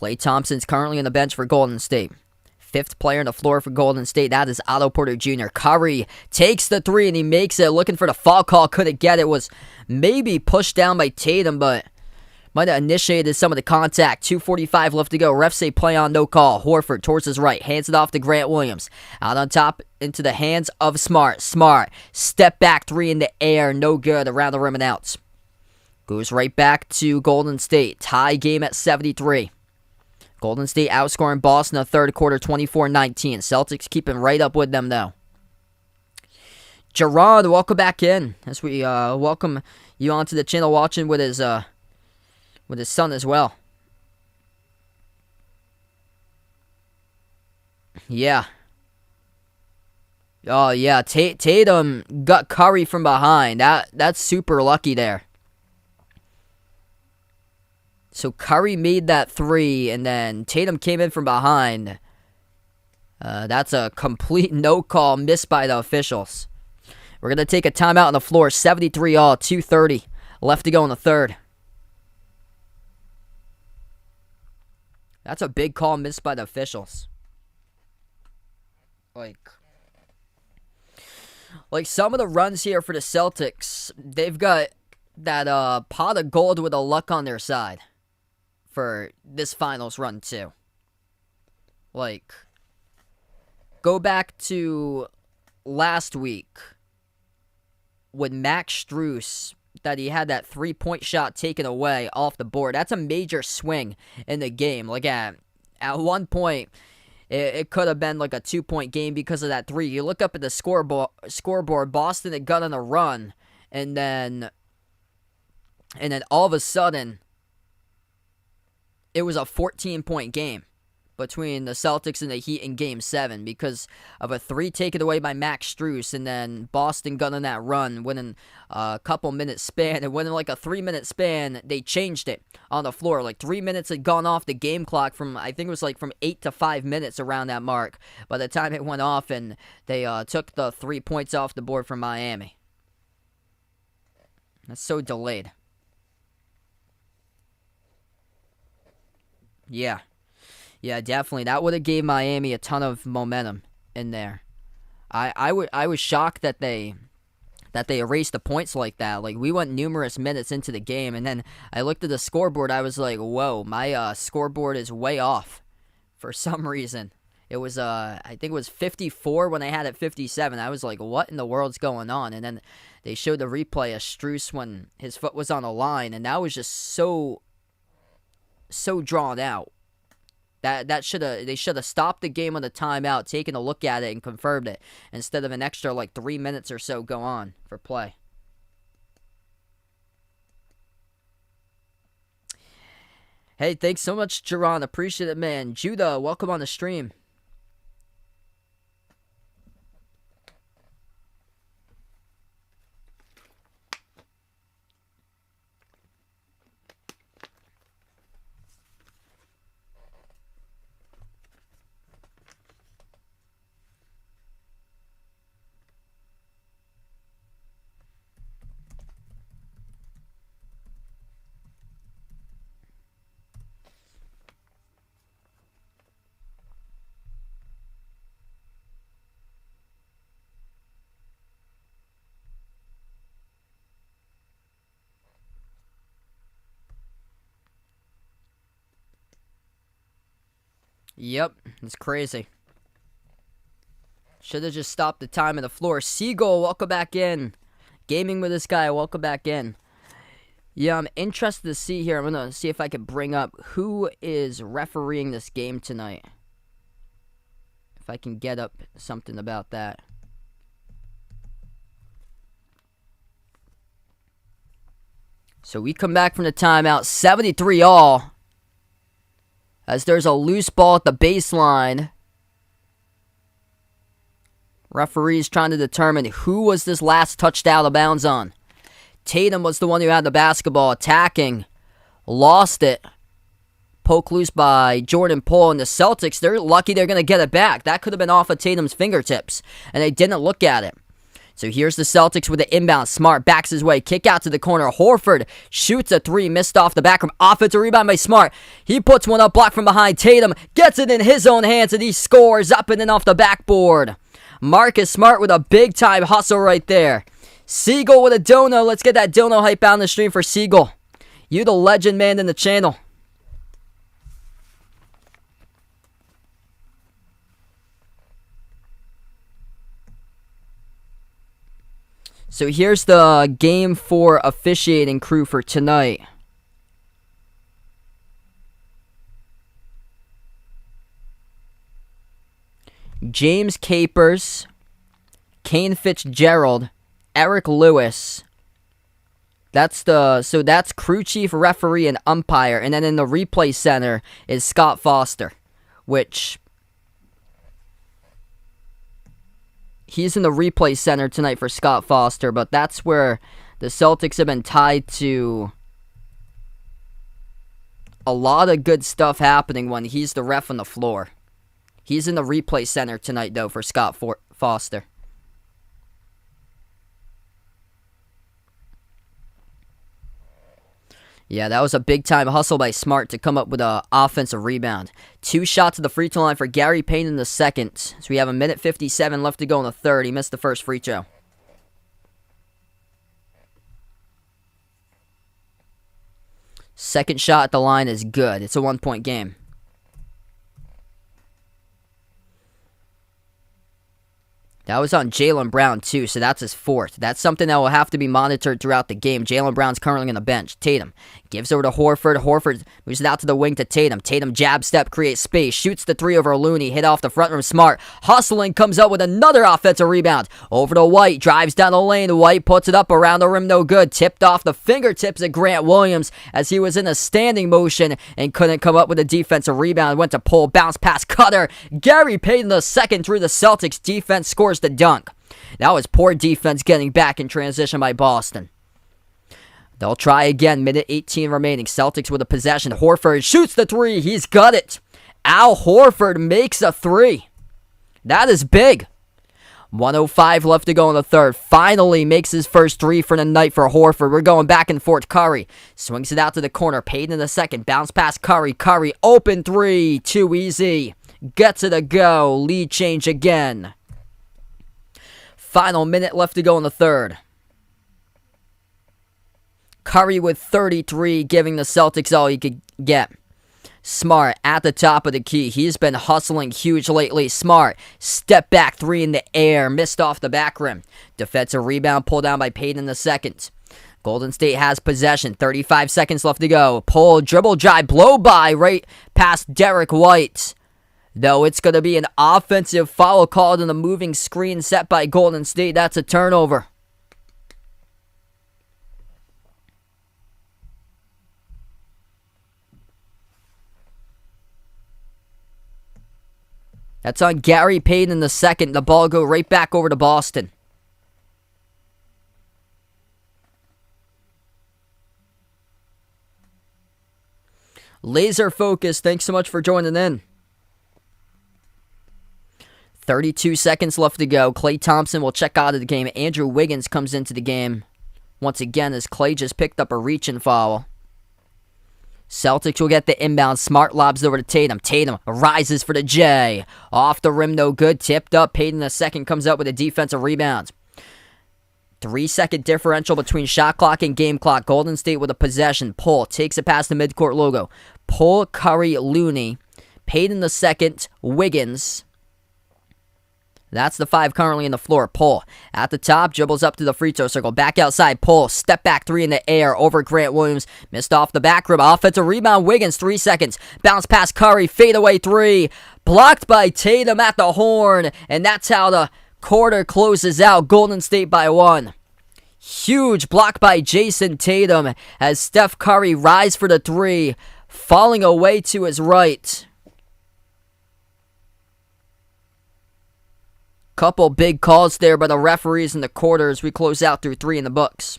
Klay Thompson's currently on the bench for Golden State. Fifth player on the floor for Golden State, that is Otto Porter Jr. Curry takes the three and he makes it. Looking for the foul call, couldn't get it. Was maybe pushed down by Tatum, but might have initiated some of the contact. 2:45 left to go. Refs say play on, no call. Horford towards his right, hands it off to Grant Williams. Out on top into the hands of Smart. Smart, step back three in the air, no good. Around the rim and out. Goes right back to Golden State. Tie game at 73. Golden State outscoring Boston in the third quarter 24-19. Celtics keeping right up with them though. Gerard, welcome back in as we welcome you onto the channel watching with his son as well. Yeah. Oh yeah, Tatum got Curry from behind. That's super lucky there. So Curry made that three, and then Tatum came in from behind. That's a complete no call missed by the officials. We're going to take a timeout on the floor. 73 all, 2:30 left to go in the third. That's a big call missed by the officials. Like some of the runs here for the Celtics, they've got that pot of gold with a luck on their side for this finals run too. Like, go back to last week with Max Strus, that he had that three-point shot taken away off the board. That's a major swing in the game. Like at one point, it could have been like a 2-point game because of that three. You look up at the scoreboard, Boston had got on a run, and then all of a sudden, it was a 14-point game between the Celtics and the Heat in Game 7 because of a three taken away by Max Strus, and then Boston got on that run, winning a couple minutes span, and within like a 3-minute span, they changed it on the floor. Like 3 minutes had gone off the game clock from, I think it was like from 8 to 5 minutes around that mark by the time it went off, and they took the 3 points off the board from Miami. That's so delayed. Yeah, definitely. That would have gave Miami a ton of momentum in there. I was shocked that they erased the points like that. Like, we went numerous minutes into the game, and then I looked at the scoreboard. I was like, whoa, my scoreboard is way off for some reason. It was I think it was 54 when they had it 57. I was like, what in the world's going on? And then they showed the replay of Strus when his foot was on the line, and that was just so drawn out. They should have stopped the game on the timeout, taken a look at it, and confirmed it instead of an extra like 3 minutes or so go on for play. Hey, thanks so much, Jerron. Appreciate it, man. Judah, welcome on the stream. Yep, it's crazy. Should have just stopped the time on the floor. Seagull, welcome back in. Gaming with this guy, welcome back in. Yeah, I'm interested to see here. I'm going to see if I can bring up who is refereeing this game tonight. If I can get up something about that. So we come back from the timeout, 73 all. As there's a loose ball at the baseline. Referees trying to determine who was this last touched out of bounds on. Tatum was the one who had the basketball attacking. Lost it. Poke loose by Jordan Poole, and the Celtics, they're lucky they're going to get it back. That could have been off of Tatum's fingertips, and they didn't look at it. So here's the Celtics with the inbound. Smart backs his way. Kick out to the corner. Horford shoots a three. Missed off the back from offensive rebound by Smart. He puts one up, blocked from behind. Tatum gets it in his own hands, and he scores up and in off the backboard. Marcus Smart with a big-time hustle right there. Siegel with a dono. Let's get that dono hype out on the stream for Siegel. You the legend man in the channel. So here's the Game 4 officiating crew for tonight. James Capers, Kane Fitzgerald, Eric Lewis. That's crew chief, referee, and umpire. And then in the replay center is Scott Foster, which he's in the replay center tonight for Scott Foster, but that's where the Celtics have been tied to a lot of good stuff happening when he's the ref on the floor. He's in the replay center tonight, though, for Scott Foster. Yeah, that was a big-time hustle by Smart to come up with an offensive rebound. 2 shots at the free throw line for Gary Payton in the second. So we have 1:57 left to go in the third. He missed the first free throw. Second shot at the line is good. It's a 1-point game. That was on Jaylen Brown, too, so that's his fourth. That's something that will have to be monitored throughout the game. Jaylen Brown's currently on the bench. Tatum gives over to Horford. Horford moves it out to the wing to Tatum. Tatum jab step, creates space, shoots the three over Looney. Hit off the front rim. Smart hustling, comes up with another offensive rebound. Over to White, drives down the lane. White puts it up around the rim, no good. Tipped off the fingertips of Grant Williams as he was in a standing motion and couldn't come up with a defensive rebound. Went to pull, bounce pass, cutter. Gary Payton the second through the Celtics defense scores the dunk. That was poor defense getting back in transition by Boston. They'll try again. Minute 18 remaining. Celtics with a possession. Horford shoots the three. He's got it. Al Horford makes a three. That is big. 1:05 left to go in the third. Finally makes his first three for the night for Horford. We're going back and forth. Curry swings it out to the corner. Payton in the second. Bounce past Curry. Curry open three. Too easy. Gets it to go. Lead change again. Final minute left to go in the third. Curry with 33, giving the Celtics all he could get. Smart at the top of the key. He's been hustling huge lately. Smart, step back three in the air. Missed off the back rim. Defensive rebound pulled down by Payton in the second. Golden State has possession. 35 seconds left to go. Pull, dribble, drive, blow by right past Derek White. Though it's going to be an offensive foul called in the moving screen set by Golden State. That's a turnover. That's on Gary Payton in the second. The ball go right back over to Boston. Laser focus. Thanks so much for joining in. 32 seconds left to go. Klay Thompson will check out of the game. Andrew Wiggins comes into the game once again as Klay just picked up a reach-in foul. Celtics will get the inbound. Smart lobs over to Tatum. Tatum rises for the J. Off the rim, no good. Tipped up. Payton the second comes up with a defensive rebound. 3-second differential between shot clock and game clock. Golden State with a possession. Pull. Takes it past the midcourt logo. Pull, Curry, Looney. Payton the second. Wiggins. That's the five currently in the floor. Pull. At the top, dribbles up to the free throw circle. Back outside, pull. Step back three in the air over Grant Williams. Missed off the back rim. Offensive rebound, Wiggins, 3 seconds. Bounce past Curry, fadeaway three. Blocked by Tatum at the horn. And that's how the quarter closes out. Golden State by 1. Huge block by Jason Tatum as Steph Curry rise for the three. Falling away to his right. Couple big calls there by the referees in the quarters. We close out through 3 in the books.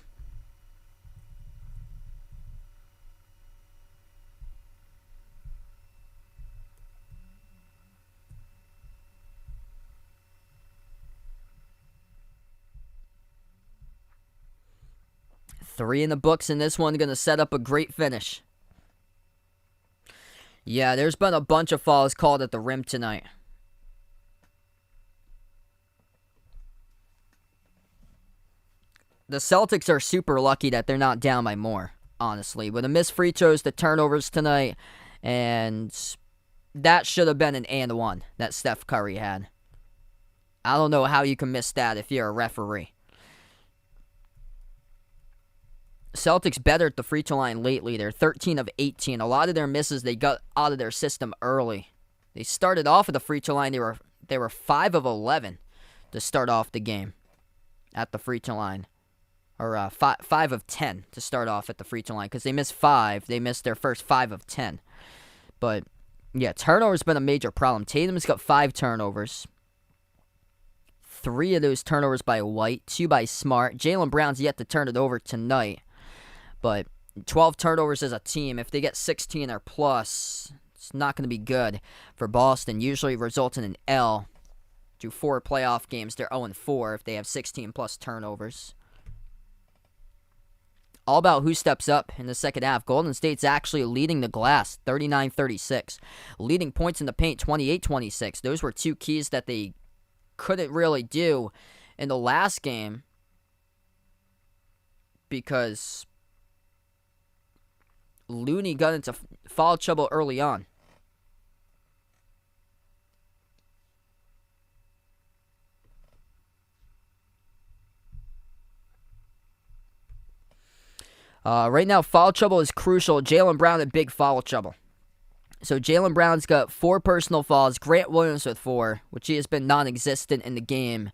3 in the books in this one, going to set up a great finish. Yeah, there's been a bunch of fouls called at the rim tonight. The Celtics are super lucky that they're not down by more, honestly. With the missed free throws, the turnovers tonight, and that should have been an and one that Steph Curry had. I don't know how you can miss that if you're a referee. Celtics better at the free throw line lately. They're 13 of 18. A lot of their misses they got out of their system early. They started off at the free throw line. They were 5 of 11 to start off the game at the free throw line. Or 5 of 10 to start off at the free throw line. Because they missed 5. They missed their first 5 of 10. But, yeah, turnovers been a major problem. Tatum's got 5 turnovers. 3 of those turnovers by White. 2 by Smart. Jaylen Brown's yet to turn it over tonight. But 12 turnovers as a team. If they get 16 or plus, it's not going to be good for Boston. Usually results in an L. Through 4 playoff games, they're 0-4 if they have 16 plus turnovers. All about who steps up in the second half. Golden State's actually leading the glass, 39-36. Leading points in the paint, 28-26. Those were 2 keys that they couldn't really do in the last game because Looney got into foul trouble early on. Right now, foul trouble is crucial. Jaylen Brown in big foul trouble. So Jaylen Brown's got 4 personal fouls. Grant Williams with 4, which he has been non-existent in the game.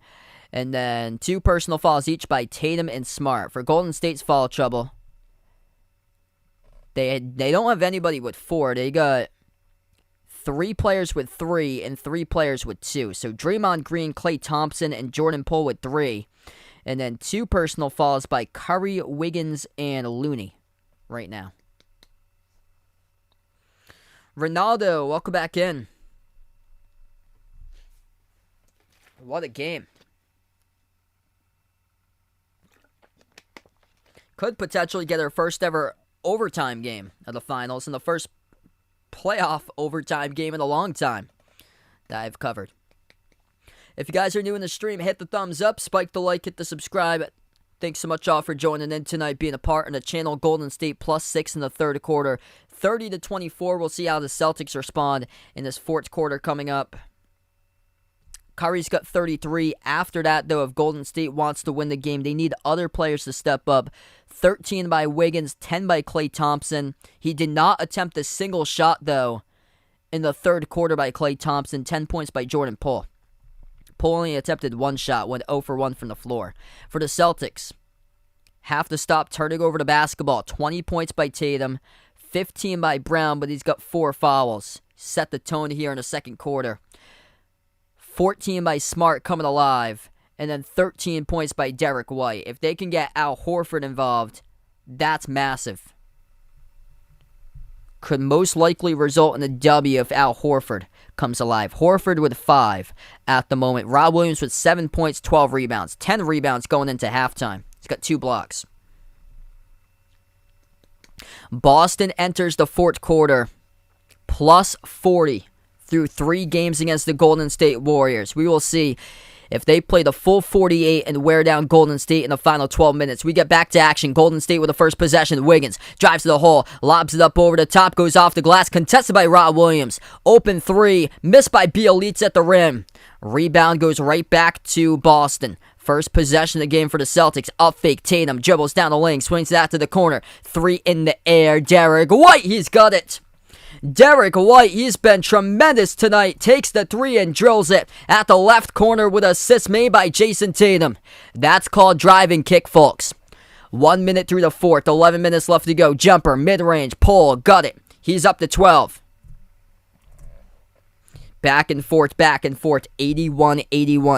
And then 2 personal fouls each by Tatum and Smart. For Golden State's foul trouble, they don't have anybody with 4. They got 3 players with 3 and 3 players with 2. So Draymond Green, Klay Thompson, and Jordan Poole with 3. And then 2 personal fouls by Curry, Wiggins, and Looney right now. Ronaldo, welcome back in. What a game. Could potentially get our first ever overtime game of the finals and the first playoff overtime game in a long time that I've covered. If you guys are new in the stream, hit the thumbs up, spike the like, hit the subscribe. Thanks so much all for joining in tonight, being a part of the channel. Golden State +6 in the third quarter, 30-24. We'll see how the Celtics respond in this fourth quarter coming up. Curry's got 33. After that, though, if Golden State wants to win the game, they need other players to step up. 13 by Wiggins, 10 by Klay Thompson. He did not attempt a single shot, though, in the third quarter by Klay Thompson. 10 points by Jordan Poole. Poole only attempted 1 shot, went 0 for 1 from the floor. For the Celtics, have to stop turning over the basketball. 20 points by Tatum, 15 by Brown, but he's got 4 fouls. Set the tone here in the second quarter. 14 by Smart coming alive, and then 13 points by Derek White. If they can get Al Horford involved, that's massive. Could most likely result in a W if Al Horford comes alive. Horford with 5 at the moment. Rob Williams with 7 points, 12 rebounds. 10 rebounds going into halftime. He's got 2 blocks. Boston enters the fourth quarter +40 through 3 games against the Golden State Warriors. We will see if they play the full 48 and wear down Golden State in the final 12 minutes. We get back to action. Golden State with the first possession. Wiggins drives to the hole, lobs it up over the top, goes off the glass, contested by Rob Williams. Open 3, missed by Bielitsa at the rim. Rebound goes right back to Boston. First possession of the game for the Celtics. Up fake, Tatum dribbles down the lane, swings that to the corner. 3 in the air. Derek White, he's got it. Derek White, he's been tremendous tonight. Takes the 3 and drills it at the left corner with assist made by Jason Tatum. That's called driving kick, folks. 1 minute through the fourth, 11 minutes left to go. Jumper, mid-range, pull, got it. He's up to 12. Back and forth, 81-81.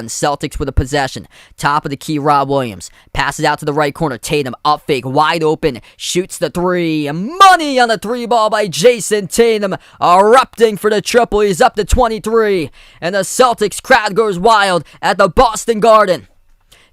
Celtics with a possession. Top of the key, Rob Williams. Passes out to the right corner. Tatum, up fake, wide open. Shoots the 3. Money on the 3 ball by Jason Tatum. Erupting for the triple. He's up to 23. And the Celtics crowd goes wild at the Boston Garden.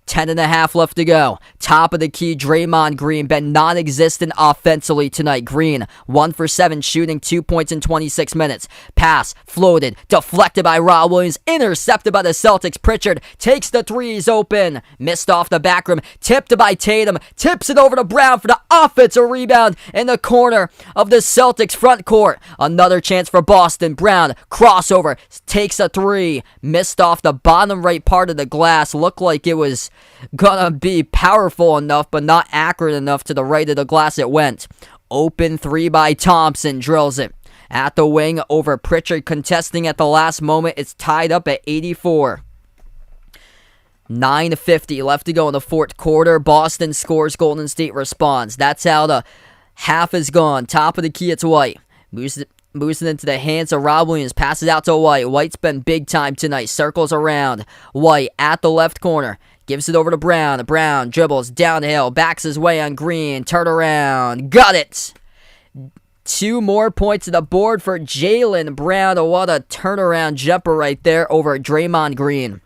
10.5 left to go. Top of the key, Draymond Green been non-existent offensively tonight. Green, 1 for 7 shooting, 2 points in 26 minutes. Pass, floated, deflected by Rob Williams, intercepted by the Celtics. Pritchard takes the threes open. Missed off the back rim, tipped by Tatum, tips it over to Brown for the offensive rebound in the corner of the Celtics front court. Another chance for Boston. Brown, crossover, takes a three. Missed off the bottom right part of the glass. Looked like it was gonna be powerful enough, but not accurate enough. To the right of the glass it went. Open three by Thompson, drills it. At the wing over Pritchard, contesting at the last moment. It's tied up at 84. 9:50 left to go in the fourth quarter. Boston scores, Golden State responds. That's how the half is gone. Top of the key, it's White. Moves it into the hands of Rob Williams. Passes out to White. White's been big time tonight. Circles around. White at the left corner. Gives it over to Brown. Brown dribbles downhill. Backs his way on Green. Turn around. Got it. 2 more points to the board for Jaylen Brown. What a turnaround jumper right there over Draymond Green.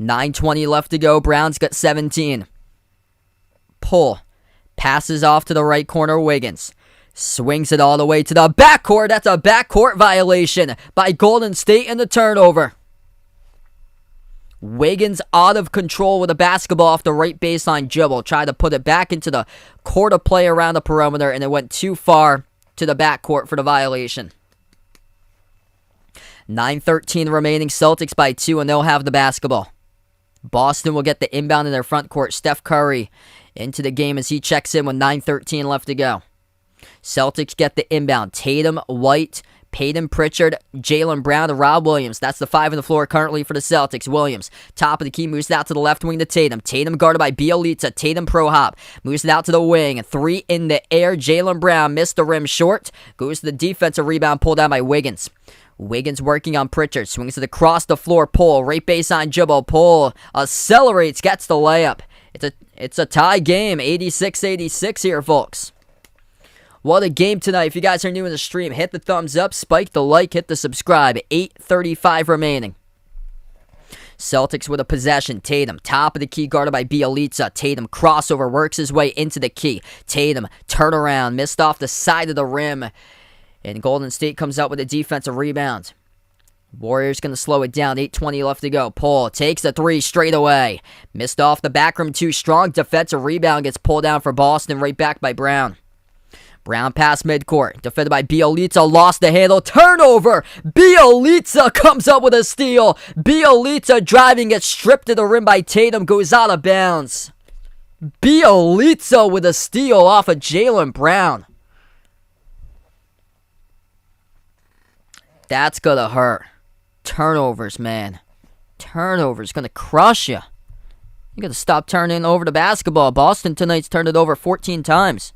9:20 left to go. Brown's got 17. Pull. Passes off to the right corner. Wiggins. Swings it all the way to the backcourt. That's a backcourt violation by Golden State in the turnover. Wiggins out of control with a basketball off the right baseline dribble. Tried to put it back into the court of play around the perimeter, and it went too far to the backcourt for the violation. 9:13 remaining. Celtics by 2, and they'll have the basketball. Boston will get the inbound in their front court. Steph Curry into the game as he checks in with 9:13 left to go. Celtics get the inbound. Tatum, White, Peyton Pritchard, Jaylen Brown, and Rob Williams. That's the 5 on the floor currently for the Celtics. Williams, top of the key, moves it out to the left wing to Tatum. Tatum guarded by Bjelica. Tatum pro hop. Moves it out to the wing. 3 in the air. Jaylen Brown missed the rim short. Goes to the defensive rebound, pulled down by Wiggins. Wiggins working on Pritchard. Swings it across the floor. Pull. Right baseline dribble. Pull. Accelerates. Gets the layup. It's a tie game. 86-86 here, folks. What a game tonight. If you guys are new in the stream, hit the thumbs up, spike the like, hit the subscribe. 8:35 remaining. Celtics with a possession. Tatum, top of the key, guarded by Bjelica. Tatum crossover, works his way into the key. Tatum, turnaround, missed off the side of the rim. And Golden State comes out with a defensive rebound. Warriors going to slow it down. 8:20 left to go. Paul takes a 3 straight away. Missed off the back rim too strong. Defensive rebound gets pulled down for Boston. Right back by Brown. Brown pass midcourt. Defended by Bjelica. Lost the handle. Turnover. Bjelica comes up with a steal. Bjelica driving, gets stripped to the rim by Tatum. Goes out of bounds. Bjelica with a steal off of Jaylen Brown. That's going to hurt. Turnovers, man. Turnovers going to crush you. You got to stop turning over the basketball. Boston tonight's turned it over 14 times.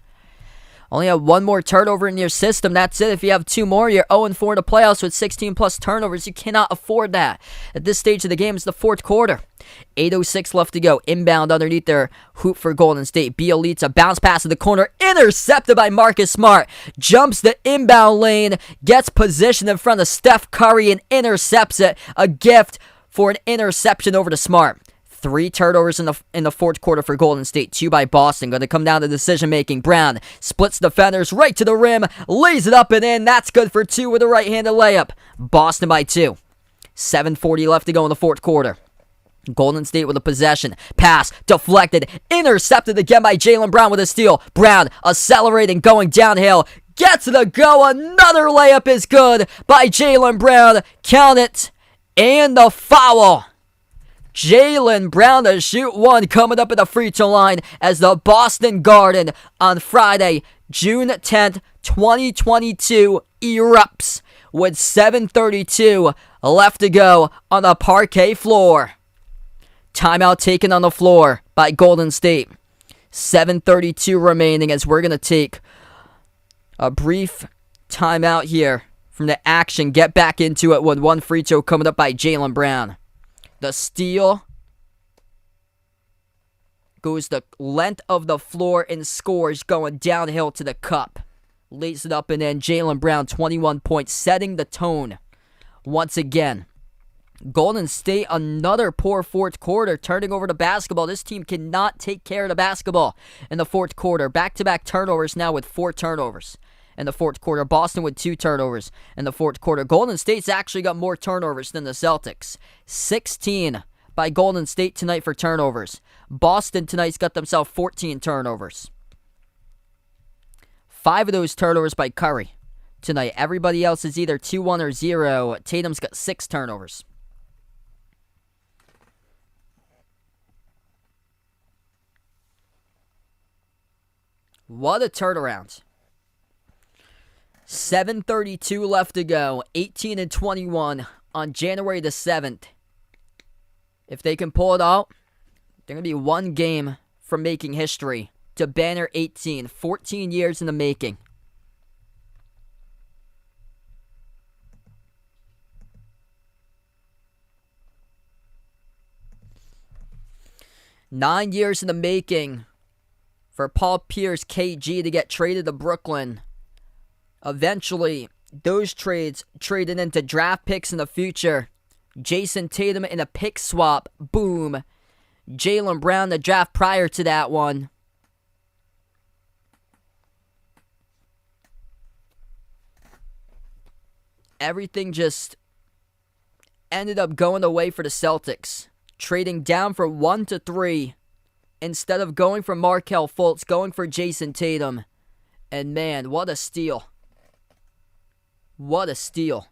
Only have 1 more turnover in your system. That's it. If you have 2 more, you're 0-4 in the playoffs with 16 plus turnovers. You cannot afford that. At this stage of the game, it's the fourth quarter. 8:06 left to go. Inbound underneath their hoop for Golden State. Bjelica, bounce pass to the corner. Intercepted by Marcus Smart. Jumps the inbound lane. Gets positioned in front of Steph Curry and intercepts it. A gift for an interception over to Smart. 3 turnovers in the fourth quarter for Golden State. 2 by Boston. Going to come down to decision-making. Brown splits defenders right to the rim. Lays it up and in. That's good for 2 with a right-handed layup. Boston by 2. 7:40 left to go in the fourth quarter. Golden State with a possession. Pass. Deflected. Intercepted again by Jaylen Brown with a steal. Brown accelerating, going downhill. Gets the go. Another layup is good by Jaylen Brown. Count it. And the foul. Jaylen Brown to shoot 1 coming up at the free throw line as the Boston Garden on Friday, June 10th, 2022 erupts with 7:32 left to go on the parquet floor. Timeout taken on the floor by Golden State. 7:32 remaining as we're going to take a brief timeout here from the action. Get back into it with 1 free throw coming up by Jaylen Brown. The steal goes the length of the floor and scores, going downhill to the cup. Lays it up and in. Jaylen Brown, 21 points, setting the tone once again. Golden State, another poor fourth quarter, turning over the basketball. This team cannot take care of the basketball in the fourth quarter. Back-to-back turnovers now with 4 turnovers in the fourth quarter. Boston with 2 turnovers in the fourth quarter. Golden State's actually got more turnovers than the Celtics. 16 by Golden State tonight for turnovers. Boston tonight's got themselves 14 turnovers. 5 of those turnovers by Curry tonight. Everybody else is either 2-1 or 0. Tatum's got 6 turnovers. What a turnaround. 7:32 left to go. 18-21 on January the 7th. If they can pull it out, they're going to be 1 game from making history to banner 18. 14 years in the making. Nine years in the making for Paul Pierce, KG, to get traded to Brooklyn. Eventually, those trades traded into draft picks in the future. Jason Tatum in a pick swap. Boom. Jaylen Brown, the draft prior to that one. Everything just ended up going away for the Celtics. Trading down from 1 to 3. Instead of going for Markelle Fultz, going for Jason Tatum. And man, what a steal. What a steal.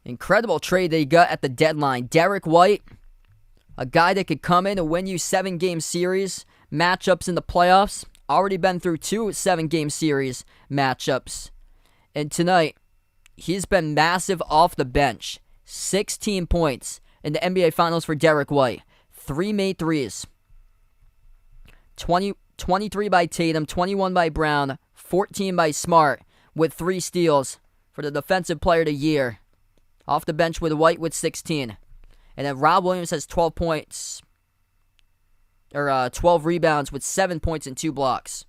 Incredible trade they got at the deadline. Derek White, a guy that could come in and win you 7-game series matchups in the playoffs. Already been through 2 7-game series matchups. And tonight, he's been massive off the bench. 16 points in the NBA Finals for Derek White. 3 made threes. 23 by Tatum, 21 by Brown, 14 by Smart, with 3 steals for the Defensive Player of the Year. Off the bench with White with 16. And then Rob Williams has 12 points. Or 12 rebounds with 7 points and 2 blocks.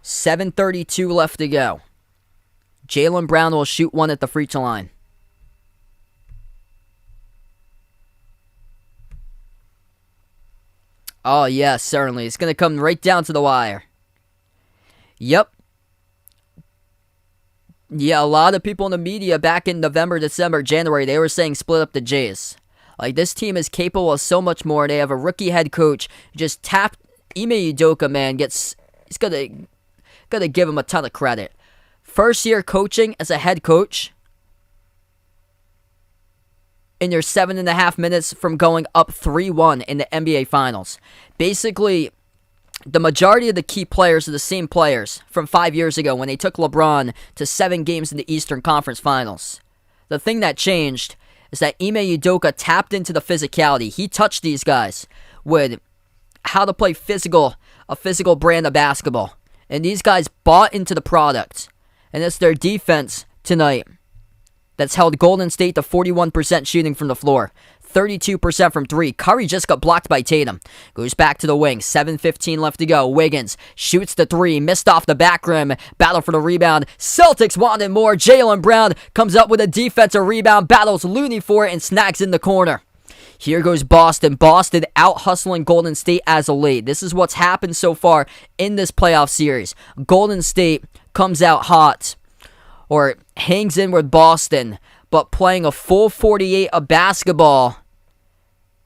$7:32 left to go. Jaylen Brown will shoot 1 at the free throw line. Oh, yes, certainly. It's going to come right down to the wire. Yep. Yeah, a lot of people in the media back in November, December, January, they were saying split up the Jays. Like, this team is capable of so much more. They have a rookie head coach. Just tapped Ime Udoka, man. He's Gotta give him a ton of credit. First year coaching as a head coach. And you're 7.5 minutes from going up 3-1 in the NBA Finals. Basically, the majority of the key players are the same players from 5 years ago when they took LeBron to 7 games in the Eastern Conference Finals. The thing that changed is that Ime Udoka tapped into the physicality. He touched these guys with how to play a physical brand of basketball. And these guys bought into the product. And it's their defense tonight that's held Golden State to 41% shooting from the floor. 32% from 3. Curry just got blocked by Tatum. Goes back to the wing. 7:15 left to go. Wiggins shoots the 3. Missed off the back rim. Battle for the rebound. Celtics wanted more. Jaylen Brown comes up with a defensive rebound. Battles Looney for it and snags in the corner. Here goes Boston. Boston out-hustling Golden State as of late. This is what's happened so far in this playoff series. Golden State comes out hot, or hangs in with Boston, but playing a full 48 of basketball,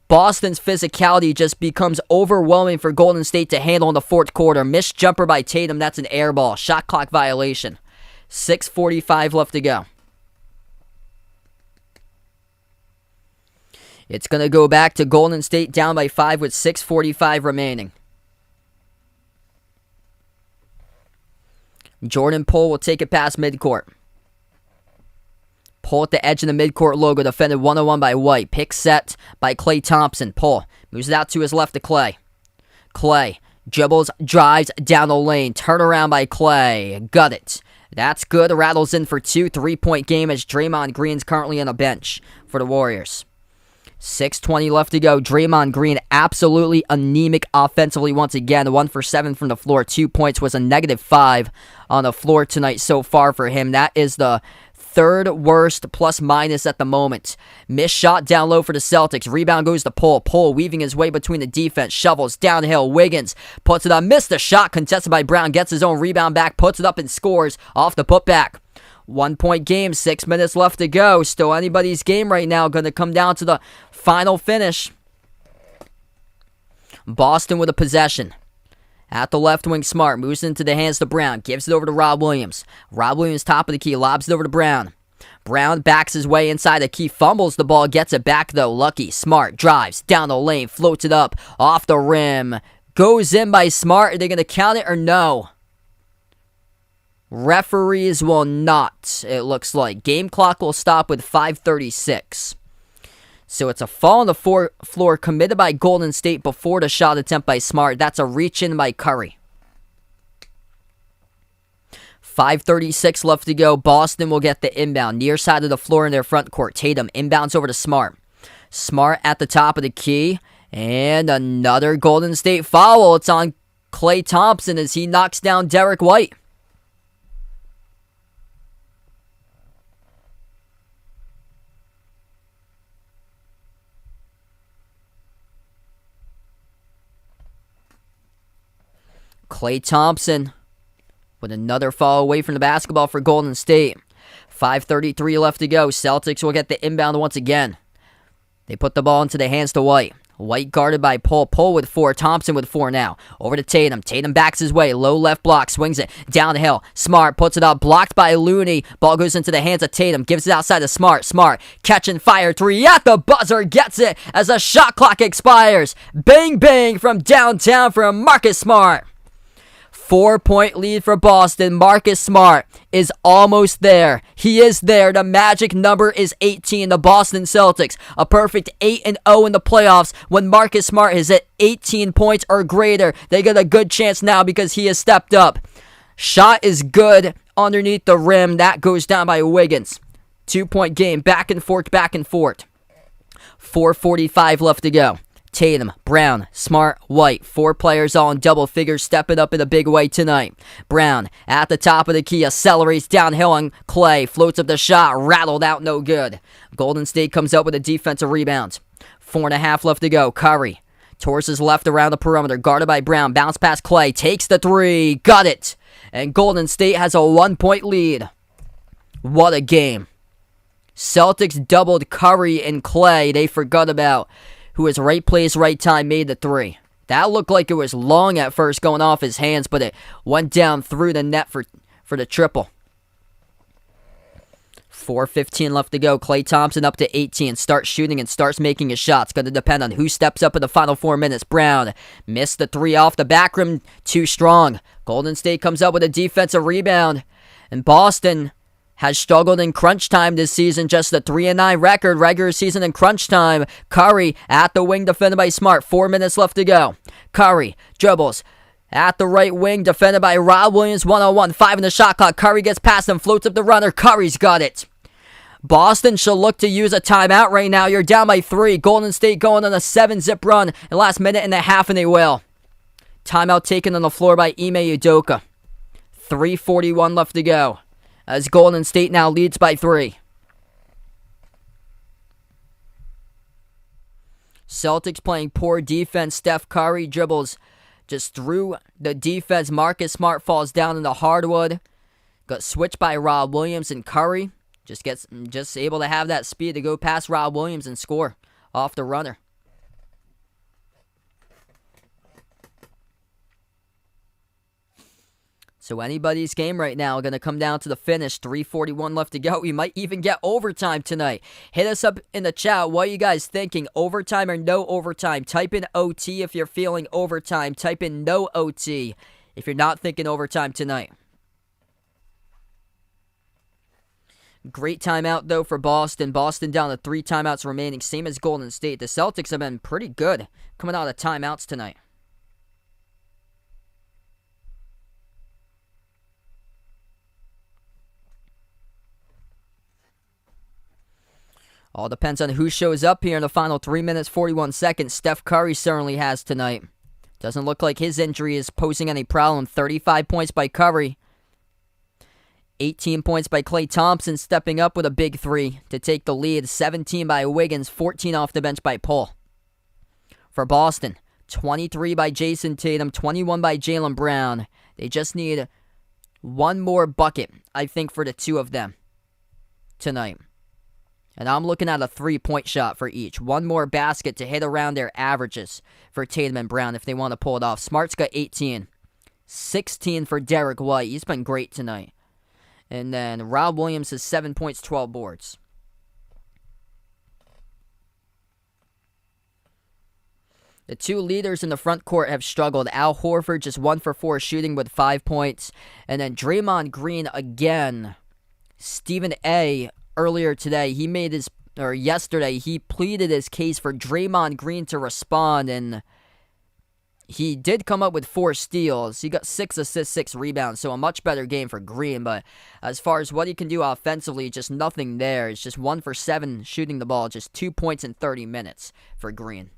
Boston's physicality just becomes overwhelming for Golden State to handle in the fourth quarter. Missed jumper by Tatum. That's an air ball. Shot clock violation. 6:45 left to go. It's going to go back to Golden State down by 5 with 6:45 remaining. Jordan Poole will take it past midcourt. Poole at the edge of the midcourt logo, defended 101 by White. Pick set by Klay Thompson. Poole moves it out to his left to Klay. Klay dribbles, drives down the lane. Turnaround by Klay. Got it. That's good. Rattles in for 2. 3-point game as Draymond Green's currently on the bench for the Warriors. 6:20 left to go. Draymond Green absolutely anemic offensively once again. 1 for 7 from the floor. 2 points, was a -5 on the floor tonight so far for him. That is the third worst plus minus at the moment. Missed shot down low for the Celtics. Rebound goes to Poole. Poole weaving his way between the defense. Shovels downhill. Wiggins puts it up. Missed the shot. Contested by Brown. Gets his own rebound back. Puts it up and scores off the putback. 1 point game. 6 minutes left to go. Still anybody's game right now. Going to come down to the final finish. Boston with a possession. At the left wing, Smart moves into the hands to Brown. Gives it over to Rob Williams. Rob Williams, top of the key, lobs it over to Brown. Brown backs his way inside the key, fumbles the ball, gets it back though. Lucky. Smart drives down the lane, floats it up, off the rim. Goes in by Smart. Are they going to count it or no? Referees will not, it looks like. Game clock will stop with 5:36. So it's a fall on the floor committed by Golden State before the shot attempt by Smart. That's a reach in by Curry. 5:36 left to go. Boston will get the inbound. Near side of the floor in their front court. Tatum inbounds over to Smart. Smart at the top of the key. And another Golden State foul. It's on Klay Thompson as he knocks down Derek White. Klay Thompson with another foul away from the basketball for Golden State. 5:33 left to go. Celtics will get the inbound once again. They put the ball into the hands to White. White guarded by Poole. Poole with 4. Thompson with 4 now. Over to Tatum. Tatum backs his way. Low left block. Swings it down the hill. Smart puts it up. Blocked by Looney. Ball goes into the hands of Tatum. Gives it outside to Smart. Smart catching fire. 3 at the buzzer. Gets it as the shot clock expires. Bang bang from downtown for Marcus Smart. 4-point lead for Boston. Marcus Smart is almost there. He is there. The magic number is 18. The Boston Celtics, a perfect 8-0 in the playoffs when Marcus Smart is at 18 points or greater. They get a good chance now because he has stepped up. Shot is good underneath the rim. That goes down by Wiggins. 2-point game. Back and forth, back and forth. 4:45 left to go. Tatum, Brown, Smart, White. 4 players all in double figures, stepping up in a big way tonight. Brown at the top of the key, accelerates downhill on Klay, floats up the shot, rattled out, no good. Golden State comes up with a defensive rebound. 4.5 left to go. Curry towards his left around the perimeter, guarded by Brown, bounce past Klay, takes the 3, got it. And Golden State has a 1-point lead. What a game. Celtics doubled Curry and Klay. They forgot about who was right place, right time, made the 3. That looked like it was long at first going off his hands, but it went down through the net for the triple. 4:15 left to go. Klay Thompson up to 18. Starts shooting and starts making his shots. Going to depend on who steps up in the final 4 minutes. Brown missed the 3 off the back rim. Too strong. Golden State comes up with a defensive rebound. And Boston has struggled in crunch time this season. Just a 3-9 record, regular season in crunch time. Curry at the wing, defended by Smart. 4 minutes left to go. Curry dribbles at the right wing, defended by Rob Williams. 1-on-1, 5 in the shot clock. Curry gets past him, floats up the runner. Curry's got it. Boston should look to use a timeout right now. You're down by 3. Golden State going on a 7-zip run in the last minute and a half, and they will. Timeout taken on the floor by Ime Udoka. 3:41 left to go, as Golden State now leads by 3. Celtics playing poor defense. Steph Curry dribbles just through the defense. Marcus Smart falls down in the hardwood. Got switched by Rob Williams, and Curry just able to have that speed to go past Rob Williams and score off the runner. So anybody's game right now going to come down to the finish. 3:41 left to go. We might even get overtime tonight. Hit us up in the chat. What are you guys thinking? Overtime or no overtime? Type in OT if you're feeling overtime. Type in no OT if you're not thinking overtime tonight. Great timeout, though, for Boston. Boston down to 3 timeouts remaining, same as Golden State. The Celtics have been pretty good coming out of timeouts tonight. All depends on who shows up here in the final 3 minutes, 41 seconds. Steph Curry certainly has tonight. Doesn't look like his injury is posing any problem. 35 points by Curry. 18 points by Klay Thompson, stepping up with a big three to take the lead. 17 by Wiggins, 14 off the bench by Paul. For Boston, 23 by Jason Tatum, 21 by Jaylen Brown. They just need one more bucket, I think, for the two of them tonight. And I'm looking at a 3-point shot for each. One more basket to hit around their averages for Tatum and Brown if they want to pull it off. Smart's got 18. 16 for Derek White. He's been great tonight. And then Rob Williams has 7 points, 12 boards. The two leaders in the front court have struggled. Al Horford just 1 for 4 shooting with 5 points. And then Draymond Green again. Stephen A. earlier today, yesterday, he pleaded his case for Draymond Green to respond, and he did come up with 4 steals. He got 6 assists, 6 rebounds, so a much better game for Green. But as far as what he can do offensively, just nothing there. It's just 1 for 7 shooting the ball, just 2 points in 30 minutes for Green.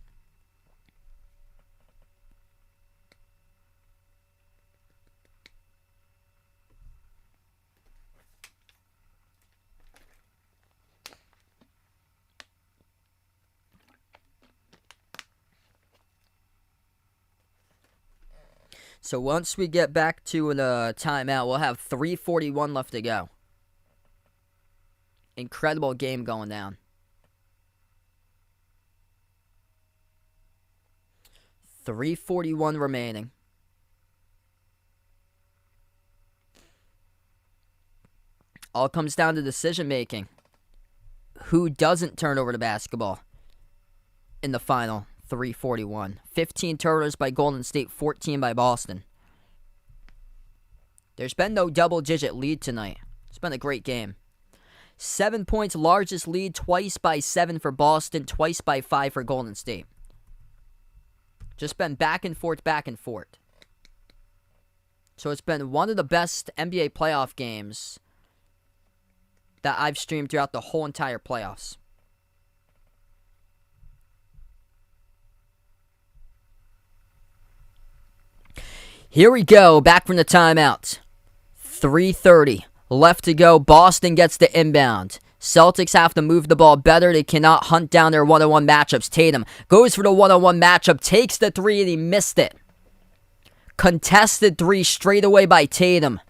So once we get back to the timeout, we'll have 3:41 left to go. Incredible game going down. $3:41 remaining. All comes down to decision making. Who doesn't turn over the basketball in the final 3:41. 15 turnovers by Golden State, 14 by Boston. There's been no double-digit lead tonight. It's been a great game. 7 points, largest lead, twice by 7 for Boston, twice by 5 for Golden State. Just been back and forth, back and forth. So it's been one of the best NBA playoff games that I've streamed throughout the whole entire playoffs. Here we go, back from the timeout. 3:30 left to go. Boston gets the inbound. Celtics have to move the ball better. They cannot hunt down their one-on-one matchups. Tatum goes for the one-on-one matchup, takes the three, and he missed it. Contested three straight away by Tatum.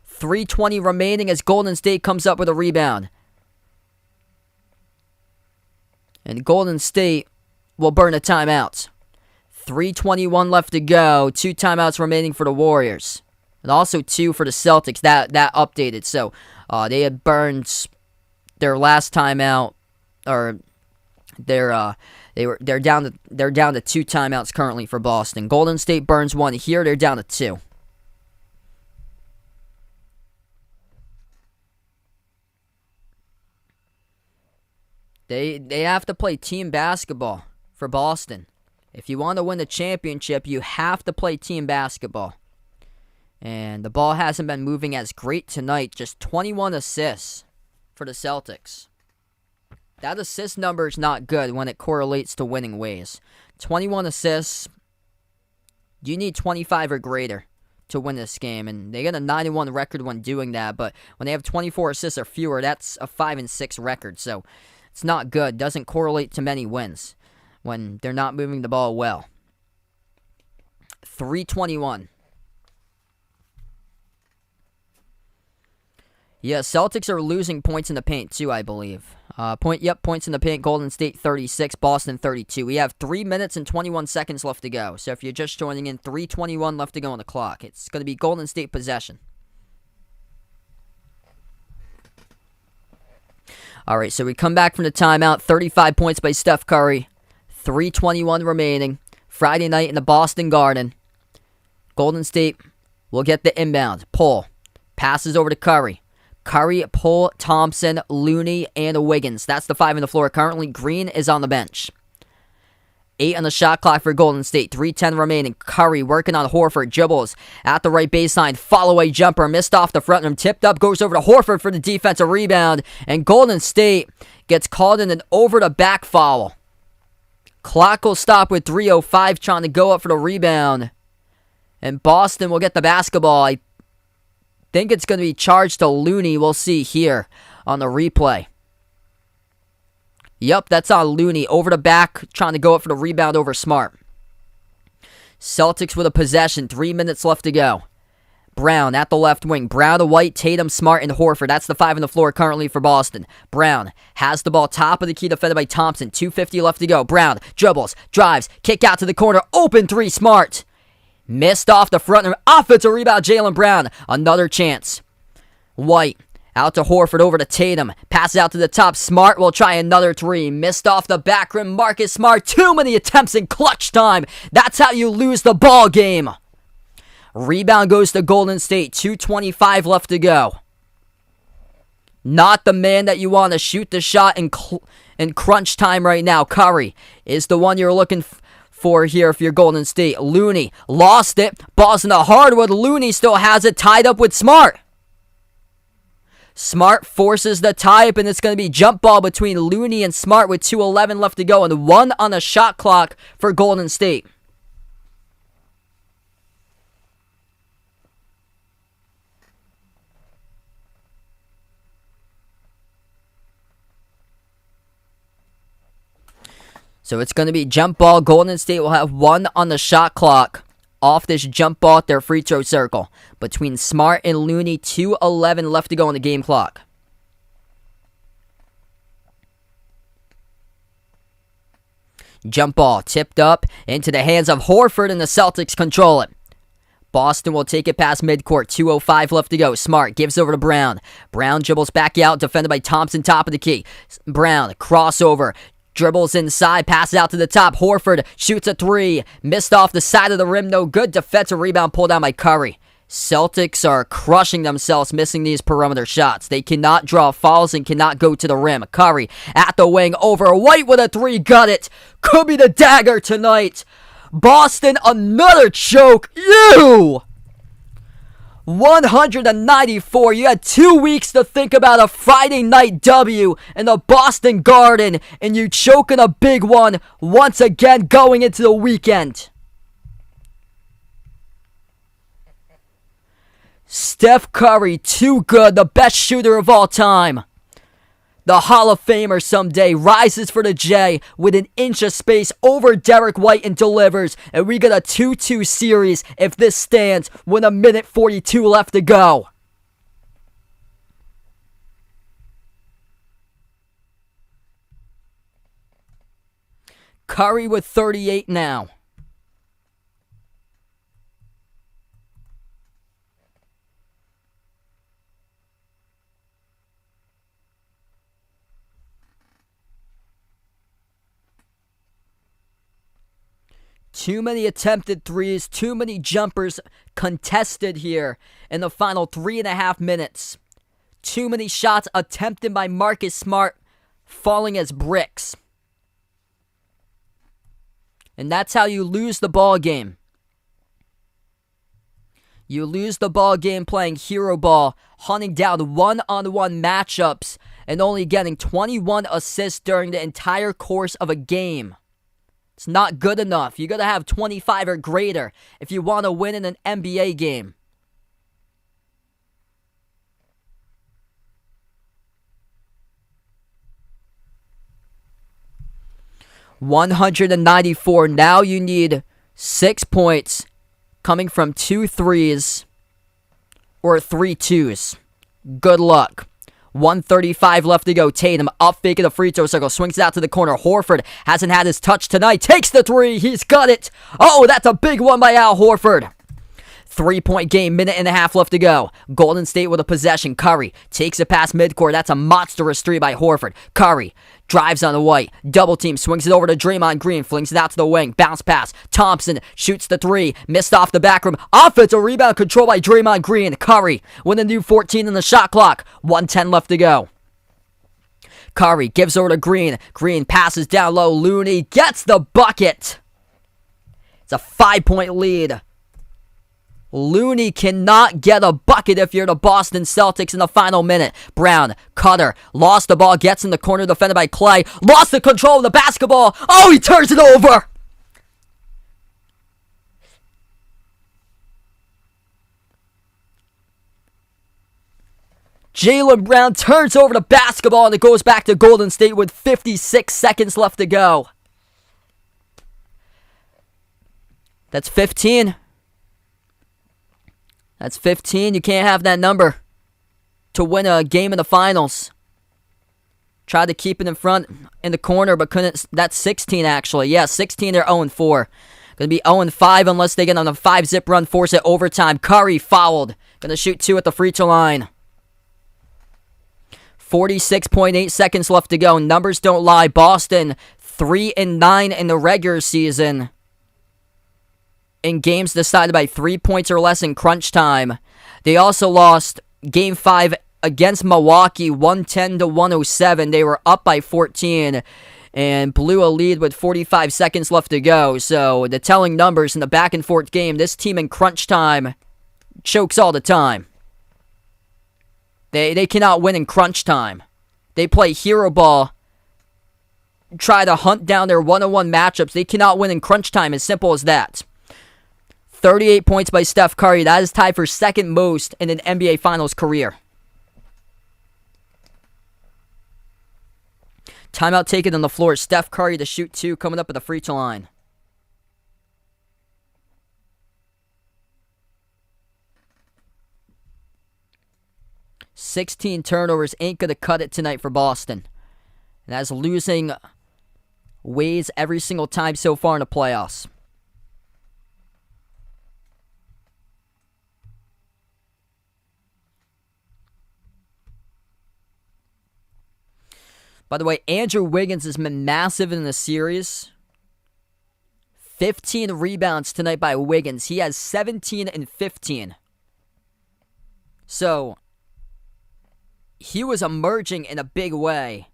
3:20 remaining as Golden State comes up with a rebound. And Golden State will burn a timeout. 3:21 left to go. 2 timeouts remaining for the Warriors. And also 2 for the Celtics. That updated. So they had burned their last timeout, or they're down to 2 timeouts currently for Boston. Golden State burns 1 here. They're down to 2. They have to play team basketball for Boston. If you want to win the championship, you have to play team basketball. And the ball hasn't been moving as great tonight. Just 21 assists for the Celtics. That assist number is not good when it correlates to winning ways. 21 assists. You need 25 or greater to win this game. And they got a 9-1 record when doing that. But when they have 24 assists or fewer, that's a 5-6 record. So it's not good. Doesn't correlate to many wins when they're not moving the ball well. 3:21. Yeah, Celtics are losing points in the paint too, I believe. Points in the paint. Golden State 36, Boston 32. We have 3 minutes and 21 seconds left to go. So if you're just joining in, 3:21 left to go on the clock. It's going to be Golden State possession. All right, so we come back from the timeout. 35 points by Steph Curry. 3:21 remaining. Friday night in the Boston Garden. Golden State will get the inbound. Pull. Passes over to Curry. Curry, Paul, Thompson, Looney, and Wiggins. That's the 5 on the floor. Currently, Green is on the bench. 8 on the shot clock for Golden State. 3:10 remaining. Curry working on Horford. Dribbles at the right baseline. Follow-away jumper. Missed off the front rim. Tipped up. Goes over to Horford for the defensive rebound. And Golden State gets called in an over-the-back foul. Clock will stop with 3:05 trying to go up for the rebound. And Boston will get the basketball. I think it's going to be charged to Looney. We'll see here on the replay. Yep, that's on Looney. Over the back, trying to go up for the rebound over Smart. Celtics with a possession. 3 minutes left to go. Brown at the left wing. Brown to White, Tatum, Smart, and Horford. That's the 5 on the floor currently for Boston. Brown has the ball top of the key, defended by Thompson. 2:50 left to go. Brown dribbles, drives, kick out to the corner. Open three, Smart. Missed off the front. Offensive rebound, Jaylen Brown. Another chance. White out to Horford, over to Tatum. Passes out to the top. Smart will try another three. Missed off the back rim. Marcus Smart. Too many attempts in clutch time. That's how you lose the ball game. Rebound goes to Golden State. 2:25 left to go. Not the man that you want to shoot the shot in crunch time right now. Curry is the one you're looking for here if you're Golden State. Looney lost it. Ball's in the hardwood. Looney still has it tied up with Smart. Smart forces the tie-up, and it's going to be jump ball between Looney and Smart with 2:11 left to go and 1 on the shot clock for Golden State. So it's going to be jump ball. Golden State will have 1 on the shot clock off this jump ball at their free throw circle. Between Smart and Looney, 2:11 left to go on the game clock. Jump ball tipped up into the hands of Horford, and the Celtics control it. Boston will take it past midcourt. 2:05 left to go. Smart gives over to Brown. Brown dribbles back out, defended by Thompson, top of the key. Brown, crossover. Dribbles inside, passes out to the top. Horford shoots a three. Missed off the side of the rim. No good. Defensive rebound pulled down by Curry. Celtics are crushing themselves, missing these perimeter shots. They cannot draw fouls and cannot go to the rim. Curry at the wing, over White with a three. Got it. Could be the dagger tonight. Boston, another choke. 194. You had 2 weeks to think about a Friday night W in the Boston Garden, and you choke in a big one once again going into the weekend. Steph Curry, too good, the best shooter of all time. The Hall of Famer someday rises for the J with an inch of space over Derek White and delivers. And we got a 2-2 series if this stands with 1:42 left to go. Curry with 38 now. Too many attempted threes, too many jumpers contested here in the final 3.5 minutes. Too many shots attempted by Marcus Smart, falling as bricks. And that's how you lose the ball game. You lose the ball game playing hero ball, hunting down one-on-one matchups, and only getting 21 assists during the entire course of a game. It's not good enough. You got to have 25 or greater if you want to win in an NBA game. $194. Now you need 6 points coming from 2 threes or 3 twos. Good luck. 1:35 left to go. Tatum up fake in the free throw circle. Swings it out to the corner. Horford hasn't had his touch tonight. Takes the three. He's got it. Oh, that's a big one by Al Horford. 3-point game. 1.5 left to go. Golden State with a possession. Curry takes it past midcourt. That's a monstrous three by Horford. Curry drives on the White. Double team. Swings it over to Draymond Green. Flings it out to the wing. Bounce pass. Thompson shoots the three. Missed off the back rim. Offensive rebound control by Draymond Green. Curry with a new 14 in the shot clock. 1:10 left to go. Curry gives over to Green. Green passes down low. Looney gets the bucket. It's a 5-point lead. Looney cannot get a bucket if you're the Boston Celtics in the final minute. Brown, cutter, lost the ball, gets in the corner, defended by Clay. Lost the control of the basketball. Oh, he turns it over. Jaylen Brown turns over the basketball and it goes back to Golden State with 56 seconds left to go. That's 15. That's 15. You can't have that number to win a game in the finals. Tried to keep it in front in the corner, but couldn't. That's 16, actually. Yeah, 16, they're 0-4. Going to be 0-5 unless they get on a 5-zip run, force it overtime. Curry fouled. Going to shoot 2 at the free throw line. 46.8 seconds left to go. Numbers don't lie. Boston 3-9 in the regular season in games decided by 3 points or less in crunch time. They also lost Game 5 against Milwaukee, 110-107. They were up by 14 and blew a lead with 45 seconds left to go. So the telling numbers in the back and forth game, this team in crunch time chokes all the time. They cannot win in crunch time. They play hero ball, try to hunt down their one-on-one matchups. They cannot win in crunch time, as simple as that. 38 points by Steph Curry. That is tied for second most in an NBA Finals career. Timeout taken on the floor. Steph Curry to shoot 2, coming up at the free throw line. "16 turnovers ain't going to cut it tonight for Boston. And that's losing ways every single time so far in the playoffs. By the way, Andrew Wiggins has been massive in the series. 15 rebounds tonight by Wiggins. He has 17 and 15. So, he was emerging in a big way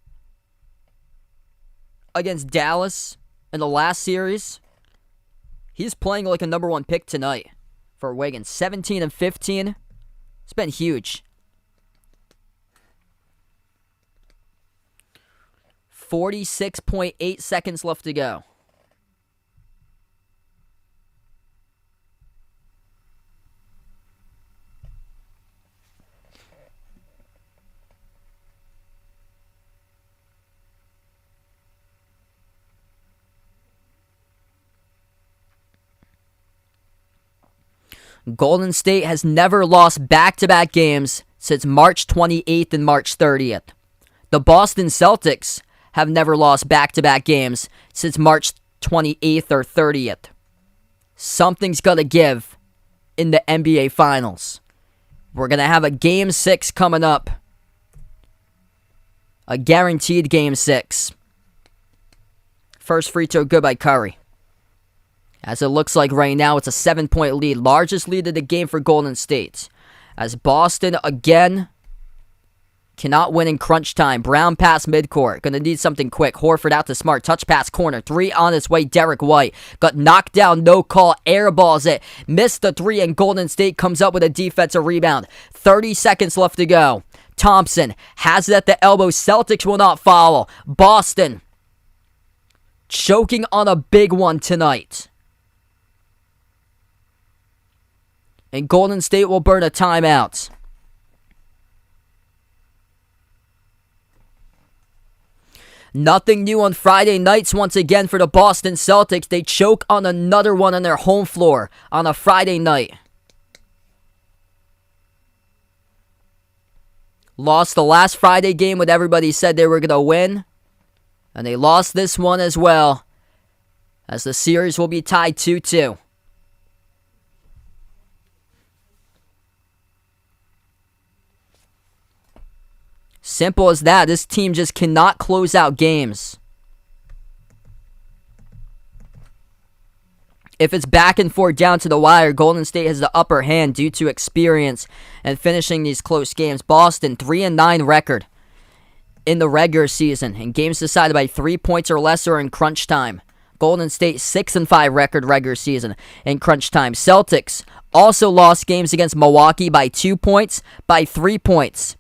against Dallas in the last series. He's playing like a number 1 pick tonight for Wiggins. 17 and 15. It's been huge. 46.8 seconds left to go. Golden State has never lost back-to-back games since March 28th and March 30th. The Boston Celtics have never lost back-to-back games since March 28th or 30th. Something's got to give in the NBA Finals. We're going to have a Game 6 coming up. A guaranteed Game 6. First free throw good by Curry. As it looks like right now, it's a 7-point lead. Largest lead of the game for Golden State. As Boston, again, cannot win in crunch time. Brown pass midcourt. Gonna need something quick. Horford out to Smart. Touch pass corner. 3 on its way. Derek White. Got knocked down. No call. Airballs it. Missed the 3 and Golden State comes up with a defensive rebound. 30 seconds left to go. Thompson has it at the elbow. Celtics will not follow. Boston choking on a big one tonight. And Golden State will burn a timeout. Nothing new on Friday nights once again for the Boston Celtics. They choke on another one on their home floor on a Friday night. Lost the last Friday game when everybody said they were going to win. And they lost this one as well, as the series will be tied 2-2. Simple as that. This team just cannot close out games. If it's back and forth down to the wire, Golden State has the upper hand due to experience and finishing these close games. Boston, 3-9 record in the regular season, and games decided by 3 points or less or in crunch time. Golden State 6-5 record regular season in crunch time. Celtics also lost games against Milwaukee by 2 points, by 3 points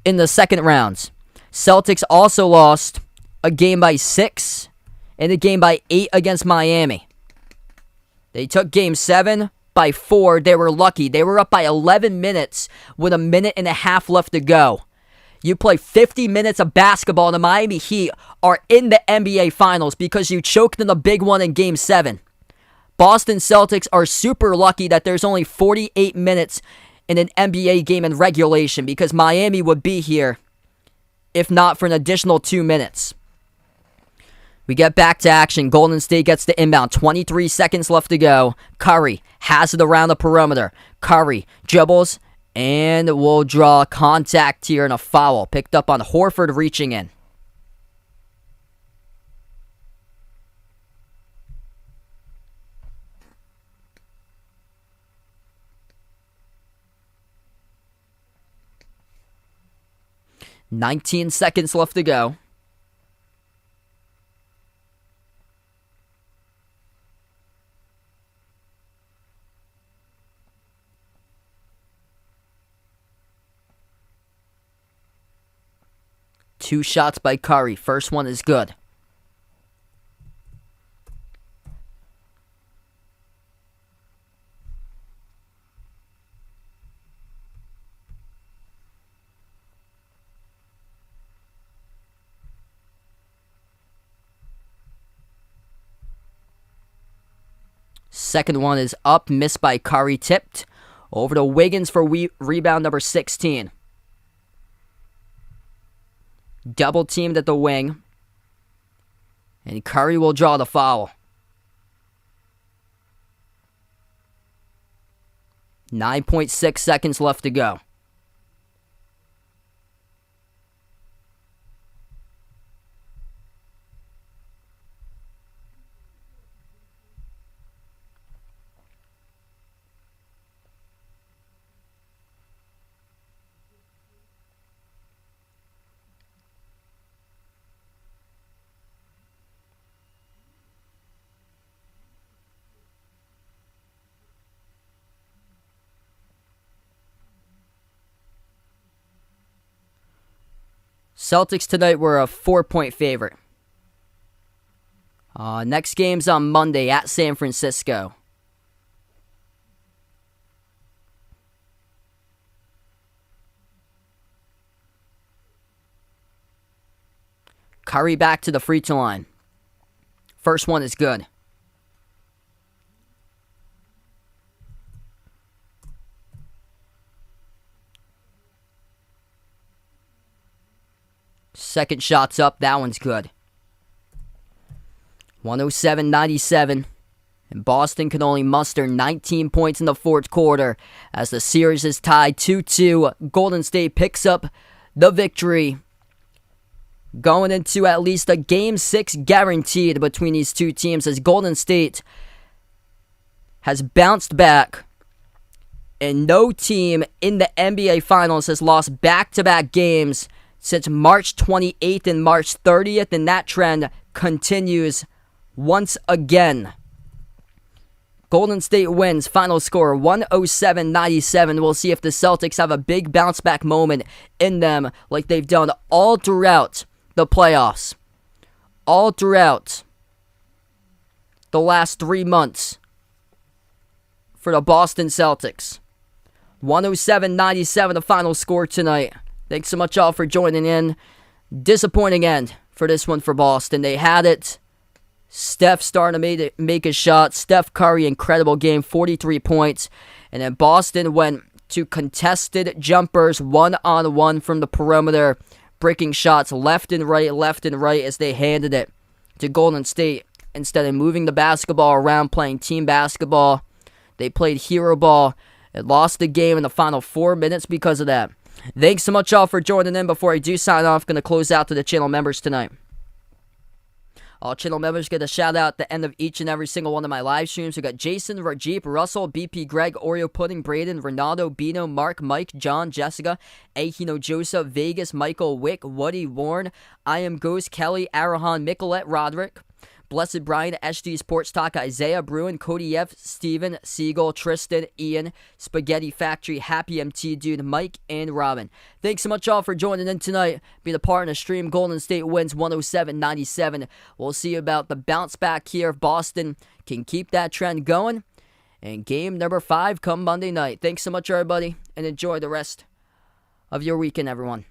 in the second rounds. Celtics also lost a game by 6 and a game by 8 against Miami. They took game 7 by 4. They were lucky. They were up by 11 minutes with a minute and a half left to go. You play 50 minutes of basketball, and the Miami Heat are in the NBA Finals because you choked in the big one in game 7. Boston Celtics are super lucky that there's only 48 minutes in an NBA game in regulation because Miami would be here if not for an additional 2 minutes. We get back to action. Golden State gets the inbound. 23 seconds left to go. Curry has it around the perimeter. Curry dribbles and will draw contact here and a foul. Picked up on Horford reaching in. "19 seconds left to go. Two shots by Curry. First one is good. Second one is up, missed by Curry, tipped over to Wiggins for rebound number 16. Double teamed at the wing, and Curry will draw the foul. 9.6 seconds left to go. Celtics tonight were a 4-point favorite. Next game's on Monday at San Francisco. Curry back to the free throw line. First one is good. Second shot's up. That one's good. 107-97. And Boston can only muster 19 points in the fourth quarter as the series is tied 2-2. Golden State picks up the victory, going into at least a Game 6 guaranteed between these two teams as Golden State has bounced back. And no team in the NBA Finals has lost back-to-back games since March 28th and March 30th, and that trend continues once again. Golden State wins. Final score 107-97. We'll see if the Celtics have a big bounce-back moment in them like they've done all throughout the playoffs. All throughout the last 3 months for the Boston Celtics. 107-97, the final score tonight. Thanks so much all for joining in. Disappointing end for this one for Boston. They had it. Steph starting to make his shot. Steph Curry, incredible game, 43 points. And then Boston went to contested jumpers, one-on-one from the perimeter, breaking shots left and right as they handed it to Golden State. Instead of moving the basketball around, playing team basketball, they played hero ball and lost the game in the final 4 minutes because of that. Thanks so much all for joining in. Before I do sign off, going to close out to the channel members tonight. All channel members get a shout out at the end of each and every single one of my live streams. We got Jason, Rajeep, Russell, BP, Greg, Oreo Pudding, Braden, Ronaldo, Bino, Mark, Mike, John, Jessica, Ahino, Joseph, Vegas, Michael, Wick, Woody, Warren, I Am Ghost, Kelly, Arahan, Micolette, Roderick, Blessed Brian, SD Sports Talk, Isaiah, Bruin, Cody F, Steven, Siegel, Tristan, Ian, Spaghetti Factory, Happy MT Dude, Mike, and Robin. Thanks so much all for joining in tonight, being a part in the stream. Golden State wins 107-97. We'll see about the bounce back here if Boston can keep that trend going. And game number 5 come Monday night. Thanks so much, everybody, and enjoy the rest of your weekend, everyone.